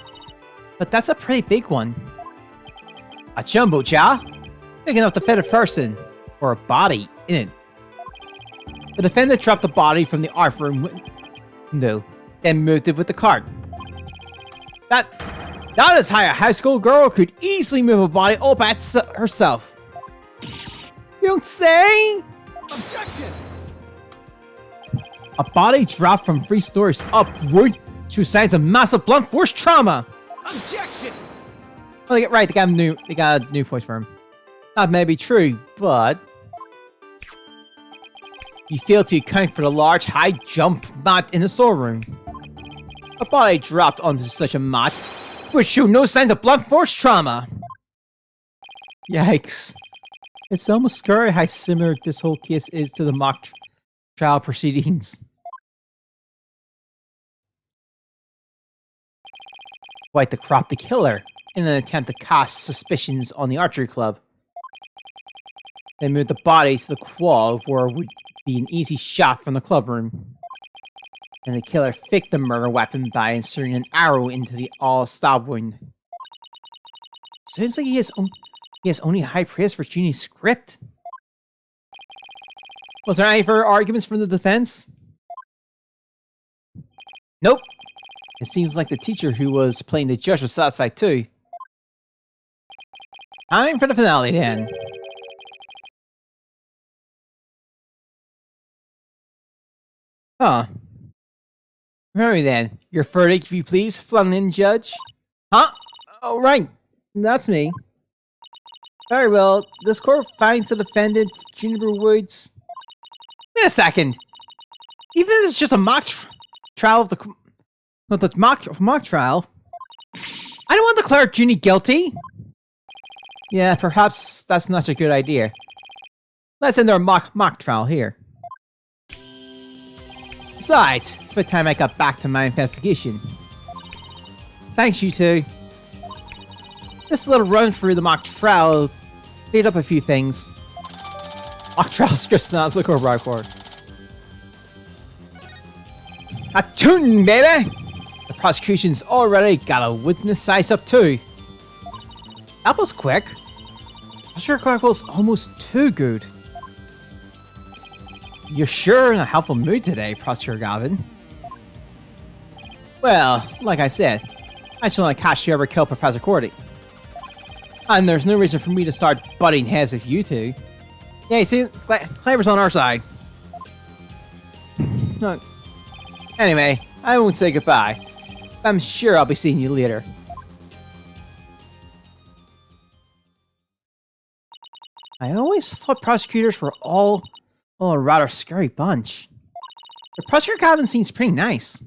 But that's a pretty big one. A jumbo jar? Big enough to fit a person. Or a body in it. The defendant dropped the body from the art room window, then moved it with the cart. That is how a high school girl could easily move a body all by herself. You don't say? Objection! A body dropped from 3 stories upward shows signs of massive blunt force trauma. Objection! Well, right, they got a new voice for him. That may be true, but you failed to account for the large high jump mat in the storeroom. A body dropped onto such a mat would show no signs of blunt force trauma. Yikes. It's almost scary how similar this whole case is to the mock trial proceedings. Quite the crop the killer in an attempt to cast suspicions on the archery club. They moved the body to the quad where it would be an easy shot from the club room. And the killer faked the murder weapon by inserting an arrow into the all-stab wound. Sounds like he has only high praise for Junie's script. Was there any further arguments from the defense? Nope. It seems like the teacher who was playing the judge was satisfied too. Time for the finale then. Huh. Very then. Your verdict, if you please, Flanlin Judge. Huh? Oh, right. That's me. Very well. This court finds the defendant, Juniper Woods. Wait a second. Even if it's just a mock trial of the mock trial, I don't want to declare Junie guilty. Yeah, perhaps that's not a good idea. Let's end our mock trial here. Besides, it's about time I got back to my investigation. Thanks, you two. This little run through the mock trial cleared up a few things. Mock trial scripts not look over for. A tune, baby! The prosecution's already got a witness size up too. That was quick. I'm sure quick was almost too good. You're sure in a helpful mood today, Prosecutor Galvin. Well, like I said, I just want to catch whoever killed Professor Cordy. And there's no reason for me to start butting heads with you two. Yeah, you see, Claver's on our side. Look. Anyway, I won't say goodbye. I'm sure I'll be seeing you later. I always thought prosecutors were all a rather scary bunch. The prosecutor Calvin seems pretty nice.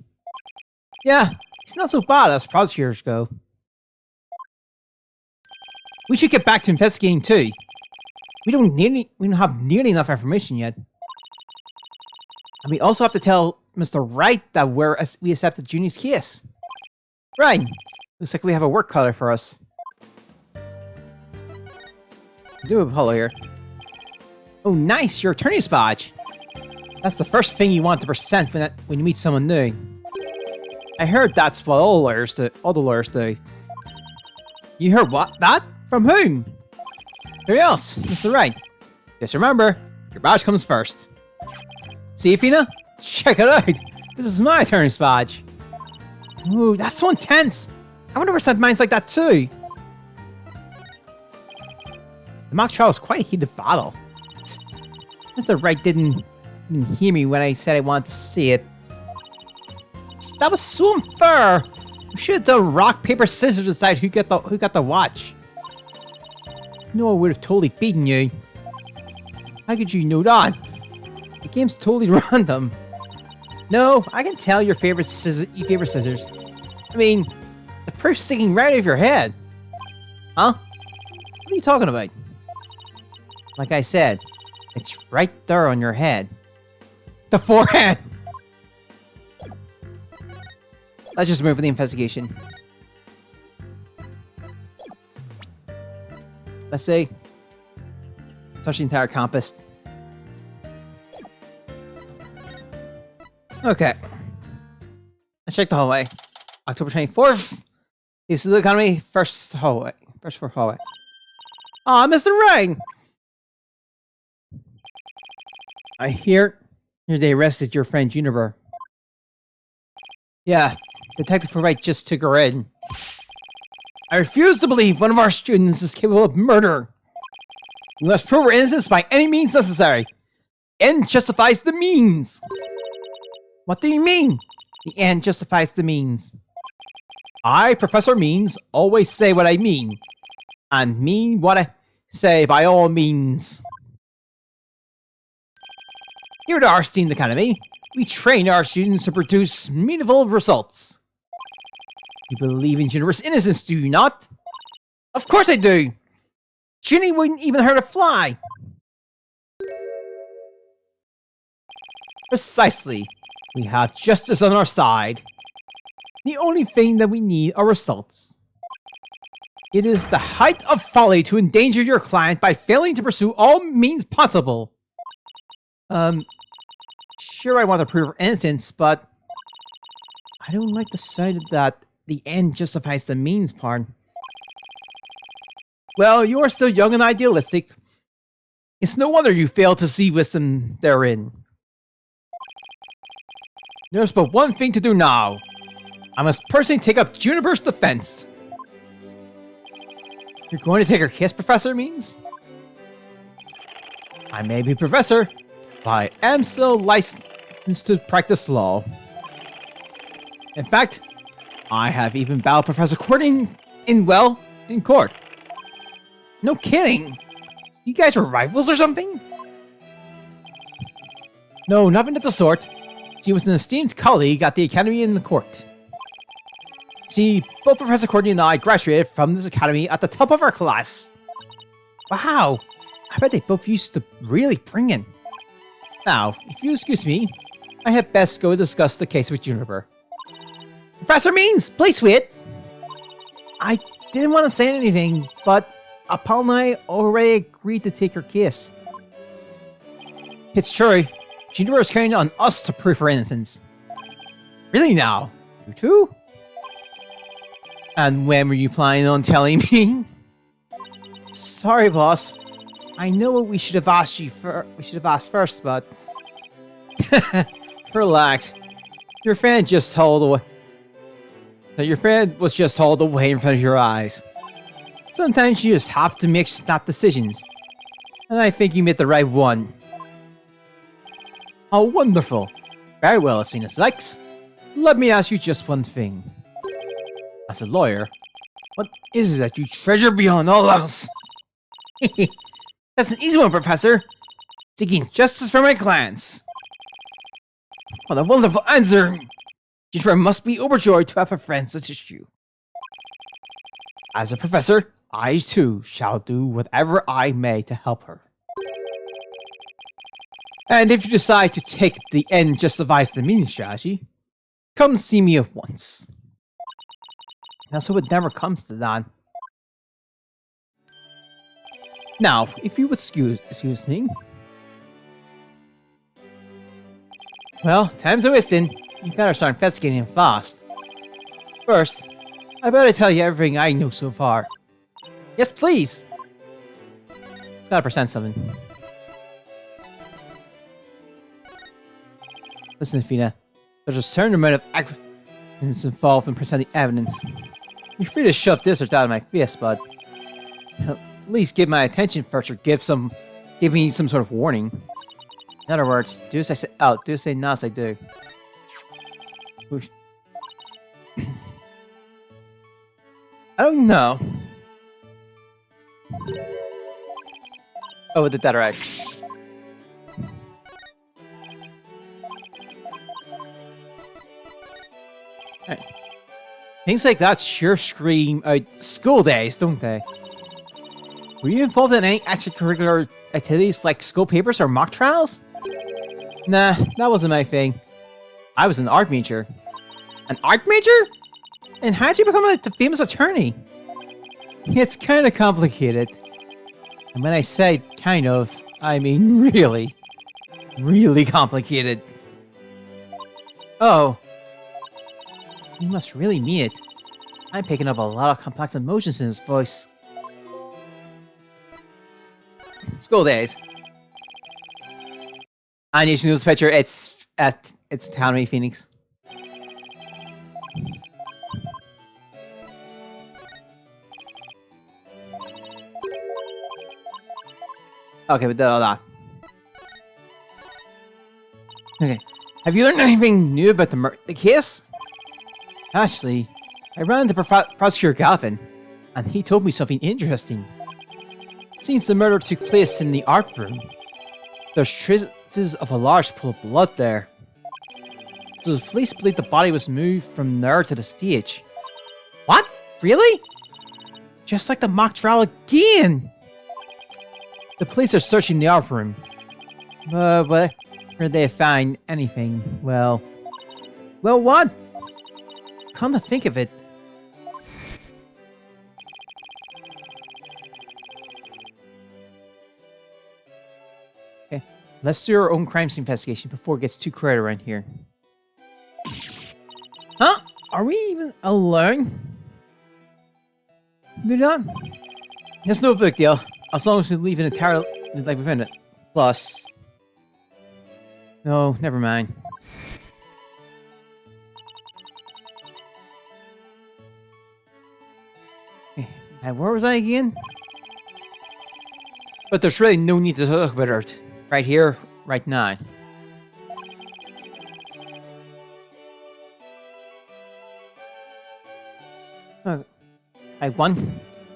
Yeah, he's not so bad as prosecutors go. We should get back to investigating too. We don't have nearly enough information yet. And we also have to tell Mr. Wright that we accepted Junie's case. Right. Looks like we have a work cut out for us. Do a Apollo here. Oh, nice! Your attorney's badge! That's the first thing you want to present when you meet someone new. I heard that's what all the lawyers do. You heard what? That? From whom? Who else? Mr. Wright. Just remember, your badge comes first. See, Athena? Check it out! This is my attorney's badge. Ooh, that's so intense! I wonder if sent mine's like that too. The mock trial was quite a heated battle. Mr. Wright didn't even hear me when I said I wanted to see it. That was so unfair! We should have done rock, paper, scissors to decide who got the watch. No, I would have totally beaten you. How could you know that? The game's totally random. No, I can tell your favorite scissors. I mean, the proof's sticking right out of your head. Huh? What are you talking about? Like I said, it's right there on your head. The forehead! Let's just move with the investigation. Let's say, touch the entire compass. Okay. Let's check the hallway. October 24th. Use the economy. First hallway. First floor hallway. Aw, Mr. Ring! I hear they arrested your friend Juniper. Yeah, Detective Wright just took her in. I refuse to believe one of our students is capable of murder. We must prove her innocence by any means necessary. End justifies the means. What do you mean? The end justifies the means. I, Professor Means, always say what I mean. And mean what I say by all means. Here at our esteemed academy, we train our students to produce meaningful results. You believe in Juniper's innocence, do you not? Of course I do! Ginny wouldn't even hurt a fly! Precisely. We have justice on our side. The only thing that we need are results. It is the height of folly to endanger your client by failing to pursue all means possible. Sure I want to prove her innocence, but I don't like the side of that the end justifies the means part. Well, you are still young and idealistic. It's no wonder you fail to see wisdom therein. There's but one thing to do now. I must personally take up Juniper's defense. You're going to take her case, Professor Means? I may be professor, but I am still licensed to practice law. In fact, I have even battled Professor Courting in court. No kidding! You guys were rivals or something? No, nothing of the sort. She was an esteemed colleague at the academy and the court. See, both Professor Courtney and I graduated from this academy at the top of our class. Wow, I bet they both used to really bring in. Now, if you excuse me, I had best go discuss the case with Juniper. Professor Means, please wait! I didn't want to say anything, but Apollo and I already agreed to take her case. It's true. Juniper is counting on us to prove her innocence. Really now? You too? And when were you planning on telling me? Sorry, boss. I know we should have asked you first, but relax. Your friend was just hauled away in front of your eyes. Sometimes you just have to make snap decisions, and I think you made the right one. Oh, wonderful. Very well, Asinus Lex. Let me ask you just one thing. As a lawyer, what is it that you treasure beyond all else? That's an easy one, Professor. Seeking justice for my clients. What a wonderful answer. Juniper must be overjoyed to have a friend such as you. As a professor, I too shall do whatever I may to help her. And if you decide to take the end justifies the means strategy, come see me at once. Now, so it never comes to that. Now, if you would excuse me. Well, time's a wasting. You better start investigating fast. First, I better tell you everything I know so far. Yes, please! Gotta present something. Listen, Fina. There's a certain amount of evidence involved in presenting evidence. You're free to shove this or that in my face, but at least give my attention first, or give me some sort of warning. In other words, do as I say out, do as I say not as I do. Whoosh. I don't know. Oh, I did that right. Things like that sure scream out school days, don't they? Were you involved in any extracurricular activities like school papers or mock trials? Nah, that wasn't my thing. I was an art major. An art major? And how'd you become a famous attorney? It's kind of complicated. And when I say kind of, I mean really, really complicated. Oh. You must really mean it. I'm picking up a lot of complex emotions in his voice. School days. And you should this picture, it's Academy Phoenix. Okay, but hold on. Okay. Have you learned anything new about the case? Actually, I ran into Prosecutor Galvin, and he told me something interesting. It seems the murder took place in the art room. There's traces of a large pool of blood there. So the police believe the body was moved from there to the stage. What? Really? Just like the mock trial again! The police are searching the art room. But where they find anything, well, what? Come to think of it. Okay, let's do our own crimes investigation before it gets too crowded around here. Huh? Are we even alone? They're done. It's no big deal, as long as we leave an entire like within it. Plus, no, never mind. And where was I again? But there's really no need to talk about it right here, right now. I want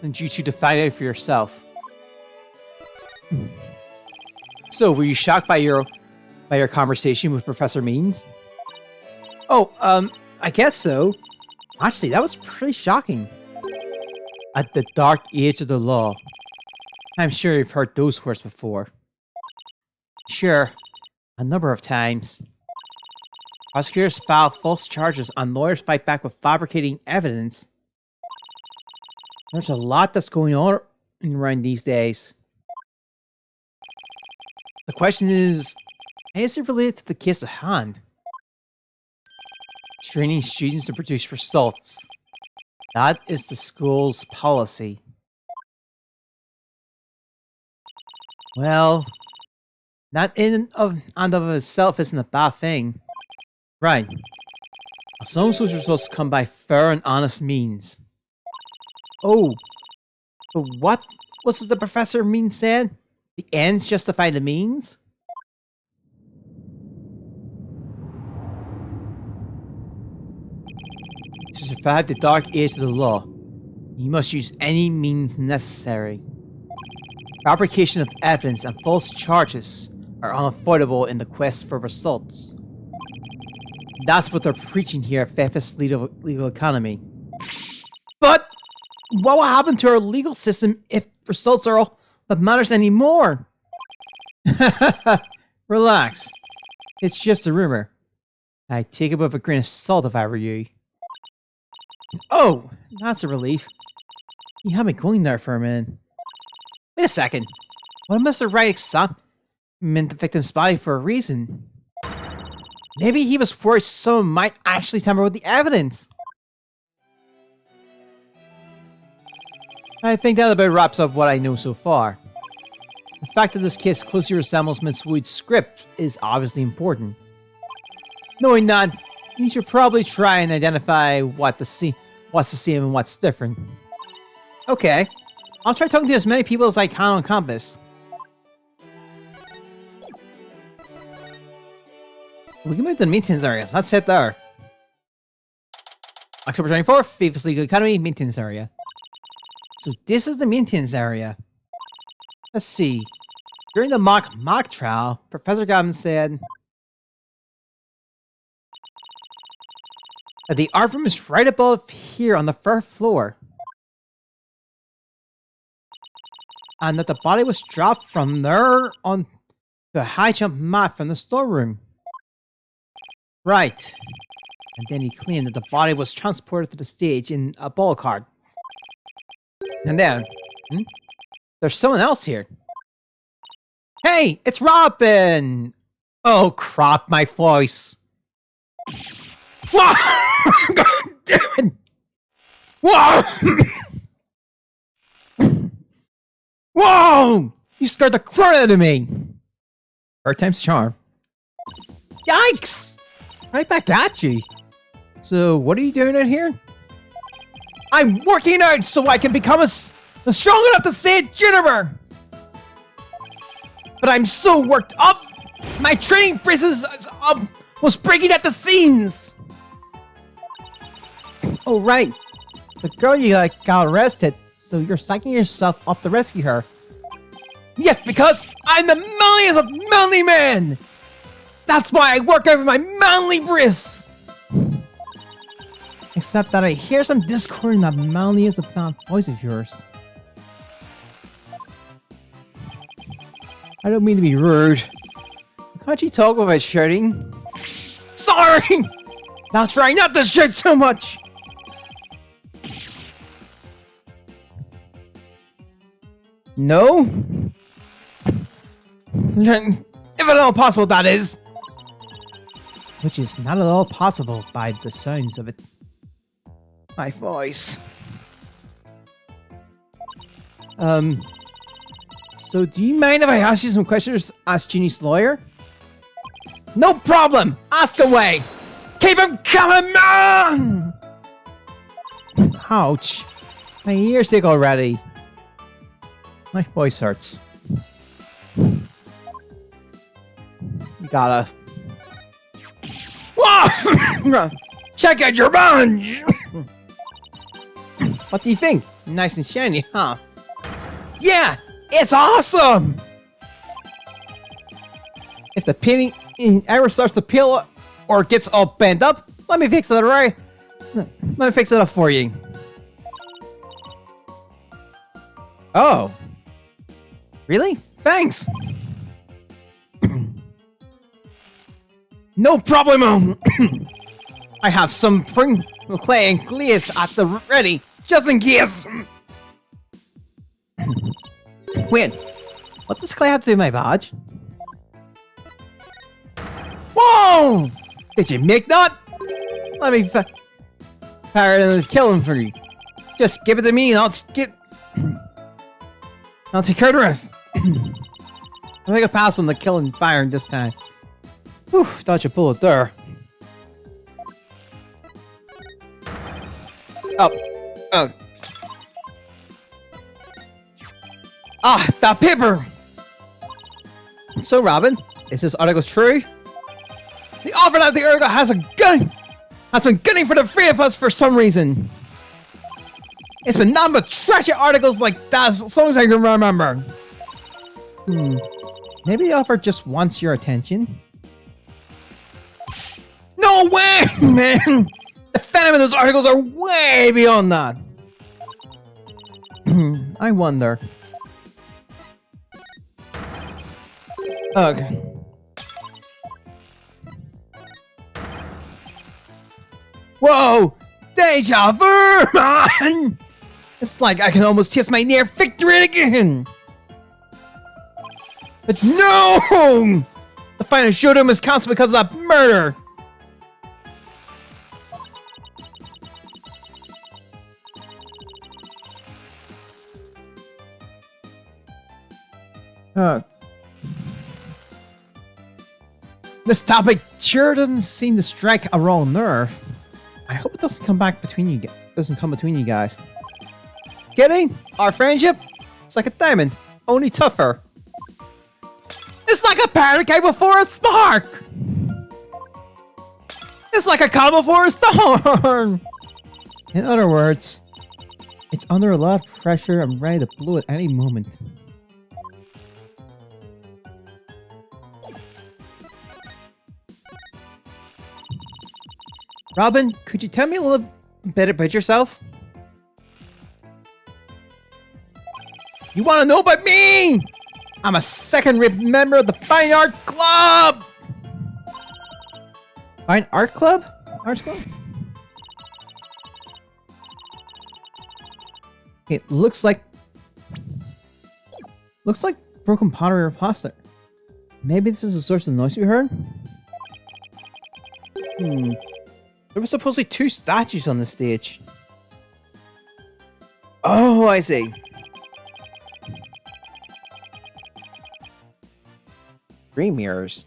you two to find out for yourself. So, were you shocked by your conversation with Professor Means? Oh, I guess so. Actually, that was pretty shocking. At the dark age of the law. I'm sure you've heard those words before. Sure, a number of times. Prosecutors file false charges and lawyers fight back with fabricating evidence. There's a lot that's going on around these days. The question is, how is it related to the case at hand? Training students to produce results. That is the school's policy. Well, that in and of itself isn't a bad thing. Right. As long as those results come by fair and honest means. Oh, but what was it the Professor Means said? The ends justify the means? To survive the dark age of the law, you must use any means necessary. Fabrication of evidence and false charges are unavoidable in the quest for results. That's what they're preaching here at Fef's legal economy. But what will happen to our legal system if results are all that matters anymore? Relax. It's just a rumor. I'd take it with a grain of salt if I were you. Oh, that's a relief. You had me going there for a minute. Wait a second. What Mr. Wright examined the victim's body for a reason? Maybe he was worried someone might actually tamper with the evidence. I think that about wraps up what I know so far. The fact that this case closely resembles Miss Wood's script is obviously important. Knowing that, you should probably try and identify what's the same and what's different. Okay, I'll try talking to as many people as I can on campus. We can move to the maintenance area. Let's head there. October 24th, Fef's Legal Academy, maintenance area. So this is the maintenance area. Let's see. During the mock trial, Professor Gavin said... that the art room is right above here on the first floor. And that the body was dropped from there on the high jump mat from the storeroom. Right. And then he claimed that the body was transported to the stage in a ball cart. And then, there's someone else here. Hey, it's Robin! Oh crap, my voice. Whoa! God damn it! Whoa! Whoa! You scared the crap out of me! Third time's charm. Yikes! Right back at you. So, what are you doing out here? I'm working out so I can become strong enough to say Juniper! But I'm so worked up! My training braces was breaking at the seams! Oh, right. The girl you got arrested, so you're psyching yourself up to rescue her. Yes, because I'm the manliest of manly men! That's why I work over my manly bris! Except that I hear some discord in that manliest of man voice of yours. I don't mean to be rude. Can't you talk without shouting? Sorry! Now try not to shout so much! No? If at all possible, that is. Which is not at all possible by the sounds of it. My voice. So do you mind if I ask you some questions as Genie's lawyer? No problem! Ask away! Keep him coming, man! Ouch. My ears ache already. My voice hurts. You gotta... Whoa! Check out your bunch! What do you think? Nice and shiny, huh? Yeah! It's awesome! If the painting ever starts to peel or gets all bent up, let me fix it right. Let me fix it up for you. Oh. Really? Thanks! No problemo! I have some spring clay and glaze at the ready, just in case! Wait, what does clay have to do with my badge? Whoa! Did you make that? Let me fire it and kill him for you. Just give it to me and I'll take care of the rest. I'll make a pass on the killing and firing this time. Whew, dodge a bullet there. Oh. Ah, that paper! So, Robin, is this article true? The author of the article has been gunning for the three of us for some reason. It's been nothing but trashy articles like that as long as I can remember. Maybe the author just wants your attention? No way, man! The fandom of those articles are way beyond that. I wonder. Okay. Whoa! Deja vu, man! It's like I can almost taste my near victory again! But no! The final showdown was canceled because of that murder! This topic sure doesn't seem to strike a raw nerve. I hope it doesn't come between you guys. Kidding? Our friendship? It's like a diamond, only tougher. It's like a parrot cake before a spark. It's like a calm before a storm. In other words, it's under a lot of pressure and ready to blow at any moment. Robin, could you tell me a little bit about yourself? You want to know about me? I'm a second-rate member of the Fine Art Club! Fine Art Club? Arts Club? It looks like broken pottery or plastic. Maybe this is the source of the noise we heard? There were supposedly 2 statues on the stage. Oh, I see. 3 mirrors.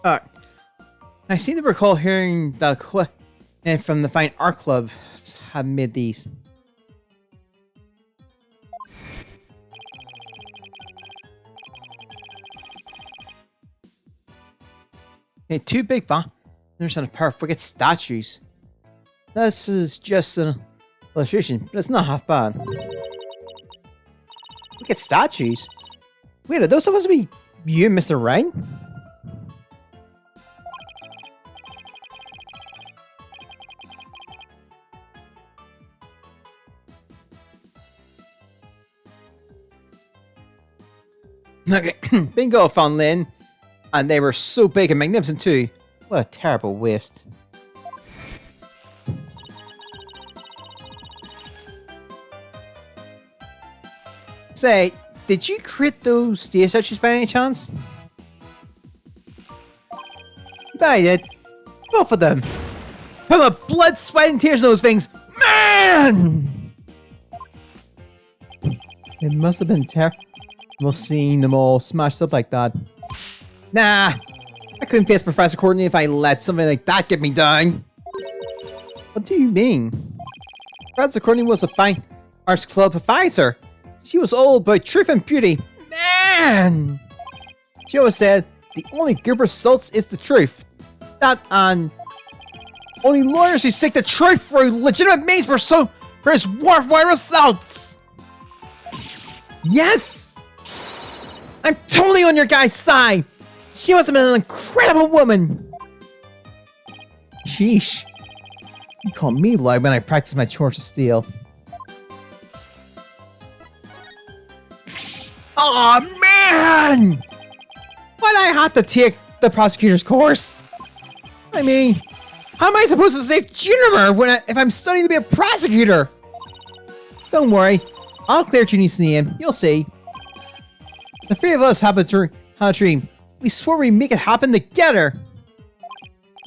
I seem to recall hearing that and from the Fine Art Club have made these. Okay, 2 big banners and a pair of wicked statues. This is just an illustration, but it's not half bad. Wicked statues? Wait, are those supposed to be you and Mr. Rain? Okay, bingo found Lynn, and they were so big and magnificent too. What a terrible waste. Say, did you create those stage statues by any chance? I did. Both of them. Put my blood, sweat, and tears in those things. Man! It must have been terrible seeing them all smashed up like that. Nah, I couldn't face Professor Courtney if I let something like that get me down. What do you mean? Professor Courtney was a Fine Arts Club advisor. She was all about truth and beauty. Man! She always said, the only good results is the truth. That and only lawyers who seek the truth through legitimate means produce worthwhile results. Yes! I'm totally on your guy's side! She must have been an incredible woman! Sheesh. You call me live when I practice my chores of steel. Aw, man! Why'd I have to take the prosecutor's course? I mean, how am I supposed to save Juniper if I'm studying to be a prosecutor? Don't worry, I'll clear Junie's name, you'll see. The 3 of us had a dream. We swore we'd make it happen together.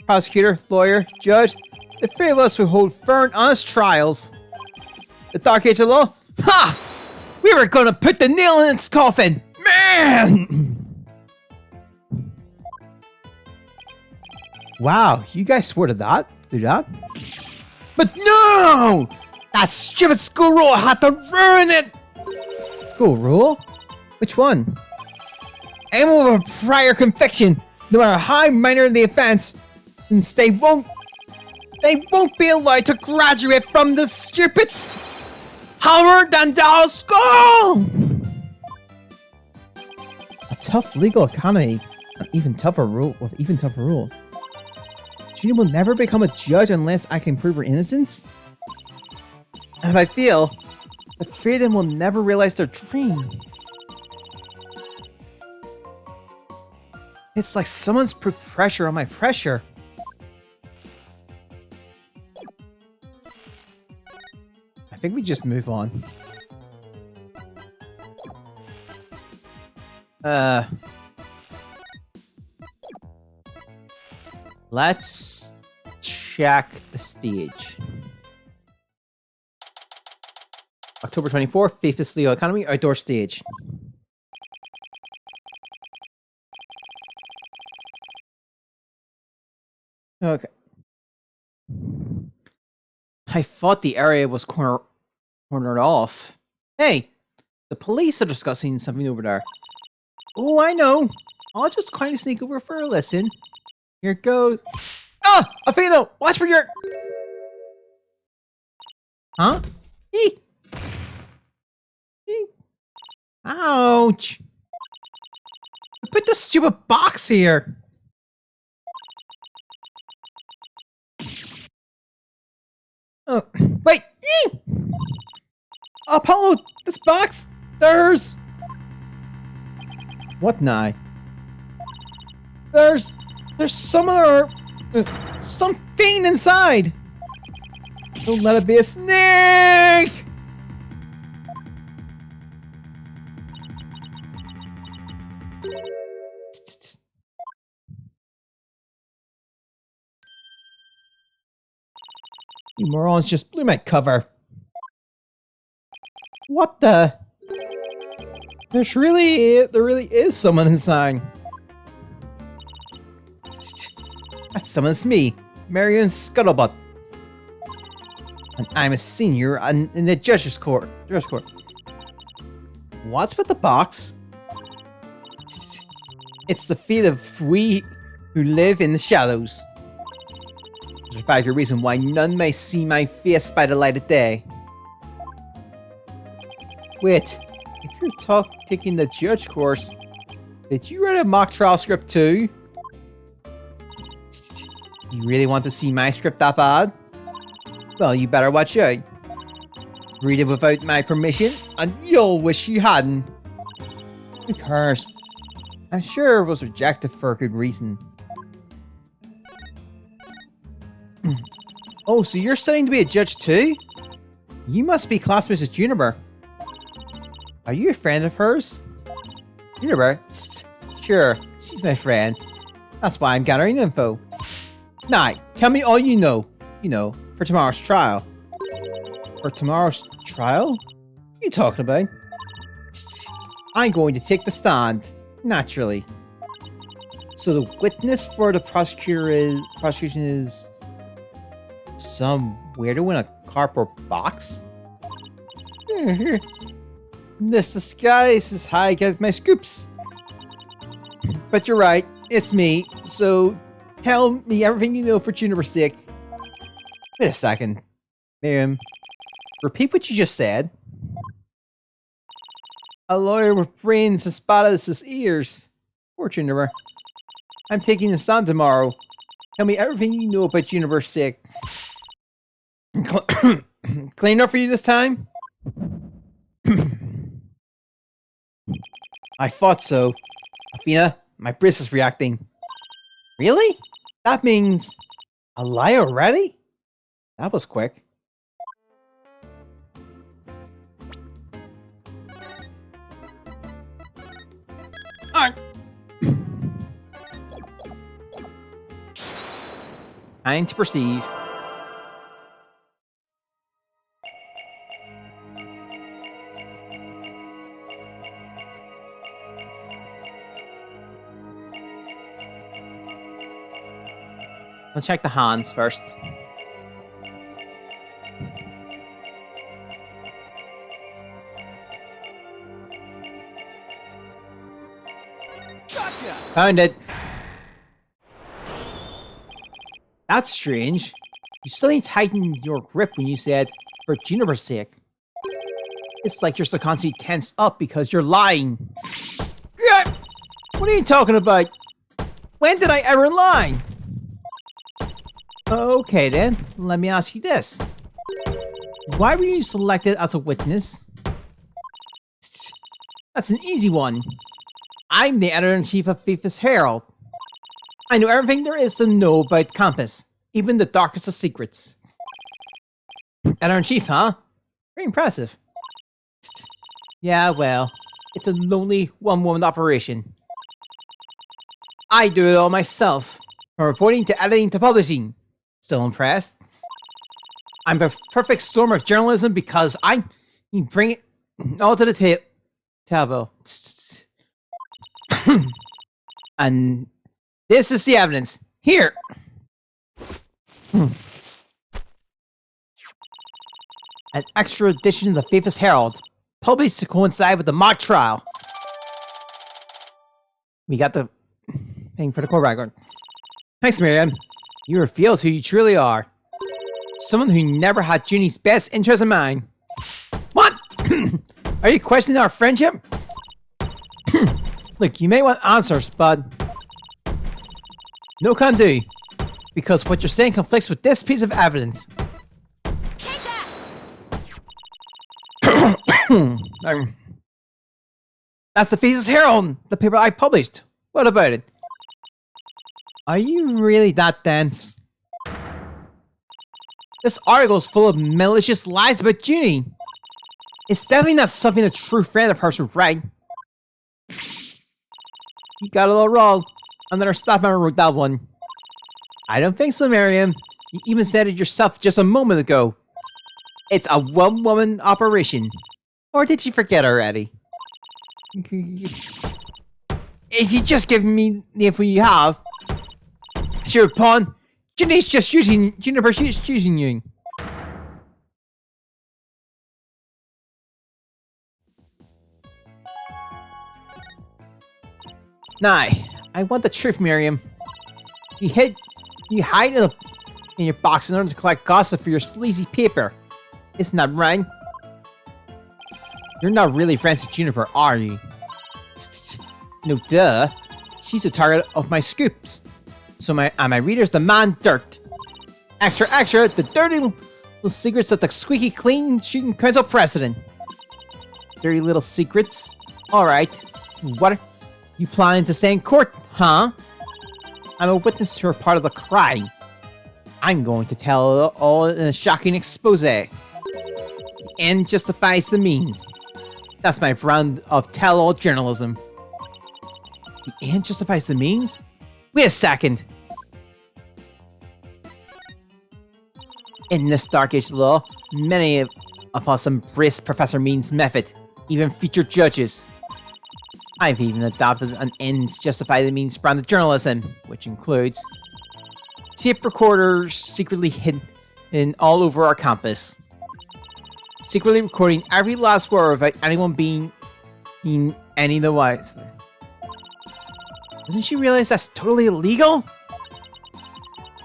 Prosecutor, lawyer, judge, the 3 of us would hold fair and honest trials. The Dark Age of Law? Ha! We were gonna put the nail in its coffin! Man! Wow, you guys swore to that? Do that? But no! That stupid school rule had to ruin it! School rule? Which one? Anyone with a prior conviction, no matter how minor the offense, since they won't be allowed to graduate from the stupid Howard and Dow school! A tough legal economy, and even tougher rules. Junie will never become a judge unless I can prove her innocence? And if I fail, the 3 of them will never realize their dream. It's like someone's put pressure on my pressure. I think we just move on. Let's check the stage. October 24th, Faithless Leo Economy, outdoor stage. Okay. I thought the area was cornered off. Hey, the police are discussing something over there. Oh, I know. I'll just quietly sneak over for a listen. Here it goes. Ah! Afino! Watch for your... Huh? Eek! Eek! Ouch! Put this stupid box here. Oh, wait! Yee! Apollo, this box, there's... What now? There's some other... something inside! Don't let it be a snake! You morons just blew my cover. What the? There really is someone inside. That someone's me, Marion Scuttlebutt. And I'm a senior in the judges court. What's with the box? It's the fate of we who live in the shadows. There's a factor reason why none may see my face by the light of day. Wait, if you're taking the judge course, did you write a mock trial script too? You really want to see my script that bad? Well, you better watch out. Read it without my permission, and you'll wish you hadn't. Who cares? I'm sure it was rejected for a good reason. Oh, so you're studying to be a judge too? You must be classmates with Juniper. Are you a friend of hers? Juniper? Sure, she's my friend. That's why I'm gathering info. Now, tell me all you know. For tomorrow's trial. For tomorrow's trial? What are you talking about? I'm going to take the stand. Naturally. So the witness for the prosecution is some weirdo in a cardboard box? This disguise is how I get my scoops. But you're right, it's me. So tell me everything you know for Juniper's sake. Wait a second. Miriam, repeat what you just said. A lawyer with brains as spotted as his ears. Poor Juniper. I'm taking the stand tomorrow. Tell me everything you know about Juniper's sake. Clean up for you this time? I thought so. Athena, my wrist is reacting. Really? That means a lie already? That was quick. Time to perceive. Let's check the hands first. Gotcha! Found it. That's strange. You suddenly tightened your grip when you said, for Juniper's sake. It's like you're still constantly tense up because you're lying. What are you talking about? When did I ever lie? Okay then, let me ask you this. Why were you selected as a witness? That's an easy one. I'm the editor-in-chief of FIFA's Herald. I know everything there is to know about Campus, even the darkest of secrets. Editor-in-chief, huh? Very impressive. Yeah, well, it's a lonely one-woman operation. I do it all myself, from reporting to editing to publishing. Still impressed? I'm a perfect storm of journalism because I bring it all to the table. And this is the evidence. Here! An extra edition of the FIFA's Herald, published to coincide with the mock trial. We got the thing for the court record. Thanks, Miriam. You revealed who you truly are. Someone who never had Junie's best interest in mind. What? Are you questioning our friendship? Look, you may want answers, but no can do. Because what you're saying conflicts with this piece of evidence. Take that! That's the Thesis Herald, the paper I published. What about it? Are you really that dense? This article is full of malicious lies about Junie. It's definitely not something a true friend of hers would write. You got it all wrong. Another staff member wrote that one. I don't think so, Miriam. You even said it yourself just a moment ago. It's a one-woman operation. Or did you forget already? If you just give me the info you have, sure, Pawn. Junie's just using Juniper's using you. Nah, I want the truth, Miriam. You hide in your box in order to collect gossip for your sleazy paper. Isn't that right? You're not really friends with Juniper, are you? No, duh. She's the target of my scoops. So my readers demand dirt. Extra, extra, the dirty little secrets of the squeaky clean shooting council president. Dirty little secrets? Alright. What are you planning to say in court, huh? I'm a witness to her part of the crime. I'm going to tell it all in a shocking expose. The end justifies the means. That's my brand of tell-all journalism. The end justifies the means? Wait a second. In this dark age law, many of us embrace Professor Mean's method, even featured judges. I've even adopted an ends justify the means brand of journalism, which includes tape recorders secretly hidden all over our campus. Secretly recording every last word without anyone being any the wiser. Doesn't she realize that's totally illegal?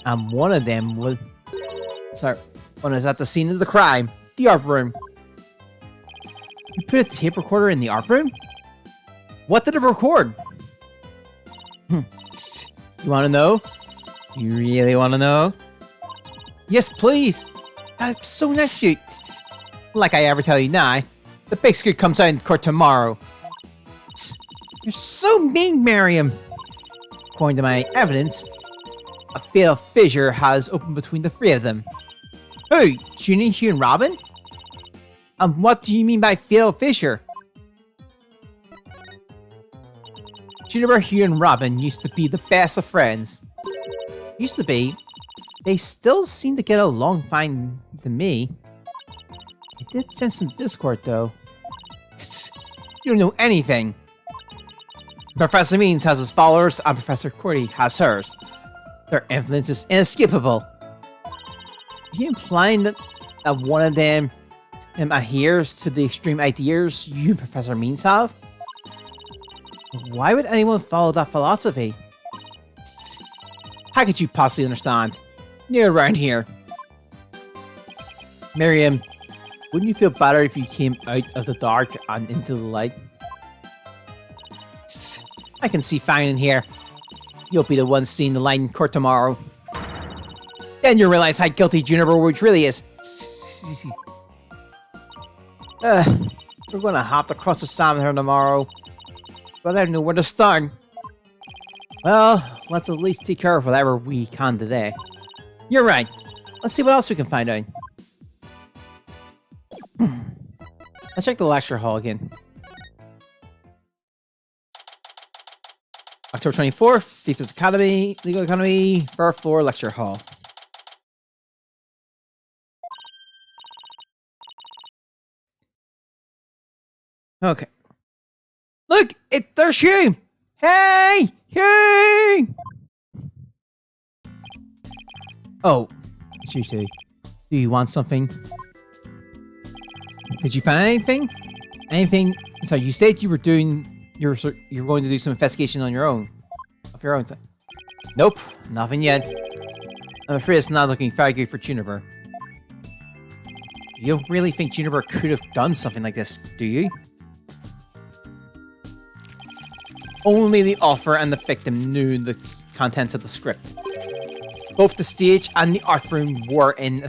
And one of them was... one is at the scene of the crime, the art room. You put a tape recorder in the art room? What did it record? You want to know? You really want to know? Yes, please. That's so nice of you. Like I ever tell you now, the big scoop comes out in court tomorrow. You're so mean, Miriam. According to my evidence, a fatal fissure has opened between the three of them. Who? Junie, Hugh, and Robin? And what do you mean by fatal fissure? Juniper, Hugh, and Robin used to be the best of friends. Used to be. They still seem to get along fine to me. I did sense some discord, though. You don't know anything. Professor Means has his followers, and Professor Cordy has hers. Their influence is inescapable. Are you implying that one of them adheres to the extreme ideas you and Professor Means have? Why would anyone follow that philosophy? How could you possibly understand? You're around here. Miriam, wouldn't you feel better if you came out of the dark and into the light? I can see fine in here. You'll be the one seeing the light in court tomorrow. Then you'll realize how guilty Juniper Woods really is. We're gonna have to cross the Sam with her tomorrow. But I don't know where to start. Well, let's at least take care of whatever we can today. You're right. Let's see what else we can find out. Let's check the lecture hall again. October 24th, FIFA's Academy, Legal Academy, Fur 4 Lecture Hall. Okay. Look, there's you! Hey! Hey! Oh, it's you two. Do you want something? Did you find anything? Anything? Sorry, you said you were doing... You're going to do some investigation on your own. Of your own time. Nope, nothing yet. I'm afraid it's not looking very good for Juniper. You don't really think Juniper could have done something like this, do you? Only the author and the victim knew the contents of the script. Both the stage and the art room were in the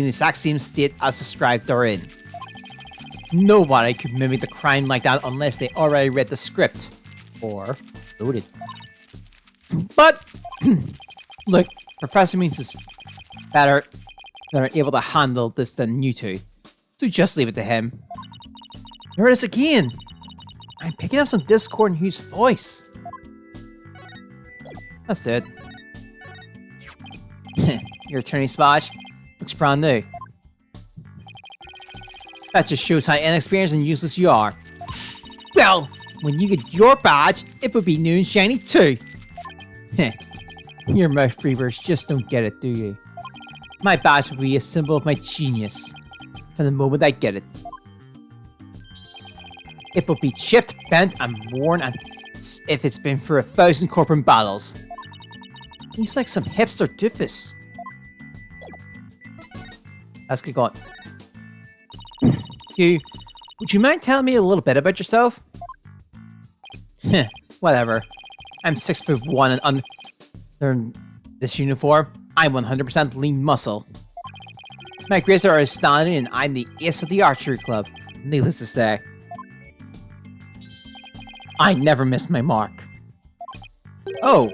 exact same state as described therein. Nobody could mimic the crime like that unless they already read the script or wrote it. But look, Professor Means is better able to handle this than you two, so just leave it to him. There it is again. I'm picking up some discord in Hugh's voice. Let's do it. Your attorney's badge looks brand new. That just shows how inexperienced and useless you are. Well, when you get your badge, it would be new and shiny too. Your mouth breathers just don't get it, do you? My badge will be a symbol of my genius from the moment I get it. It will be chipped, bent, and worn as if it's been through 1,000 corporate battles. He's like some hipster doofus. Let's get going. Hugh, would you mind telling me a little bit about yourself? Whatever. I'm 6'1" and under this uniform, I'm 100% lean muscle. My grades are astounding and I'm the ace of the archery club, needless to say. I never miss my mark. Oh,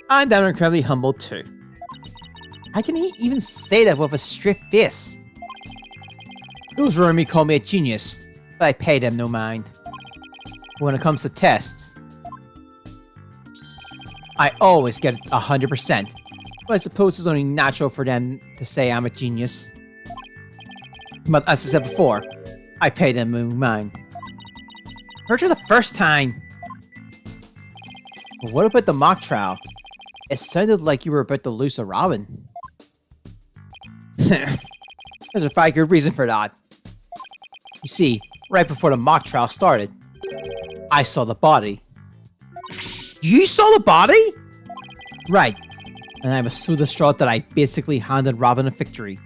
and I'm incredibly humble too. How can he even say that with a straight face? Those around me call me a genius, but I pay them no mind. But when it comes to tests, I always get 100%, but I suppose it's only natural for them to say I'm a genius. But as I said before, I pay them no mind. Heard you the first time. But what about the mock trial? It sounded like you were about to lose a Robin. There's a very good reason for that. You see, right before the mock trial started, I saw the body. You saw the body? Right. And I was so distraught that I basically handed Robin a victory.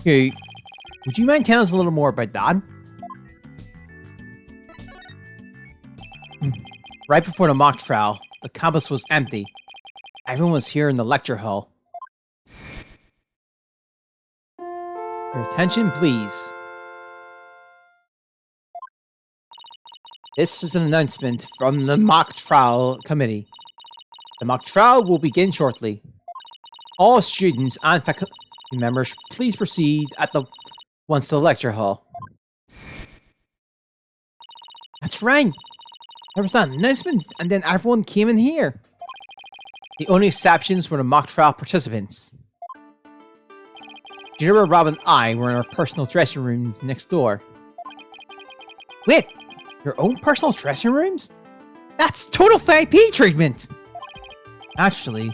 Hey, would you mind telling us a little more about that? Right before the mock trial, the campus was empty. Everyone was here in the lecture hall. Your attention, please. This is an announcement from the mock trial committee. The mock trial will begin shortly. All students and faculty members, please proceed once to the lecture hall. That's right. There was that announcement, and then everyone came in here. The only exceptions were the mock trial participants. Junior, Rob, and I were in our personal dressing rooms next door. Wait, your own personal dressing rooms? That's total VIP treatment! Actually,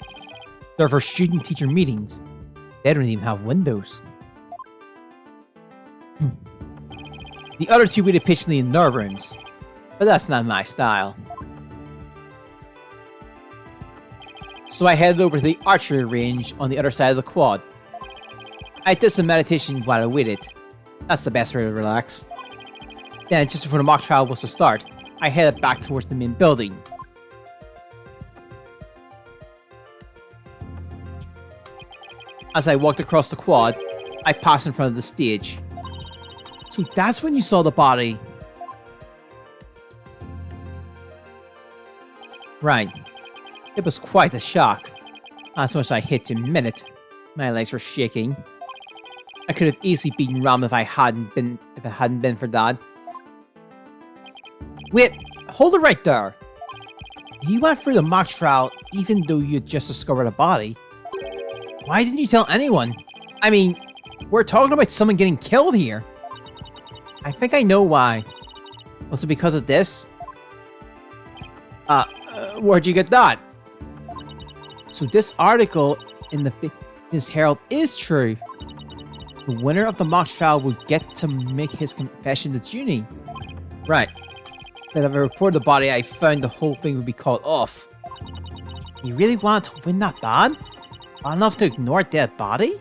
they're for student-teacher meetings. They don't even have windows. The other two we did pitch in the indoor rooms, but that's not my style. So I headed over to the archery range on the other side of the quad. I did some meditation while I waited. That's the best way to relax. Then, just before the mock trial was to start, I headed back towards the main building. As I walked across the quad, I passed in front of the stage. So that's when you saw the body. Right. It was quite a shock. Not so much I hit to minute. My legs were shaking. I could have easily beaten Ram if it hadn't been for that. Wait, hold it right there. You went through the mock trial even though you had just discovered a body. Why didn't you tell anyone? I mean, we're talking about someone getting killed here. I think I know why. Was it because of this? Where'd you get that? So this article in the Fitness Herald is true. The winner of the mock trial would get to make his confession to Junie. Right. But if I reported the body, I found the whole thing would be called off. You really wanted to win that bad? Bad enough to ignore a dead body?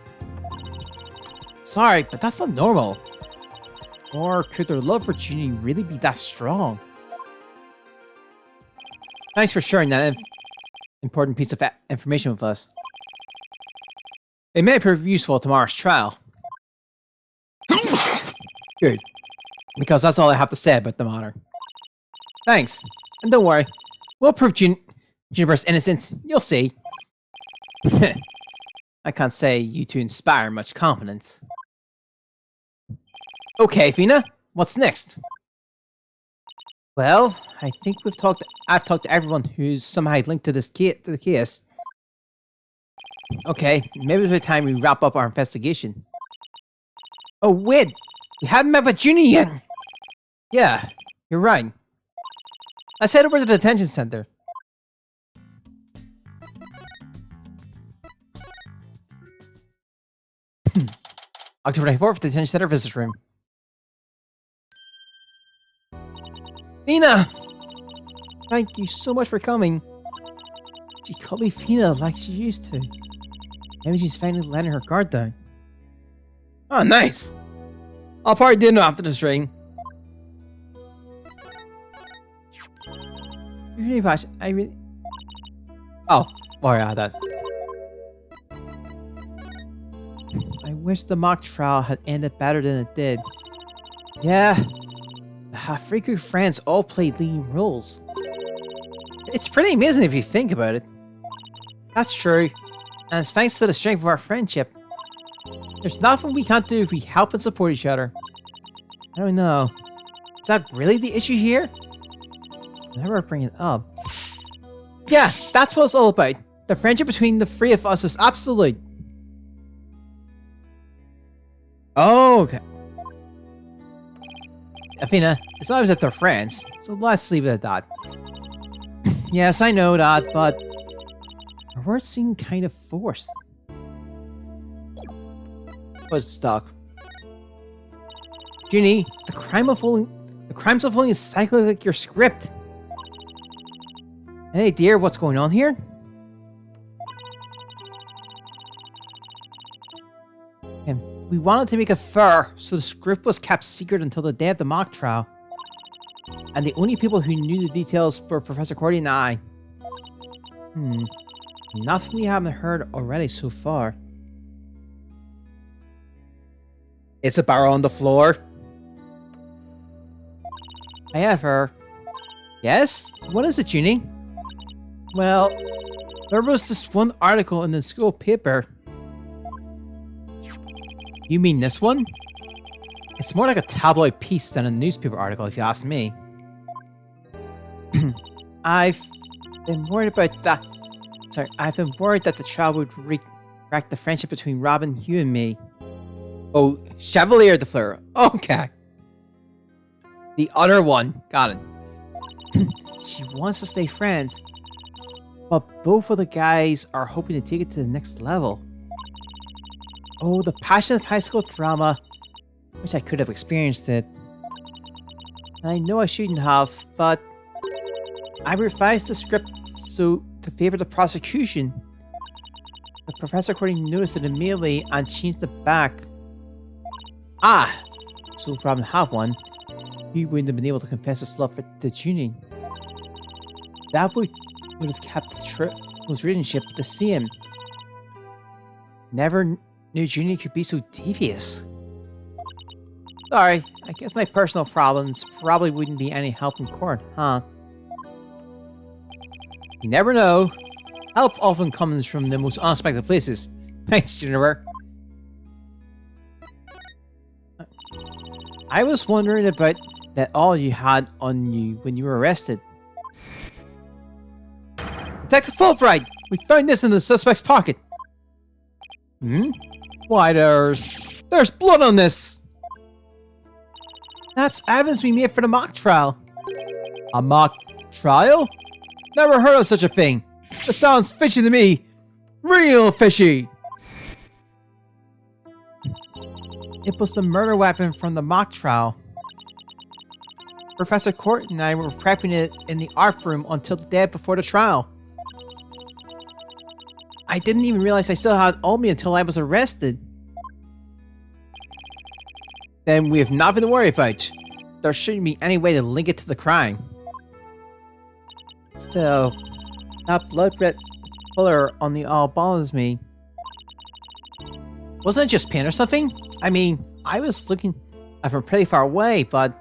Sorry, but that's not normal. Or could their love for Junie really be that strong? Thanks for sharing that important piece of information with us. It may prove useful tomorrow's trial. Good. Because that's all I have to say about the matter. Thanks. And don't worry. We'll prove Juniper's innocence. You'll see. I can't say you two inspire much confidence. Okay, Fina. What's next? Well, I think I've talked to everyone who's somehow linked to the case. Okay, maybe it's time we wrap up our investigation. Oh wait! We haven't met with Junie yet! Yeah, you're right. Let's head over to the detention center. October 24th, detention center visit room. Fina! Thank you so much for coming. She called me Fina like she used to. Maybe she's finally letting her guard down. Oh, nice! I'll probably dinner after the string. I really... Oh, yeah, that's... I wish the mock trial had ended better than it did. Yeah, the Hafriku friends all played leading roles. It's pretty amazing if you think about it. That's true, and it's thanks to the strength of our friendship. There's nothing we can't do if we help and support each other. I don't know. Is that really the issue here? I'll never bring it up. Yeah, that's what it's all about. The friendship between the three of us is absolute. Oh, okay. Athena, it's not as if they're friends, so let's leave it at that. Yes, I know that, but her words seem kind of forced. Was stuck. Junie, the crimes of fooling is cycling like your script. Hey dear, what's going on here? We wanted to make it fair, so the script was kept secret until the day of the mock trial. And the only people who knew the details were Professor Cordy and I. Nothing we haven't heard already so far. It's a barrel on the floor. However... Yes? What is it, Junie? Well, there was this one article in the school paper. You mean this one? It's more like a tabloid piece than a newspaper article, if you ask me. I've been worried about that. Sorry, I've been worried that the trial would wreck the friendship between Robin, you, and me. Oh, Chevalier de Fleur. Okay. The other one. Got it. She wants to stay friends, but both of the guys are hoping to take it to the next level. Oh, the passion of high school drama. Wish I could have experienced it. I know I shouldn't have, but I revised the script so to favor the prosecution. The Professor Cordy noticed it immediately and changed it back. Ah! So if Robin had one, he wouldn't have been able to confess his love to Junie. That would have kept the relationship the same. Never knew Junie could be so devious. Sorry, I guess my personal problems probably wouldn't be any help in court, huh? You never know. Help often comes from the most unexpected places. Thanks, Juniper. I was wondering about that all you had on you when you were arrested. Detective Fulbright! We found this in the suspect's pocket. Why, there's blood on this! That's evidence we made for the mock trial. A mock trial? Never heard of such a thing. That sounds fishy to me. Real fishy! It was the murder weapon from the mock trial. Professor Court and I were prepping it in the art room until the day before the trial. I didn't even realize I still had it on me until I was arrested. then we have nothing to worry about. There shouldn't be any way to link it to the crime. Still, that blood red color on the all bothers me. Wasn't it just paint or something? I mean, I was looking from pretty far away, but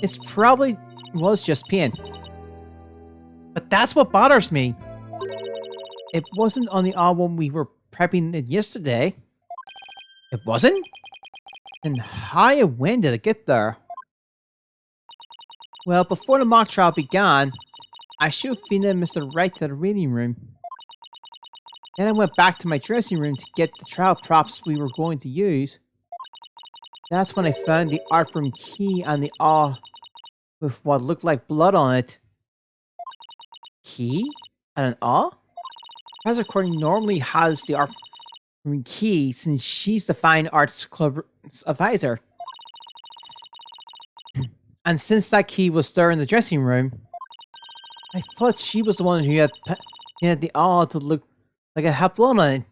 it's probably was just paint. But that's what bothers me. It wasn't on the all when we were prepping it yesterday. It wasn't? Then how and when did it get there? Well, before the mock trial began, I showed Fina and Mr. Wright to the reading room. Then I went back to my dressing room to get the trial props we were going to use. That's when I found the art room key on the awl with what looked like blood on it. Key? And an awl? Professor Courtney normally has the art room key since she's the Fine Arts Club's advisor. And since that key was there in the dressing room, I thought she was the one who had the awl to look like it had blood on it.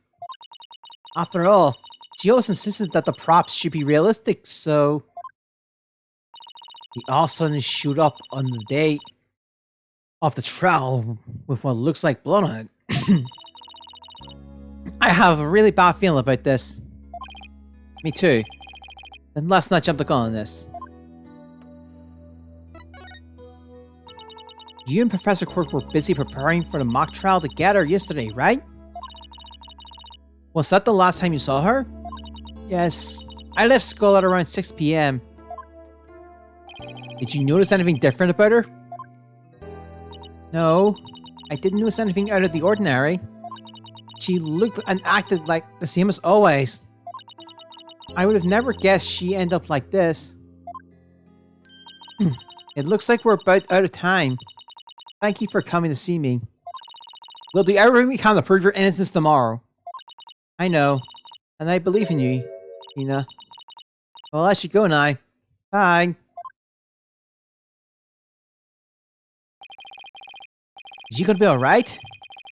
After all, she always insisted that the props should be realistic, so the awl suddenly showed up on the day of the trial with what looks like blood on it. I have a really bad feeling about this. Me too. Then let's not jump the gun on this. You and Professor Quirk were busy preparing for the mock trial together yesterday, right? Was that the last time you saw her? Yes. I left school at around 6 p.m. Did you notice anything different about her? No. I didn't notice anything out of the ordinary. She looked and acted like the same as always. I would have never guessed she ended up like this. It looks like we're about out of time. Thank you for coming to see me. We'll do everything we can to prove your innocence tomorrow. I know. And I believe in you, Ina. Well, I should go now. Bye. Is she gonna be alright?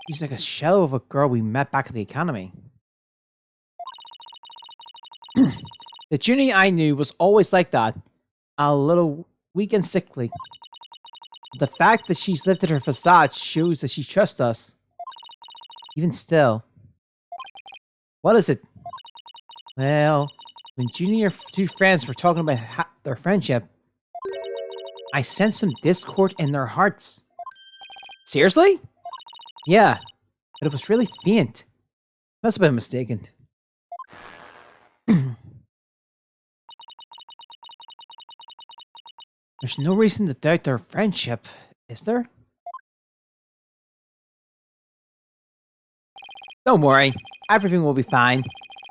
She's like a shell of a girl we met back at the academy. The Junie I knew was always like that. A little weak and sickly. The fact that she's lifted her facade shows that she trusts us. Even still. What is it? Well, when Junie and her two friends were talking about their friendship, I sensed some discord in their hearts. Seriously? Yeah, but it was really faint. Must have been mistaken. There's no reason to doubt their friendship, is there? Don't worry, everything will be fine.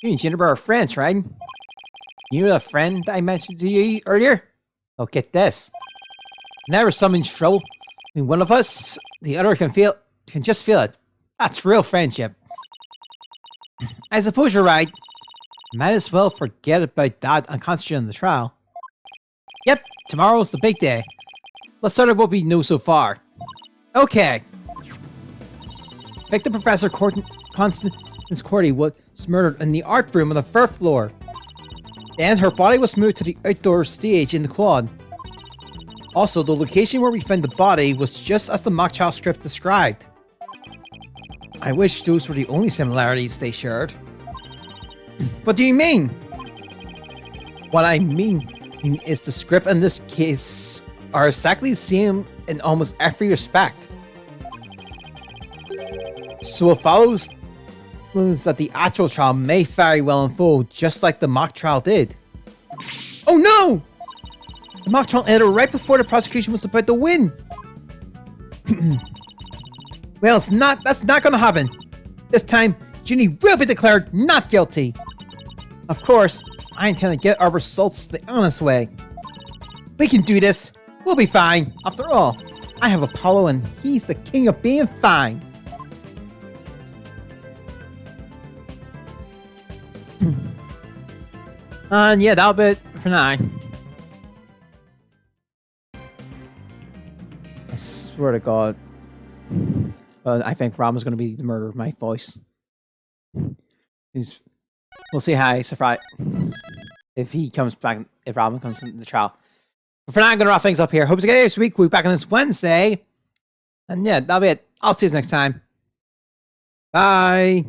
You and Jennifer are friends, right? You know that friend I mentioned to you earlier? Oh, get this. Whenever someone's trouble between one of us, the other can just feel it. That's real friendship. I suppose you're right. Might as well forget about that and concentrate on the trial. Yep, tomorrow's the big day. Let's start with what we know so far. Okay. Victim Professor Constance Cordy was murdered in the art room on the first floor. Then her body was moved to the outdoor stage in the quad. Also, the location where we found the body was just as the mock trial script described. I wish those were the only similarities they shared. What do you mean? What I mean is the script in this case are exactly the same in almost every respect. So it follows that the actual trial may very well unfold just like the mock trial did. Oh no! The mock trial ended right before the prosecution was about to win. Well, that's not gonna happen. This time, Junie will be declared not guilty. Of course, I intend to get our results the honest way. We can do this. We'll be fine. After all, I have Apollo and he's the king of being fine. And yeah, that'll be it for now. I swear to God. I think Rama's going to be the murderer of my voice. We'll see how I survive. if he comes back, if Robin comes into the trial. But for now, I'm going to wrap things up here. Hope you guys this week. We'll be back on this Wednesday. And yeah, that'll be it. I'll see you next time. Bye.